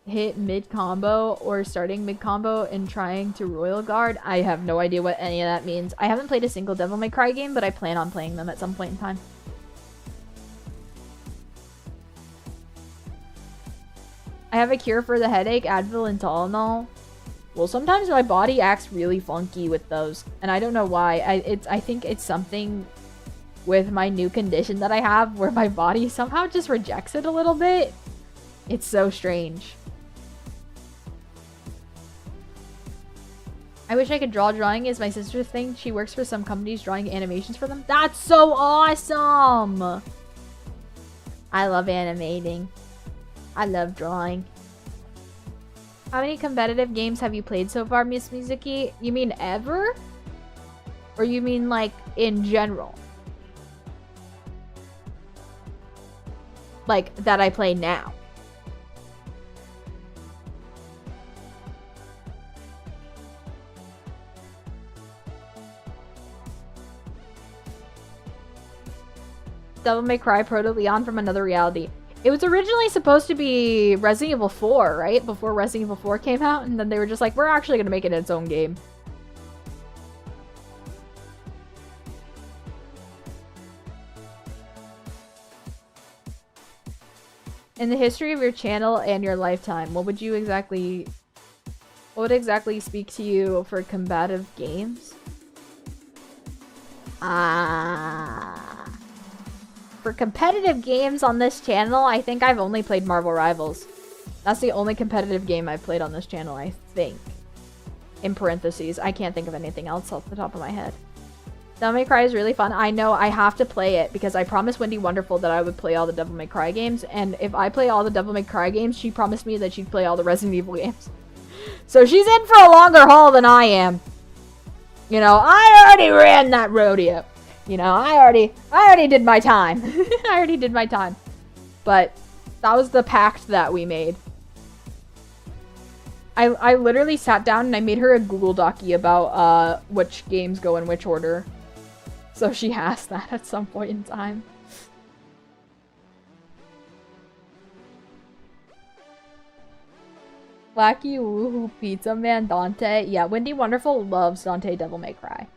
hit mid-combo or starting mid-combo and trying to Royal Guard. I have no idea what any of that means. I haven't played a single Devil May Cry game, but I plan on playing them at some point in time. I have a cure for the headache, Advil and Tylenol. Well, sometimes my body acts really funky with those, and I don't know why. I think it's something with my new condition that I have where my body somehow just rejects it a little bit. It's so strange. I wish I could draw. Drawing is my sister's thing. She works for some companies drawing animations for them. That's so awesome! I love animating. I love drawing. How many competitive games have you played so far, Miss Mizuki? You mean ever? Or you mean like in general? Like that I play now? Devil May Cry Proto Leon from Another Reality. It was originally supposed to be Resident Evil 4, right? Before Resident Evil 4 came out, and then they were just like, we're actually gonna make it its own game. In the history of your channel and your lifetime, what would exactly speak to you for combative games? For competitive games on this channel, I think I've only played Marvel Rivals. That's the only competitive game I've played on this channel, I think. In parentheses, I can't think of anything else off the top of my head. Devil May Cry is really fun. I know I have to play it because I promised Wendy Wonderful that I would play all the Devil May Cry games, and if I play all the Devil May Cry games, she promised me that she'd play all the Resident Evil games. So she's in for a longer haul than I am. You know, I already ran that rodeo. You know, I already did my time. I already did my time. But that was the pact that we made. I literally sat down and I made her a Google Docie about which games go in which order. So she has that at some point in time. Wacky Woohoo Pizza Man Dante. Yeah, Wendy Wonderful loves Dante Devil May Cry.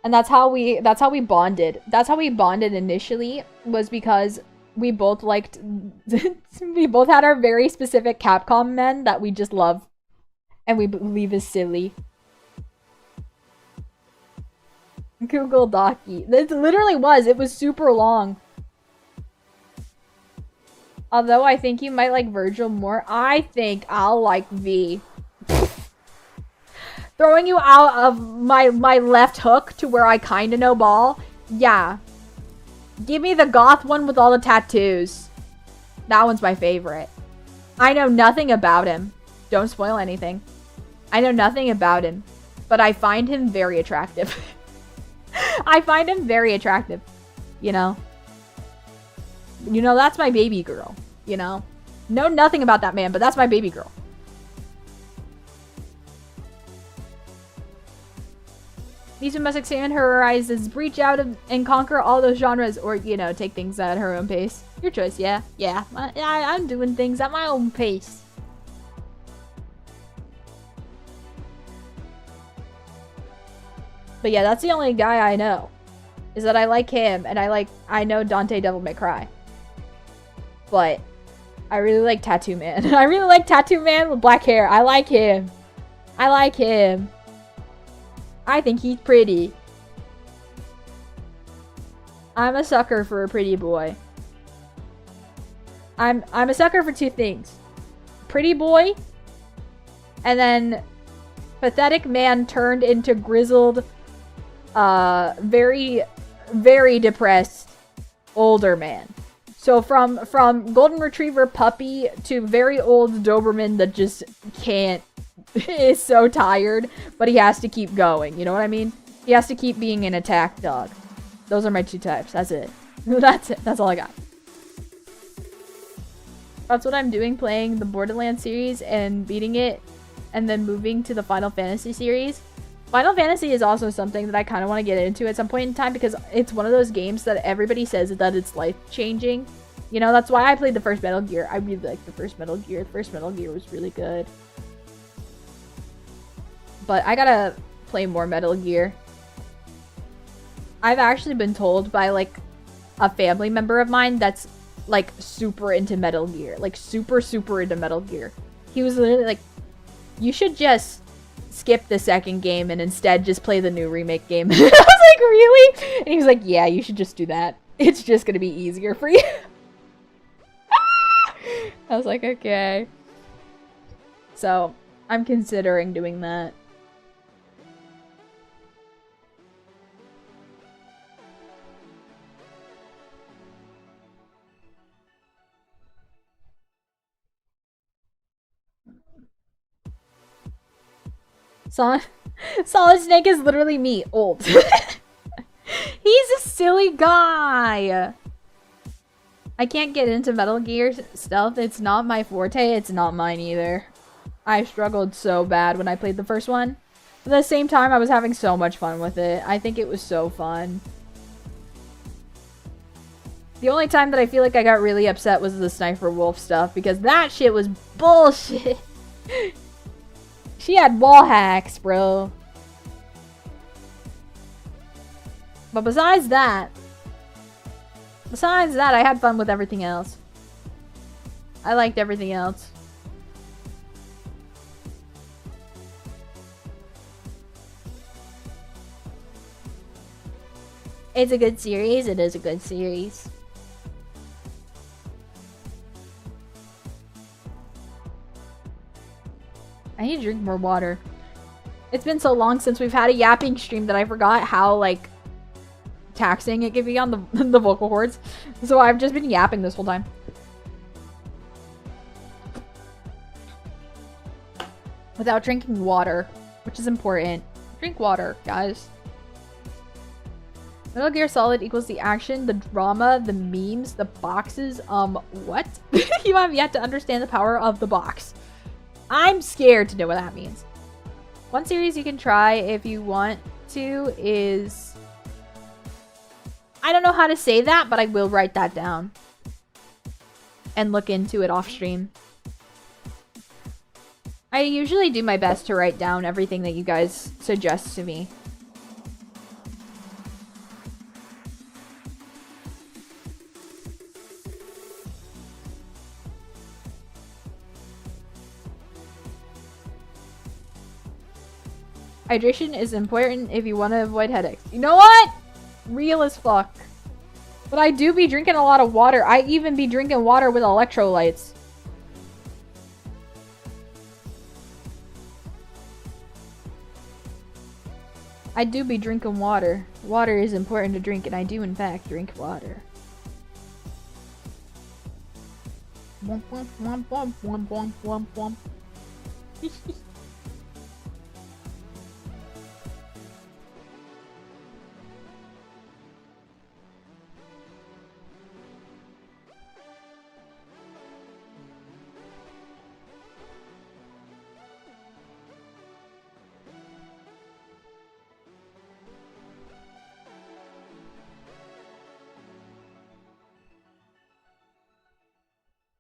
And that's how we bonded. That's how we bonded initially, was because we both liked we both had our very specific Capcom men that we just love and we believe is silly. Google Docky. It literally was. It was super long. Although I think you might like Virgil more, I think I'll like V. Throwing you out of my left hook to where I kinda know ball? Yeah. Give me the goth one with all the tattoos. That one's my favorite. I know nothing about him. Don't spoil anything. I know nothing about him. But I find him very attractive. I find him very attractive. You know? You know, that's my baby girl, you know? Know nothing about that man, but that's my baby girl. Mizu must expand her horizons, breach out and conquer all those genres, or, you know, take things at her own pace. Your choice, yeah. Yeah, I'm doing things at my own pace. But yeah, that's the only guy I know. Is that I like him, and I know Dante Devil May Cry. But I really like Tattoo Man. I really like Tattoo Man with black hair. I like him. I like him. I think he's pretty. I'm a sucker for a pretty boy. I'm a sucker for two things. Pretty boy, and then pathetic man turned into grizzled, very, very depressed older man. So from golden retriever puppy to very old Doberman that just can't, is so tired, but he has to keep going. You know what I mean? He has to keep being an attack dog. Those are my two types. That's it. That's it. That's all I got. That's what I'm doing, playing the Borderlands series and beating it, and then moving to the Final Fantasy series. Final Fantasy is also something that I kind of want to get into at some point in time, because it's one of those games that everybody says that it's life-changing. You know, that's why I played the first Metal Gear. I really liked the first Metal Gear. The first Metal Gear was really good. But I gotta play more Metal Gear. I've actually been told by, like, a family member of mine that's, like, super into Metal Gear. Like, super, super into Metal Gear. He was literally like, you should just skip the second game and instead just play the new remake game. I was like, really? And he was like, yeah, you should just do that. It's just gonna be easier for you. I was like, okay. So, I'm considering doing that. Solid Snake is literally me, old. He's a silly guy. I can't get into Metal Gear stealth. It's not my forte. It's not mine either. I struggled so bad when I played the first one. But at the same time, I was having so much fun with it. I think it was so fun. The only time that I feel like I got really upset was the Sniper Wolf stuff, because that shit was bullshit. She had wall hacks, bro. But besides that, I had fun with everything else. I liked everything else. It's a good series. It is a good series. I need to drink more water. It's been so long since we've had a yapping stream that I forgot how, like, taxing it can be on the vocal cords. So I've just been yapping this whole time. Without drinking water, which is important. Drink water, guys. Metal Gear Solid equals the action, the drama, the memes, the boxes. What? You have yet to understand the power of the box. I'm scared to know what that means. One series you can try if you want to is... I don't know how to say that, but I will write that down. And look into it off stream. I usually do my best to write down everything that you guys suggest to me. Hydration is important if you want to avoid headaches. You know what? Real as fuck. But I do be drinking a lot of water. I even be drinking water with electrolytes. I do be drinking water. Water is important to drink, and I do in fact drink water. Womp womp womp womp womp womp womp womp.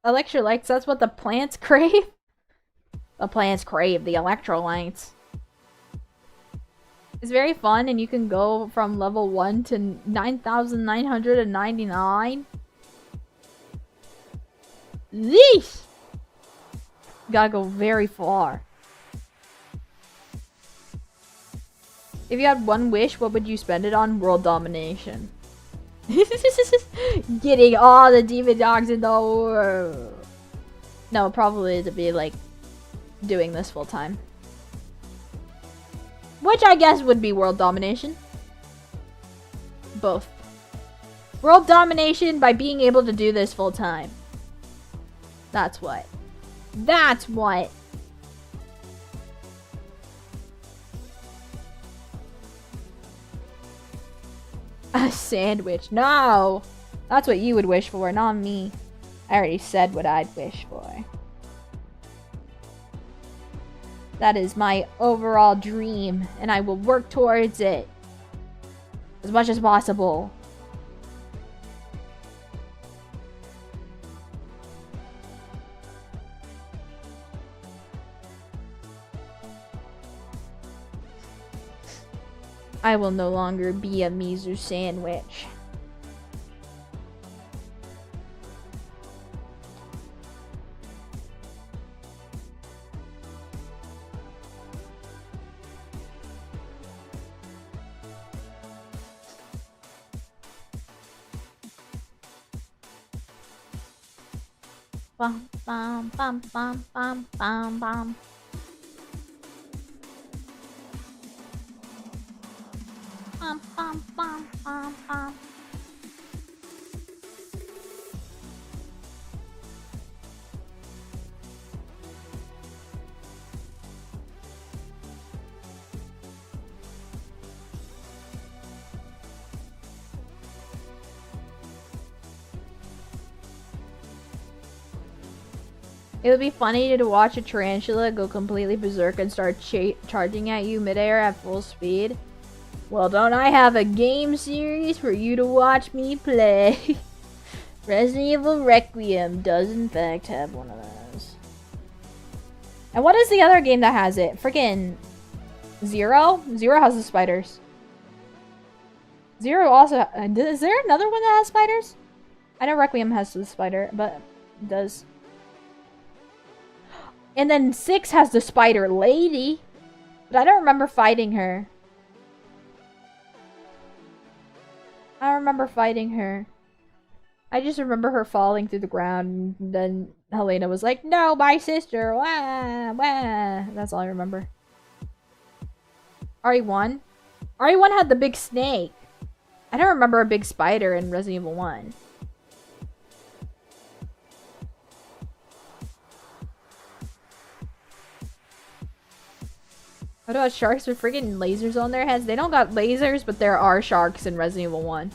Electrolytes, that's what the plants crave? The plants crave the electrolytes. It's very fun, and you can go from level 1 to 9,999. Yeesh! You gotta go very far. If you had one wish, what would you spend it on? World domination. Getting all the demon dogs in the world. No, probably to be like doing this full time. Which I guess would be world domination. Both. World domination by being able to do this full time. That's what. That's what. A sandwich. No! That's what you would wish for, not me. I already said what I'd wish for. That is my overall dream, and I will work towards it as much as possible. I will no longer be a Mizu sandwich. Bum bum bum bum bum bum bum. Bum bum bum bum bum. It would be funny to watch a tarantula go completely berserk and start charging at you midair at full speed. Well, don't I have a game series for you to watch me play? Resident Evil Requiem does in fact have one of those. And what is the other game that has it? Freaking Zero? Zero has the spiders. Zero also... is there another one that has spiders? I know Requiem has the spider, but it does. And then 6 has the spider lady. But I don't remember fighting her. I don't remember fighting her. I just remember her falling through the ground. And then Helena was like, no, my sister. Wah, wah. That's all I remember. RE1? RE1 had the big snake. I don't remember a big spider in Resident Evil 1. What about sharks with freaking lasers on their heads? They don't got lasers, but there are sharks in Resident Evil 1.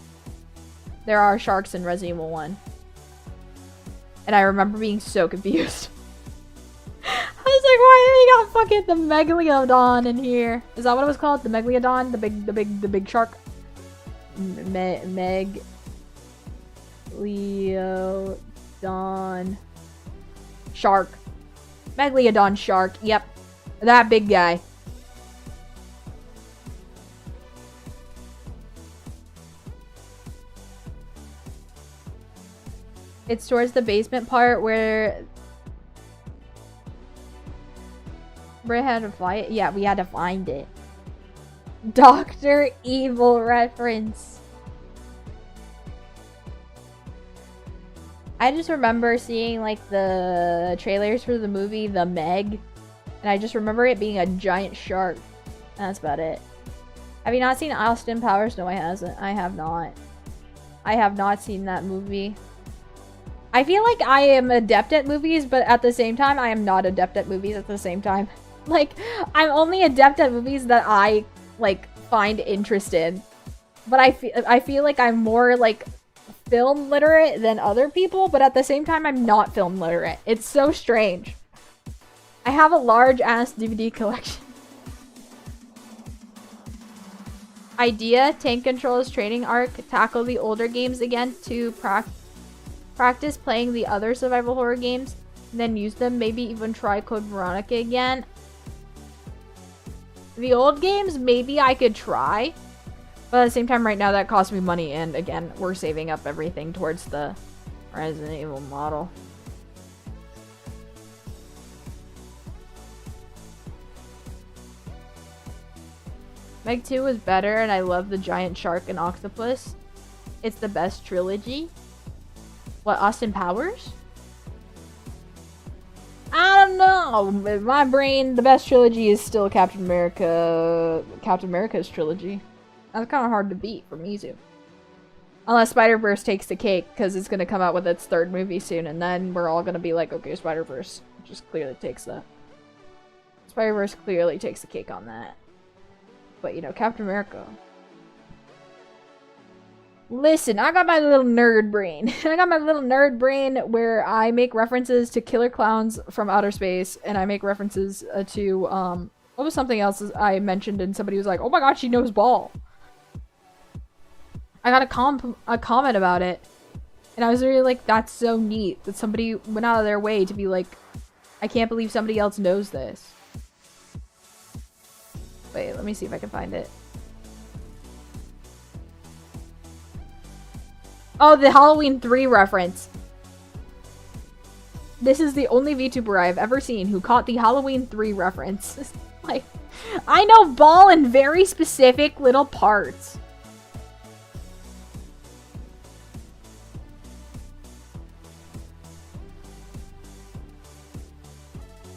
There are sharks in Resident Evil 1. And I remember being so confused. I was like, why do they got fucking the Megalodon in here? Is that what it was called? The Megalodon? The big shark? Megalodon shark. Megalodon shark. Yep. That big guy. It's towards the basement part where we had to find it. Yeah, we had to find it. Dr. Evil reference. I just remember seeing like the trailers for the movie The Meg, and I just remember it being a giant shark. That's about it. Have you not seen Austin Powers? No, I hasn't. I have not. I have not seen that movie. I feel like I am adept at movies, but at the same time, I am not adept at movies at the same time. Like, I'm only adept at movies that I, like, find interest in. But I feel like I'm more, like, film literate than other people, but at the same time, I'm not film literate. It's so strange. I have a large-ass DVD collection. Idea, tank controls training arc, tackle the older games again to Practice playing the other survival horror games, and then use them. Maybe even try Code Veronica again. The old games, maybe I could try. But at the same time, right now, that costs me money. And again, we're saving up everything towards the Resident Evil model. Meg 2 was better, and I love the giant shark and octopus. It's the best trilogy. What, Austin Powers? I don't know. In my brain, the best trilogy is still Captain America's trilogy. That's kind of hard to beat for Mizu. Unless Spider-Verse takes the cake, because it's going to come out with its third movie soon, and then we're all going to be like, okay, Spider-Verse just clearly takes the... Spider-Verse clearly takes the cake on that. But, you know, Captain America... Listen, I got my little nerd brain. I got my little nerd brain where I make references to killer clowns from outer space, and I make references to, what was something else I mentioned, and somebody was like, oh my god, she knows ball. I got a comment about it, and I was really like, that's so neat that somebody went out of their way to be like, I can't believe somebody else knows this. Wait, let me see if I can find it. Oh, the Halloween 3 reference. This is the only VTuber I've ever seen who caught the Halloween 3 reference. Like, I know ball in very specific little parts.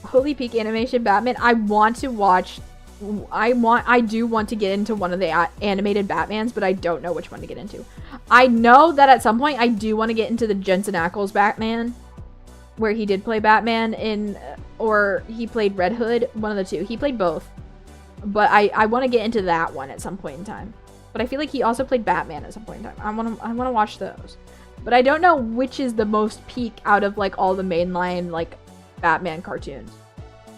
Holy Peak Animation Batman. I want to watch... I do want to get into one of the animated Batmans, but I don't know which one to get into. I know that at some point I do want to get into the Jensen Ackles Batman, where he did play Batman in, or he played Red Hood, one of the two. He played both, but I want to get into that one at some point in time. But I feel like he also played Batman at some point in time. I want to watch those, but I don't know which is the most peak out of like all the mainline like Batman cartoons.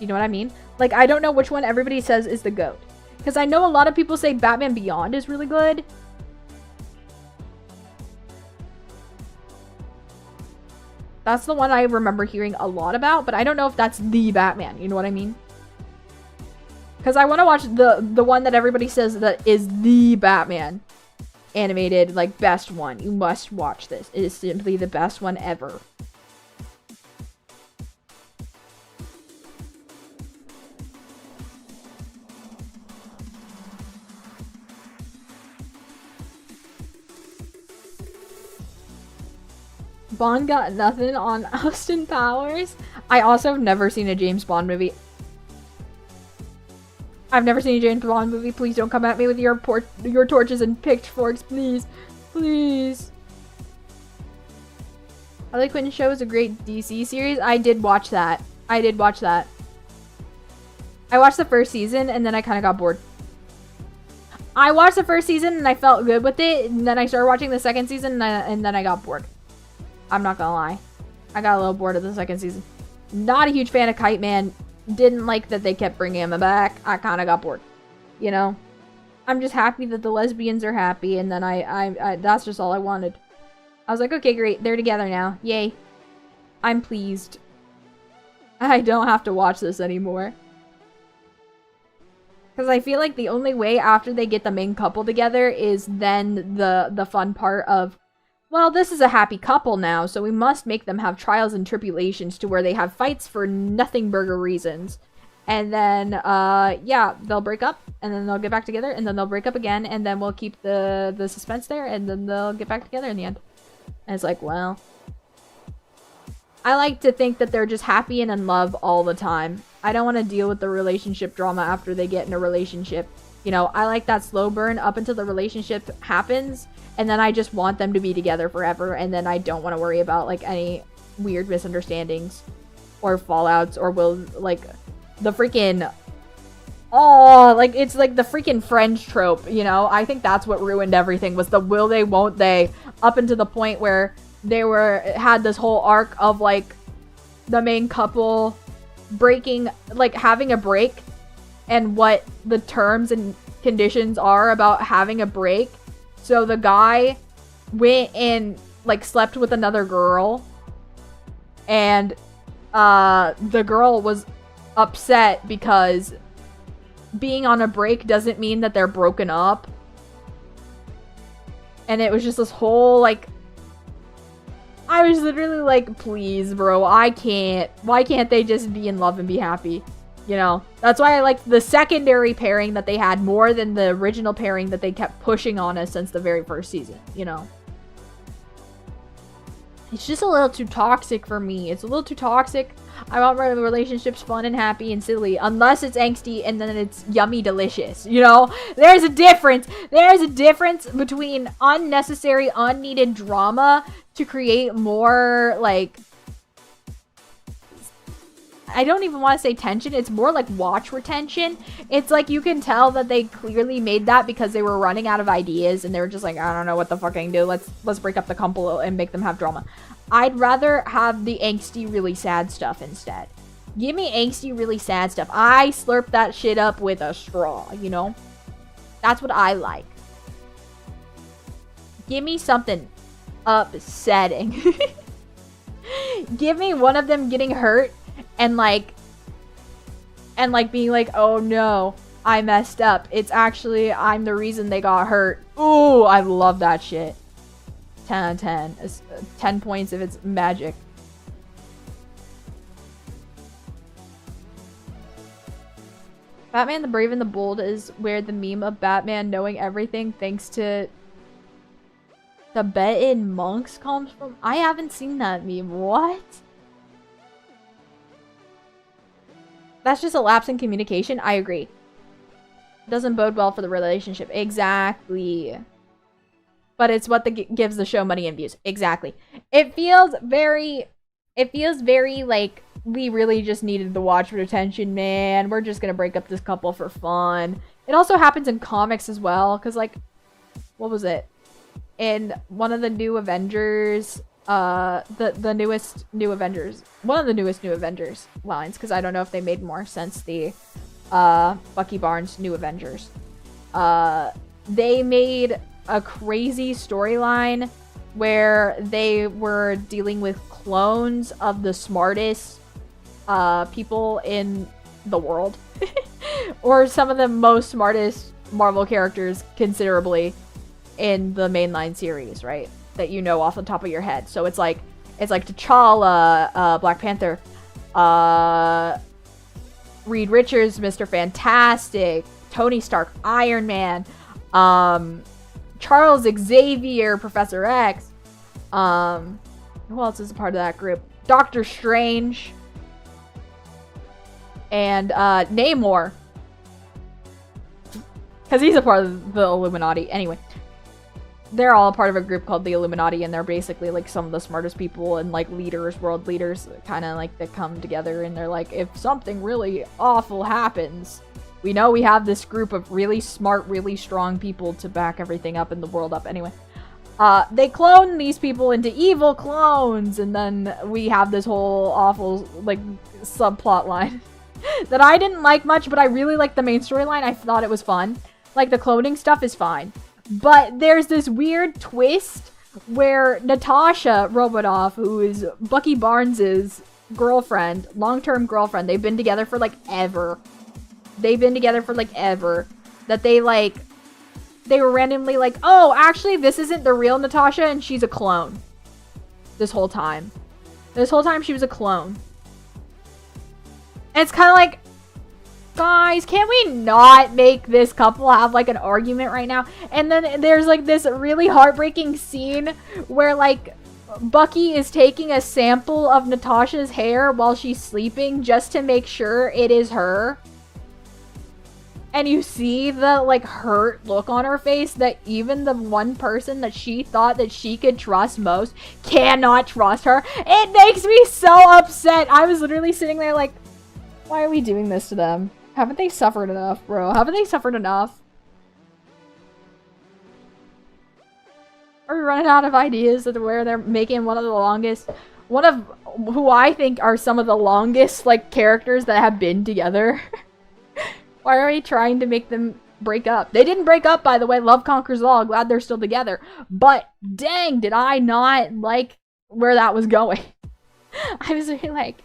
You know what I mean? Like, I don't know which one everybody says is the GOAT. Because I know a lot of people say Batman Beyond is really good. That's the one I remember hearing a lot about, but I don't know if that's the Batman. You know what I mean? Because I want to watch the one that everybody says that is the Batman. Animated, like, best one. You must watch this. It is simply the best one ever. Bond got nothing on Austin Powers. I also have never seen a James Bond movie. I've never seen a James Bond movie. Please don't come at me with your torches and pitchforks, please. Please. Harley Quinn show is a great DC series. I did watch that. I watched the first season and then I kind of got bored. I watched the first season and I felt good with it, and then I started watching the second season and then I got bored. I'm not gonna lie. I got a little bored of the second season. Not a huge fan of Kite Man. Didn't like that they kept bringing him back. I kind of got bored. You know? I'm just happy that the lesbians are happy, and then I that's just all I wanted. I was like, okay, great. They're together now. Yay. I'm pleased. I don't have to watch this anymore. Because I feel like the only way after they get the main couple together is then the fun part of, well, this is a happy couple now, so we must make them have trials and tribulations to where they have fights for nothing burger reasons. And then, yeah, they'll break up, and then they'll get back together, and then they'll break up again, and then we'll keep the suspense there, and then they'll get back together in the end. And it's like, well, I like to think that they're just happy and in love all the time. I don't want to deal with the relationship drama after they get in a relationship. You know, I like that slow burn up until the relationship happens, and then I just want them to be together forever, and then I don't want to worry about, like, any weird misunderstandings or fallouts, or will, like, the freaking... Oh, like, it's like the freaking French trope, you know? I think that's what ruined everything, was the will they, won't they, up until the point where they had this whole arc of, like, the main couple breaking, like, having a break, and what the terms and conditions are about having a break. So the guy went and like, slept with another girl. And, the girl was upset because being on a break doesn't mean that they're broken up. And it was just this whole, like... I was literally like, please, bro, I can't. Why can't they just be in love and be happy? You know? That's why I like the secondary pairing that they had more than the original pairing that they kept pushing on us since the very first season, you know? It's just a little too toxic for me. It's a little too toxic. I want my relationships fun and happy and silly. Unless it's angsty and then it's yummy delicious. You know? There's a difference. There's a difference between unnecessary, unneeded drama to create more, like... I don't even want to say tension. It's more like watch retention. It's like you can tell that they clearly made that because they were running out of ideas and they were just like, I don't know what the fuck I can do. Let's break up the couple and make them have drama. I'd rather have the angsty, really sad stuff instead. Give me angsty, really sad stuff. I slurp that shit up with a straw, you know? That's what I like. Give me something upsetting. Give me one of them getting hurt and like being like, oh no, I messed up. It's actually, I'm the reason they got hurt. Ooh, I love that shit. 10 out of 10. 10 points if it's magic. Batman the Brave and the Bold is where the meme of Batman knowing everything thanks to Tibetan monks comes from. I haven't seen that meme. What? That's just a lapse in communication. I agree. Doesn't bode well for the relationship. Exactly. But it's what gives the show money and views. Exactly. It feels very like we really just needed the watch retention, man. We're just gonna break up this couple for fun. It also happens in comics as well. Because, like, what was it? In one of the new Avengers... the newest new Avengers, one of the newest new Avengers lines, because I don't know if they made more since the Bucky Barnes New Avengers. They made a crazy storyline where they were dealing with clones of the smartest people in the world. Or some of the most smartest Marvel characters considerably in the mainline series, right? That you know off the top of your head. So it's like T'Challa, Black Panther, Reed Richards, Mr. Fantastic, Tony Stark, Iron Man, Charles Xavier, Professor X. Who else is a part of that group? Doctor Strange. And Namor. Because he's a part of the Illuminati. Anyway. They're all a part of a group called the Illuminati, and they're basically, like, some of the smartest people and, like, leaders, world leaders, kind of, like, that come together, and they're like, if something really awful happens, we know we have this group of really smart, really strong people to back everything up and the world up. Anyway, they clone these people into evil clones, and then we have this whole awful, like, subplot line that I didn't like much, but I really liked the main storyline. I thought it was fun. Like, the cloning stuff is fine. But there's this weird twist where Natasha Romanoff, who is Bucky Barnes' girlfriend, long-term girlfriend, they've been together for, like, ever. That they were randomly like, oh, actually, this isn't the real Natasha, and she's a clone. This whole time. This whole time, she was a clone. And it's kind of like, guys, can we not make this couple have, like, an argument right now? And then there's, like, this really heartbreaking scene where, like, Bucky is taking a sample of Natasha's hair while she's sleeping just to make sure it is her. And you see the, like, hurt look on her face that even the one person that she thought that she could trust most cannot trust her. It makes me so upset. I was literally sitting there like, why are we doing this to them? Haven't they suffered enough, bro? Haven't they suffered enough? Are we running out of ideas of where they're making one of who I think are some of the longest, like, characters that have been together? Why are we trying to make them break up. They didn't break up, by the way. Love conquers all. Glad they're still together. But dang, did I not like where that was going. I was really like,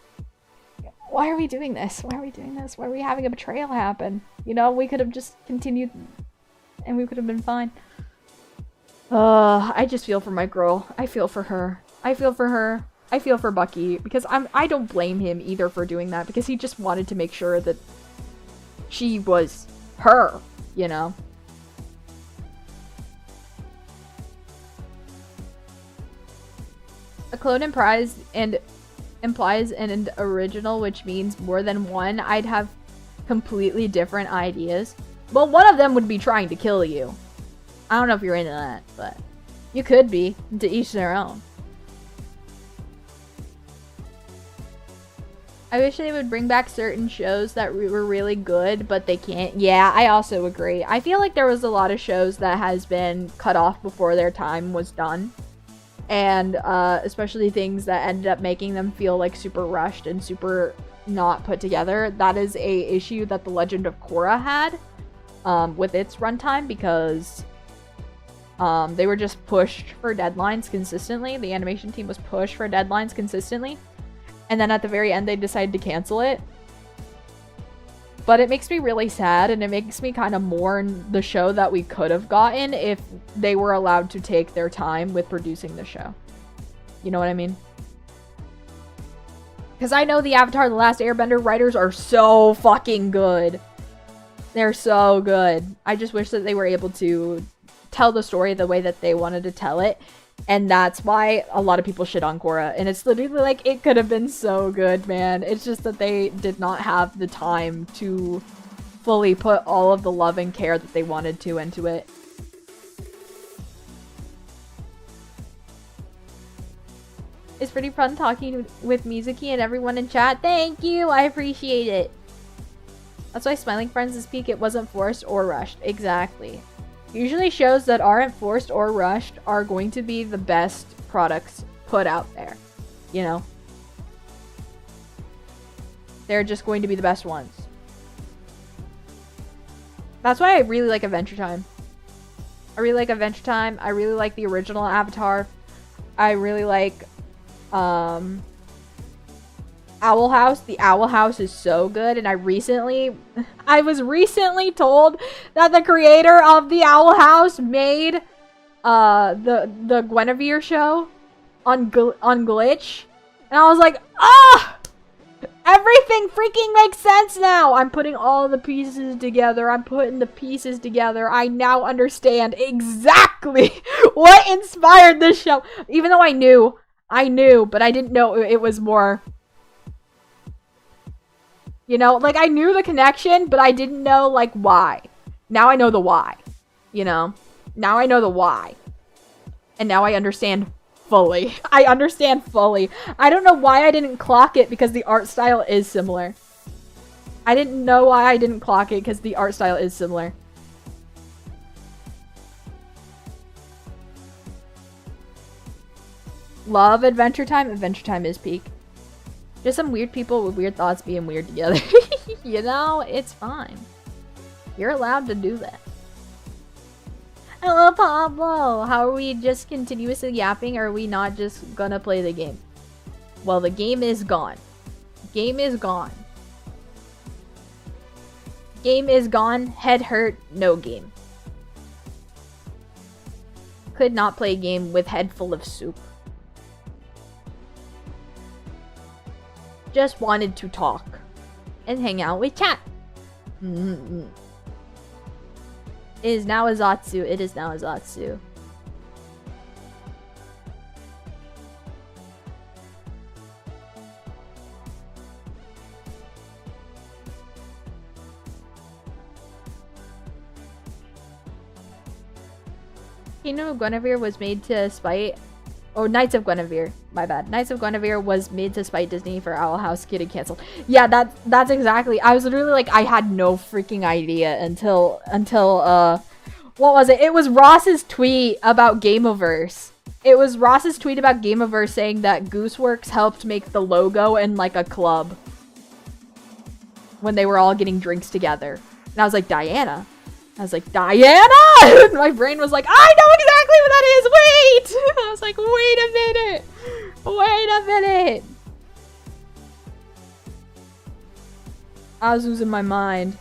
why are we doing this? Why are we doing this? Why are we having a betrayal happen? You know, we could have just continued and we could have been fine. I just feel for my girl. I feel for her. I feel for her. I feel for Bucky because I don't blame him either for doing that because he just wanted to make sure that she was her, you know? A clone implies an original, which means more than one. I'd have completely different ideas. Well, one of them would be trying to kill you. I don't know if you're into that, but you could be. To each their own. I wish they would bring back certain shows that were really good, but they can't. Yeah, I also agree. I feel like there was a lot of shows that has been cut off before their time was done. And especially things that ended up making them feel like super rushed and super not put together. That is a issue that The Legend of Korra had with its runtime because they were just pushed for deadlines consistently. The animation team was pushed for deadlines consistently. And then at the very end, they decided to cancel it. But it makes me really sad, and it makes me kind of mourn the show that we could have gotten if they were allowed to take their time with producing the show. You know what I mean? Because I know the Avatar: The Last Airbender writers are so fucking good. They're so good. I just wish that they were able to tell the story the way that they wanted to tell it. And that's why a lot of people shit on Korra. And it's literally like, it could have been so good, man. It's just that they did not have the time to fully put all of the love and care that they wanted to into it. It's pretty fun talking with Mizuki and everyone in chat. Thank you! I appreciate it. That's why Smiling Friends is peak. It wasn't forced or rushed. Exactly. Usually shows that aren't forced or rushed are going to be the best products put out there. You know? They're just going to be the best ones. That's why I really like Adventure Time. I really like Adventure Time. I really like the original Avatar. I really like Owl House. The Owl House is so good, and I was recently told that the creator of the Owl House made the Guinevere show on Glitch, and I was like, ah, everything freaking makes sense now. I'm putting all the pieces together. I'm putting the pieces together. I now understand exactly what inspired this show, even though I knew, but I didn't know it was more. You know, like, I knew the connection, but I didn't know, like, why. Now I know the why. You know? Now I know the why. And now I understand fully. I understand fully. I don't know why I didn't clock it, because the art style is similar. I didn't know why I didn't clock it, because the art style is similar. Love Adventure Time? Adventure Time is peak. Just some weird people with weird thoughts being weird together. You know, it's fine. You're allowed to do that. Hello, Pablo! How are we just continuously yapping, or are we not just gonna play the game? Well, the game is gone. Game is gone. Game is gone. Head hurt. No game. Could not play a game with head full of soup. Just wanted to talk and hang out with chat. It is now a ZATSU. It is now a ZATSU. Kingdom of Guinevere was made to spite... Oh, Knights of Guinevere. My bad. Knights of Guinevere was made to spite Disney for Owl House getting canceled. Yeah, that's exactly. I was literally like, I had no freaking idea until what was it? It was Ross's tweet about Gameoverse. It was Ross's tweet about Gameoverse saying that Gooseworks helped make the logo in like a club when they were all getting drinks together. And I was like, Diana, I was like, Diana! And my brain was like, I know exactly what that is! Wait! I was like, wait a minute! Wait a minute! I was losing my mind.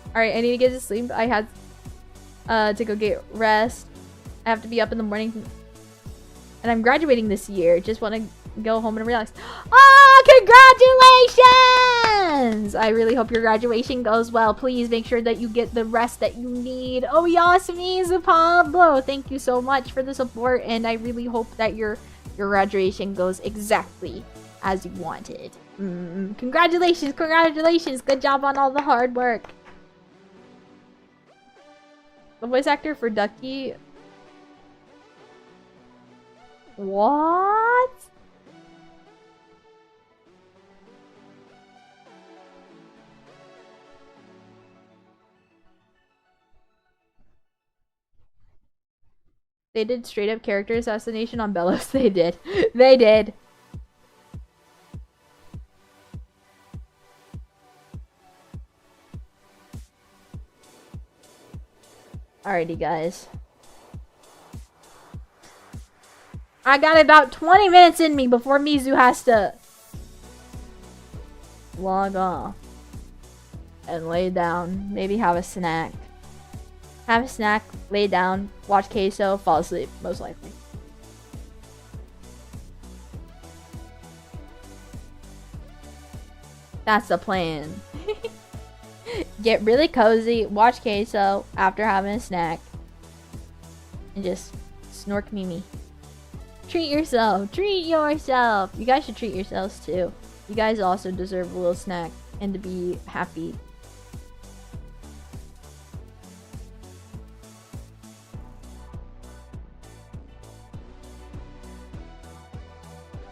Alright, I need to get to sleep. I had to go get rest. I have to be up in the morning. And I'm graduating this year. Just want to go home and relax. Oh, congratulations! I really hope your graduation goes well. Please make sure that you get the rest that you need. Oh, Yasmi's Pablo. Thank you so much for the support. And I really hope that your graduation goes exactly as you wanted. Congratulations, congratulations. Good job on all the hard work. The voice actor for Ducky. What? They did straight up character assassination on Bellows. They did. They did. Alrighty, guys. I got about 20 minutes in me before Mizu has to log off and lay down. Maybe have a snack. Have a snack, lay down, watch queso, fall asleep, most likely. That's the plan. Get really cozy, watch queso after having a snack, and just snork Mimi. Treat yourself. Treat yourself. You guys should treat yourselves too. You guys also deserve a little snack and to be happy.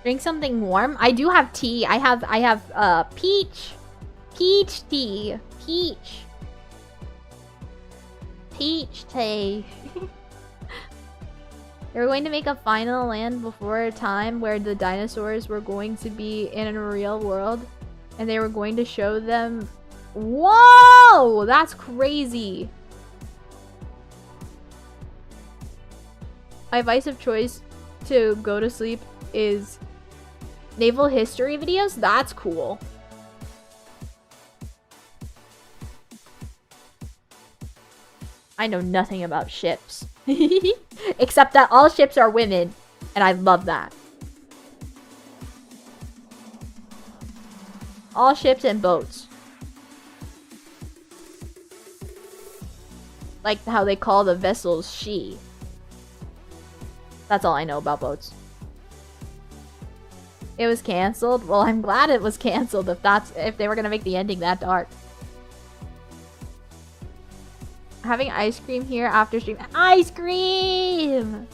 Drink something warm. I do have tea. I have peach tea. Peach tea. They were going to make a final land before a time where the dinosaurs were going to be in a real world. And they were going to show them... Whoa! That's crazy. My advice of choice to go to sleep is naval history videos. That's cool. I know nothing about ships. Except that all ships are women. And I love that. All ships and boats. Like how they call the vessels she. That's all I know about boats. It was canceled? Well, I'm glad it was canceled if they were gonna make the ending that dark. Having ice cream here after stream. Ice cream!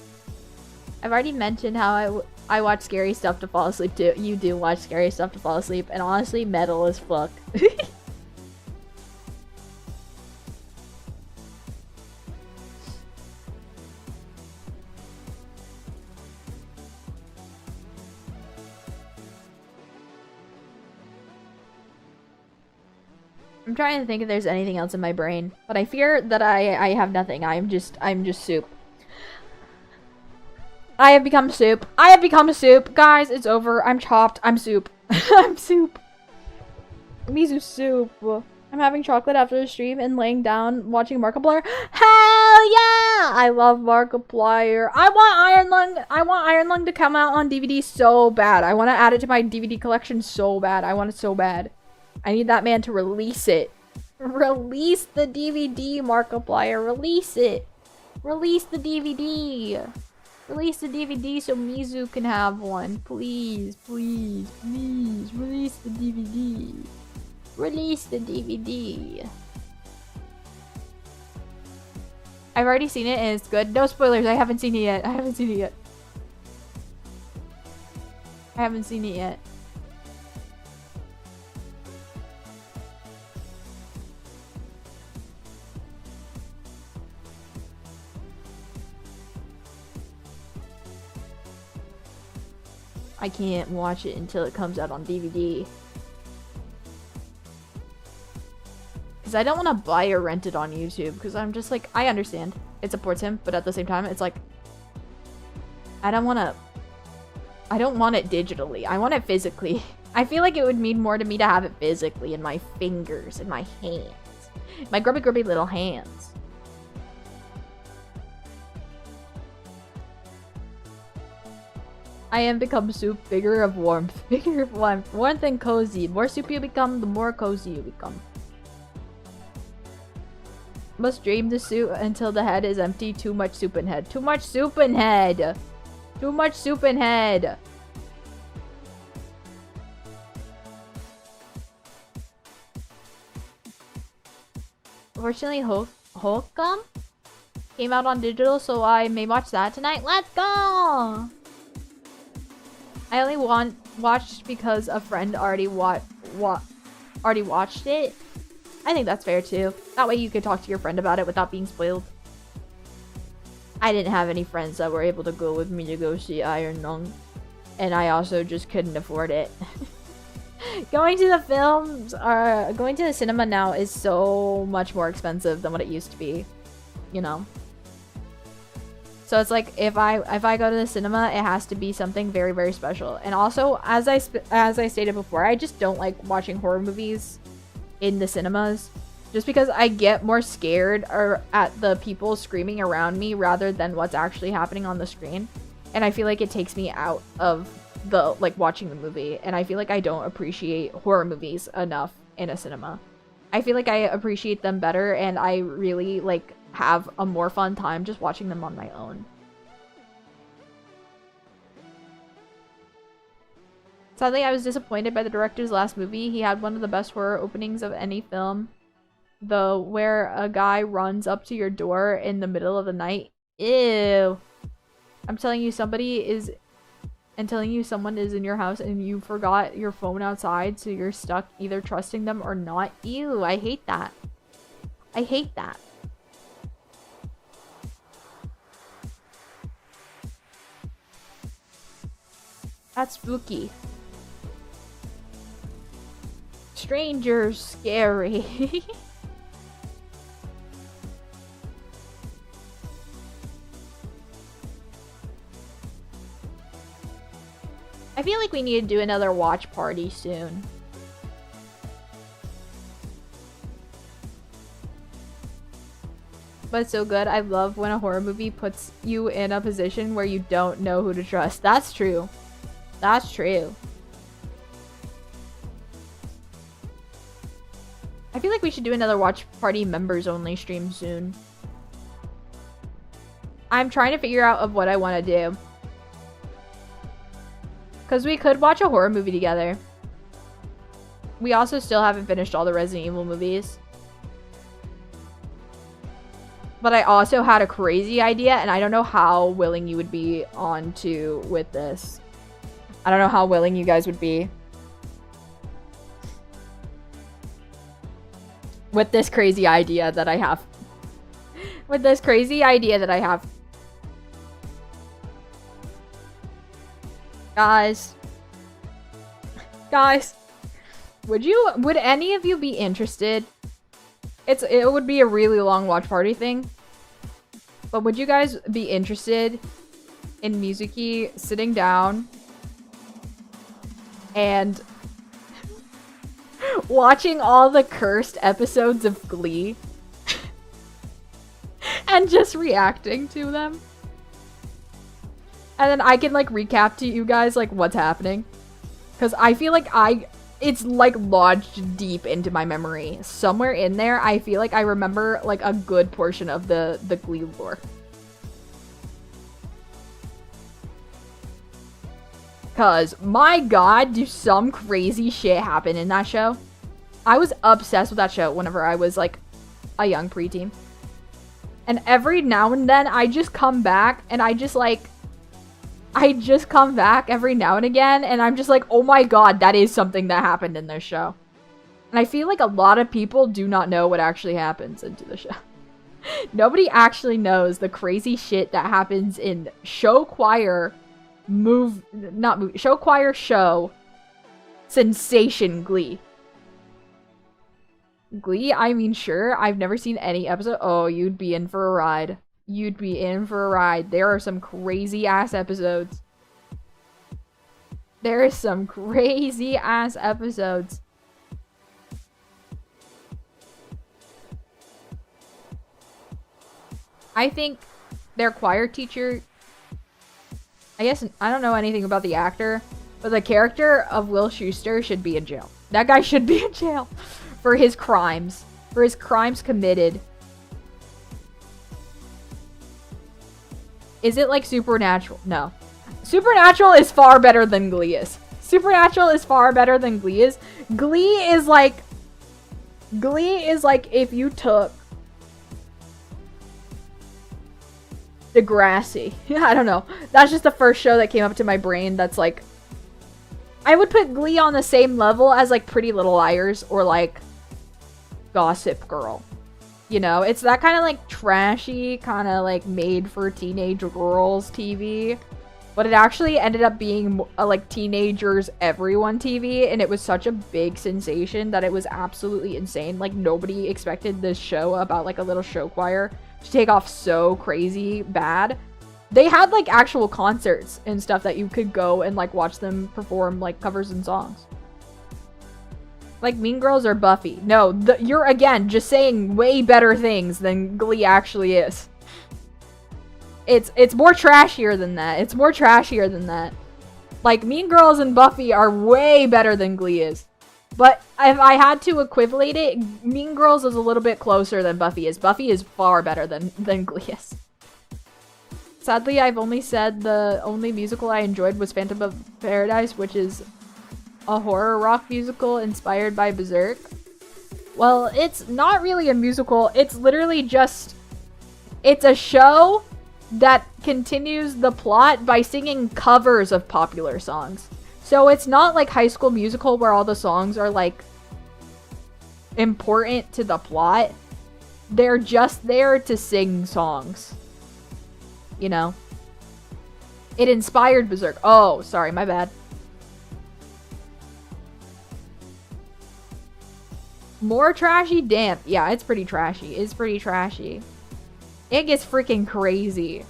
I've already mentioned how I watch scary stuff to fall asleep too. You do watch scary stuff to fall asleep, and honestly, metal as fuck. I'm trying to think if there's anything else in my brain, but I fear that I have nothing. I'm just soup. I have become soup. I have become soup. Guys, it's over. I'm chopped. I'm soup. I'm soup. Mizu soup. I'm having chocolate after the stream and laying down watching Markiplier. Hell yeah! I love Markiplier. I want Iron Lung to come out on DVD so bad. I want to add it to my DVD collection so bad. I want it so bad. I need that man to release it. Release the DVD, Markiplier. Release it. Release the DVD. Release the DVD so Mizu can have one. Please, please, please. Release the DVD. Release the DVD. I've already seen it and it's good. No spoilers. I haven't seen it yet. I haven't seen it yet. I haven't seen it yet. I can't watch it until it comes out on DVD. Because Because I don't want to buy or rent it on YouTube. Because I'm just like, I understand it supports him, but at the same time, it's like, I don't want it digitally. I want it physically. I feel like it would mean more to me to have it physically in my fingers, in my hands. My grubby grubby little hands. I am become soup, figure of warmth. Figure of warmth. Warmth and cozy. The more soup you become, the more cozy you become. Must drain the soup until the head is empty. Too much soup in head. Too much soup in head. Too much soup in head. Fortunately, Holcomb came out on digital, so I may watch that tonight. Let's go! I only watched because a friend already watched it. I think that's fair too. That way you could talk to your friend about it without being spoiled. I didn't have any friends that were able to go with me to go see Iron Lung, and I also just couldn't afford it. Going to the cinema now is so much more expensive than what it used to be, you know. So it's like if I go to the cinema, it has to be something very, very special. And also, as I stated before, I just don't like watching horror movies in the cinemas, just because I get more scared at the people screaming around me rather than what's actually happening on the screen. And I feel like it takes me out of the watching the movie, and I feel like I don't appreciate horror movies enough in a cinema. I feel like I appreciate them better, and I really have a more fun time just watching them on my own. Sadly, I was disappointed by the director's last movie. He had one of the best horror openings of any film, though, where a guy runs up to your door in the middle of the night. Ew. I'm telling you, someone is in your house and you forgot your phone outside, so you're stuck either trusting them or not. Ew, I hate that. I hate that. That's spooky. Strangers scary. I feel like we need to do another watch party soon. But it's so good. I love when a horror movie puts you in a position where you don't know who to trust. That's true. That's true. I feel like we should do another watch party members only stream soon. I'm trying to figure out of what I want to do. Because we could watch a horror movie together. We also still haven't finished all the Resident Evil movies. But I also had a crazy idea, and I don't know how willing you would be with this. I don't know how willing you guys would be. With this crazy idea that I have. With this crazy idea that I have. Guys, would any of you be interested? It would be a really long watch party thing. But would you guys be interested in Mizuki sitting down and watching all the cursed episodes of Glee and just reacting to them? And then I can recap to you guys what's happening, because I feel like it's lodged deep into my memory. Somewhere in there, I feel like I remember a good portion of the Glee lore. Cause my god, do some crazy shit happen in that show. I was obsessed with that show whenever I was a young preteen. And every now and then I just come back and I just come back every now and again, and I'm just like, oh my god, that is something that happened in this show. And I feel like a lot of people do not know what actually happens into the show. Nobody actually knows the crazy shit that happens in show choir show sensation Glee. Glee, I mean, sure. I've never seen any episode. Oh, you'd be in for a ride. You'd be in for a ride. There are some crazy ass episodes. There is some crazy ass episodes. I think their choir teacher, I guess, I don't know anything about the actor, but the character of Will Schuester should be in jail. That guy should be in jail for his crimes. For his crimes committed. Is it like Supernatural? No. Supernatural is far better than Glee is. Supernatural is far better than Glee is. Glee is like if you took Degrassi. I don't know. That's just the first show that came up to my brain that's like... I would put Glee on the same level as like Pretty Little Liars or like Gossip Girl. You know, it's that kind of like trashy, kind of like made for teenage girls TV. But it actually ended up being like teenagers everyone TV, and it was such a big sensation that it was absolutely insane. Like nobody expected this show about like a little show choir to take off so crazy bad. They had like actual concerts and stuff that you could go and like watch them perform like covers and songs. Like Mean Girls or Buffy. No, you're again just saying way better things than Glee actually is. It's more trashier than that. It's more trashier than that. Like Mean Girls and Buffy are way better than Glee is. But if I had to equivalent it, Mean Girls is a little bit closer than Buffy is. Buffy is far better than Glee is. Sadly, I've only said the only musical I enjoyed was Phantom of Paradise, which is a horror rock musical inspired by Berserk. Well, it's not really a musical. It's literally just... It's a show that continues the plot by singing covers of popular songs. So it's not like High School Musical where all the songs are like important to the plot. They're just there to sing songs. You know? It inspired Berserk. Oh, sorry, my bad. More trashy? Damn. Yeah, it's pretty trashy. It's pretty trashy. It gets freaking crazy.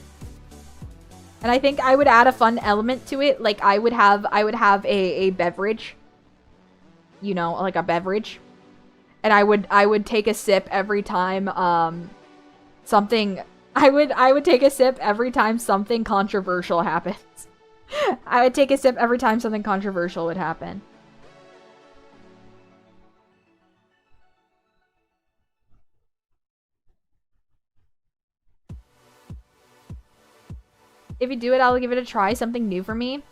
And I think I would add a fun element to it. Like I would have a beverage. You know, like a beverage. And I would take a sip every time something I would take a sip every time something controversial happens. I would take a sip every time something controversial would happen. If you do it, I'll give it a try. Something new for me.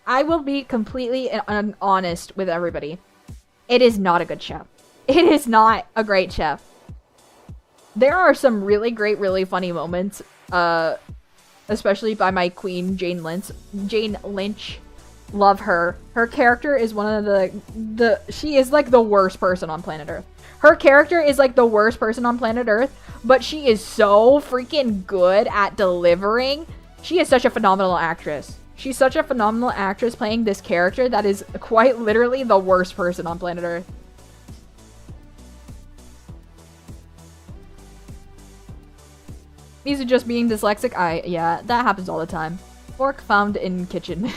I will be completely honest with everybody. It is not a good show. It is not a great show. There are some really great, really funny moments. Especially by my queen, Jane Lynch. Jane Lynch. Love her. Her character is one of she is like the worst person on planet Earth. Her character is like the worst person on planet Earth, but she is so freaking good at delivering. She is such a phenomenal actress. She's such a phenomenal actress playing this character that is quite literally the worst person on planet Earth. Mizu just being dyslexic? Yeah, that happens all the time. Fork found in kitchen.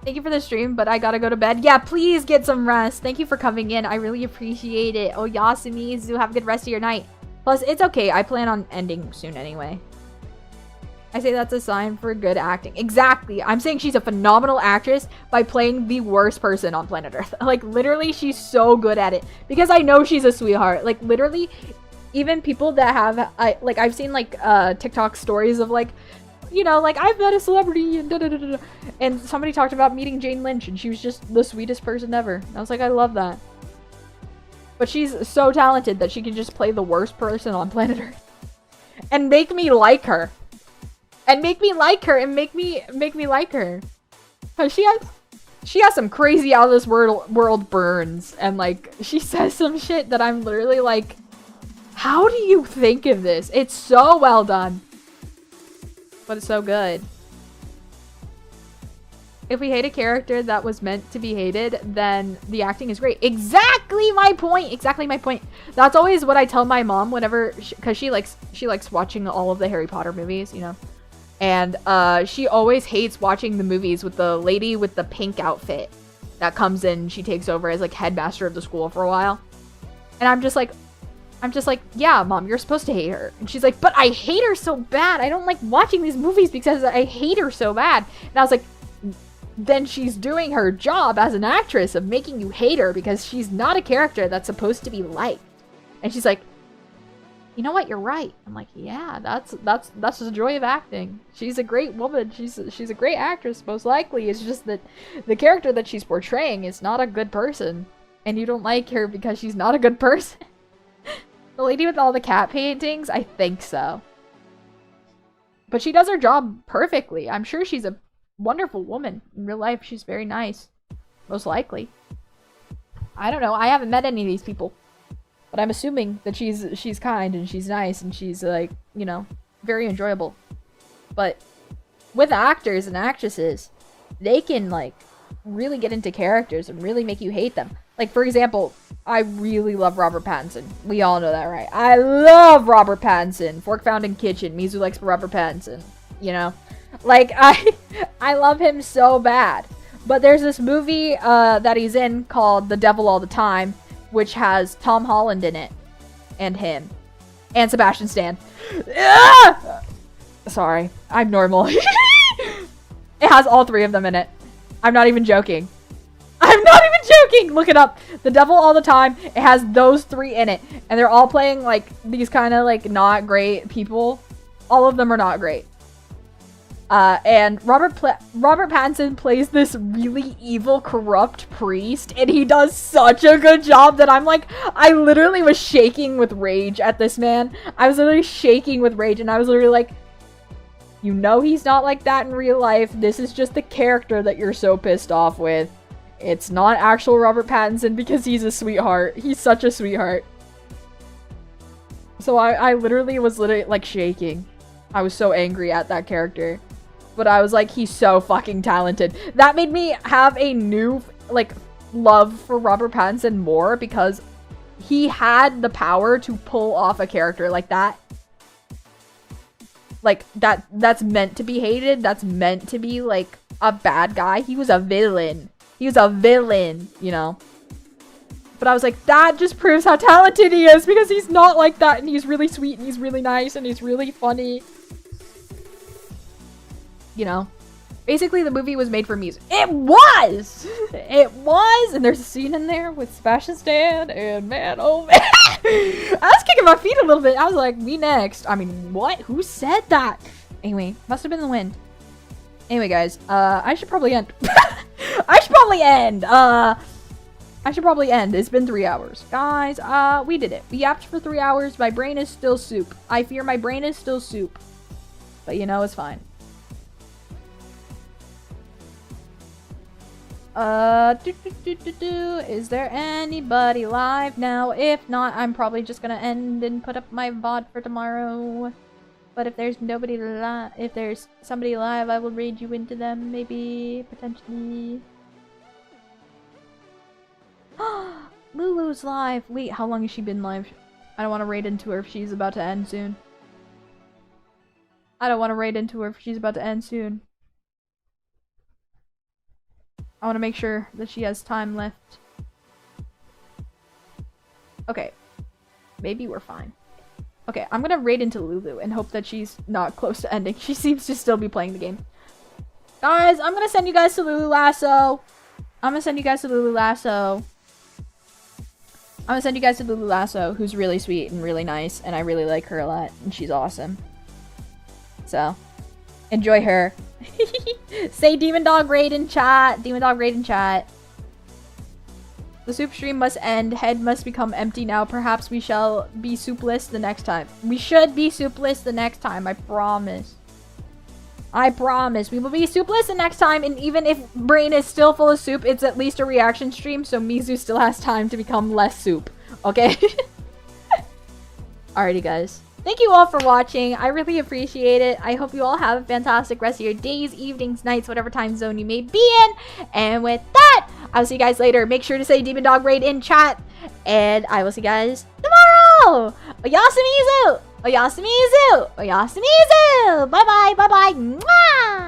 Thank you for the stream, but I gotta go to bed. Yeah, please get some rest. Thank you for coming in. I really appreciate it. Oh, Yasumi, have a good rest of your night. Plus, it's okay. I plan on ending soon anyway. I say that's a sign for good acting. Exactly. I'm saying she's a phenomenal actress by playing the worst person on planet Earth. Like, literally, she's so good at it. Because I know she's a sweetheart. Like, literally, even people that have... I've seen, like, TikTok stories of, like... You know, like, I've met a celebrity and da-da-da-da-da. And somebody talked about meeting Jane Lynch and she was just the sweetest person ever. And I was like, I love that. But she's so talented that she can just play the worst person on planet Earth. And make me like her. And make me like her and make me like her. Cause she has some crazy out of this world burns. And like, she says some shit that I'm literally like, how do you think of this? It's so well done. But it's so good. If we hate a character that was meant to be hated, then the acting is great. Exactly my point. Exactly my point. That's always what I tell my mom whenever, because she likes watching all of the Harry Potter movies, you know. And she always hates watching the movies with the lady with the pink outfit that comes in. She takes over as like headmaster of the school for a while. And I'm just like, yeah, Mom, you're supposed to hate her. And she's like, but I hate her so bad. I don't like watching these movies because I hate her so bad. And I was like, then she's doing her job as an actress of making you hate her because she's not a character that's supposed to be liked. And she's like, you know what? You're right. I'm like, yeah, that's the joy of acting. She's a great woman. She's a great actress, most likely. It's just that the character that she's portraying is not a good person. And you don't like her because she's not a good person. The lady with all the cat paintings? I think so. But she does her job perfectly. I'm sure she's a wonderful woman. In real life, she's very nice. Most likely. I don't know. I haven't met any of these people. But I'm assuming that she's kind and she's nice and she's like, you know, very enjoyable. But with actors and actresses, they can like really get into characters and really make you hate them. Like, for example, I really love Robert Pattinson. We all know that, right? I love Robert Pattinson. Fork Found in Kitchen. Mizu likes Robert Pattinson. You know? Like, I love him so bad. But there's this movie that he's in called The Devil All the Time, which has Tom Holland in it. And him. And Sebastian Stan. Ah! Sorry. I'm normal. It has all three of them in it. I'm not even joking. I'm not even joking! Look it up. The Devil All the Time. It has those three in it. And they're all playing, like, these kind of, like, not great people. All of them are not great. And Robert Pattinson plays this really evil, corrupt priest. And he does such a good job that I'm like, I literally was shaking with rage at this man. I was literally shaking with rage. And I was literally like, you know he's not like that in real life. This is just the character that you're so pissed off with. It's not actual Robert Pattinson because he's a sweetheart. He's such a sweetheart. So I literally was like shaking. I was so angry at that character. But I was like, he's so fucking talented. That made me have a new, like, love for Robert Pattinson more because he had the power to pull off a character like that. Like, that's meant to be hated. That's meant to be, like, a bad guy. He was a villain. He was a villain, you know. But I was like, that just proves how talented he is because he's not like that and he's really sweet and he's really nice and he's really funny. You know. Basically, the movie was made for music. It was! It was! And there's a scene in there with Sebastian Stan and man, oh man. I was kicking my feet a little bit. I was like, me next. I mean, what? Who said that? Anyway, must have been the wind. Anyway, guys, I should probably end. I should probably end. It's been 3 hours. Guys, we did it. We yapped for 3 hours. My brain is still soup. I fear my brain is still soup. But you know, it's fine. Is there anybody live now? If not, I'm probably just gonna end and put up my VOD for tomorrow. But if there's nobody live, if there's somebody live, I will raid you into them, maybe, potentially. Lulu's live. Wait, how long has she been live? I don't want to raid into her if she's about to end soon. I don't want to raid into her if she's about to end soon. I want to make sure that she has time left. Okay. Maybe we're fine. Okay, I'm gonna raid into Lulu and hope that she's not close to ending. She seems to still be playing the game. Guys, I'm gonna send you guys to Lulu Lasso. Who's really sweet and really nice, and I really like her a lot, and she's awesome. So, enjoy her. Say Demon Dog raid in chat. The soup stream must end. Head must become empty now. Perhaps we shall be soupless the next time. We should be soupless the next time. I promise. I promise. We will be soupless the next time. And even if brain is still full of soup, it's at least a reaction stream. So Mizu still has time to become less soup. Okay? Alrighty, guys. thank you all for watching. I really appreciate it. I hope you all have a fantastic rest of your days, evenings, nights, whatever time zone you may be in. And with that, I'll see you guys later. Make sure to say Demon Dog Raid in chat. And I will see you guys tomorrow. Oyasumi! Oyasumi! Oyasumi! Bye bye, bye bye. Mwah!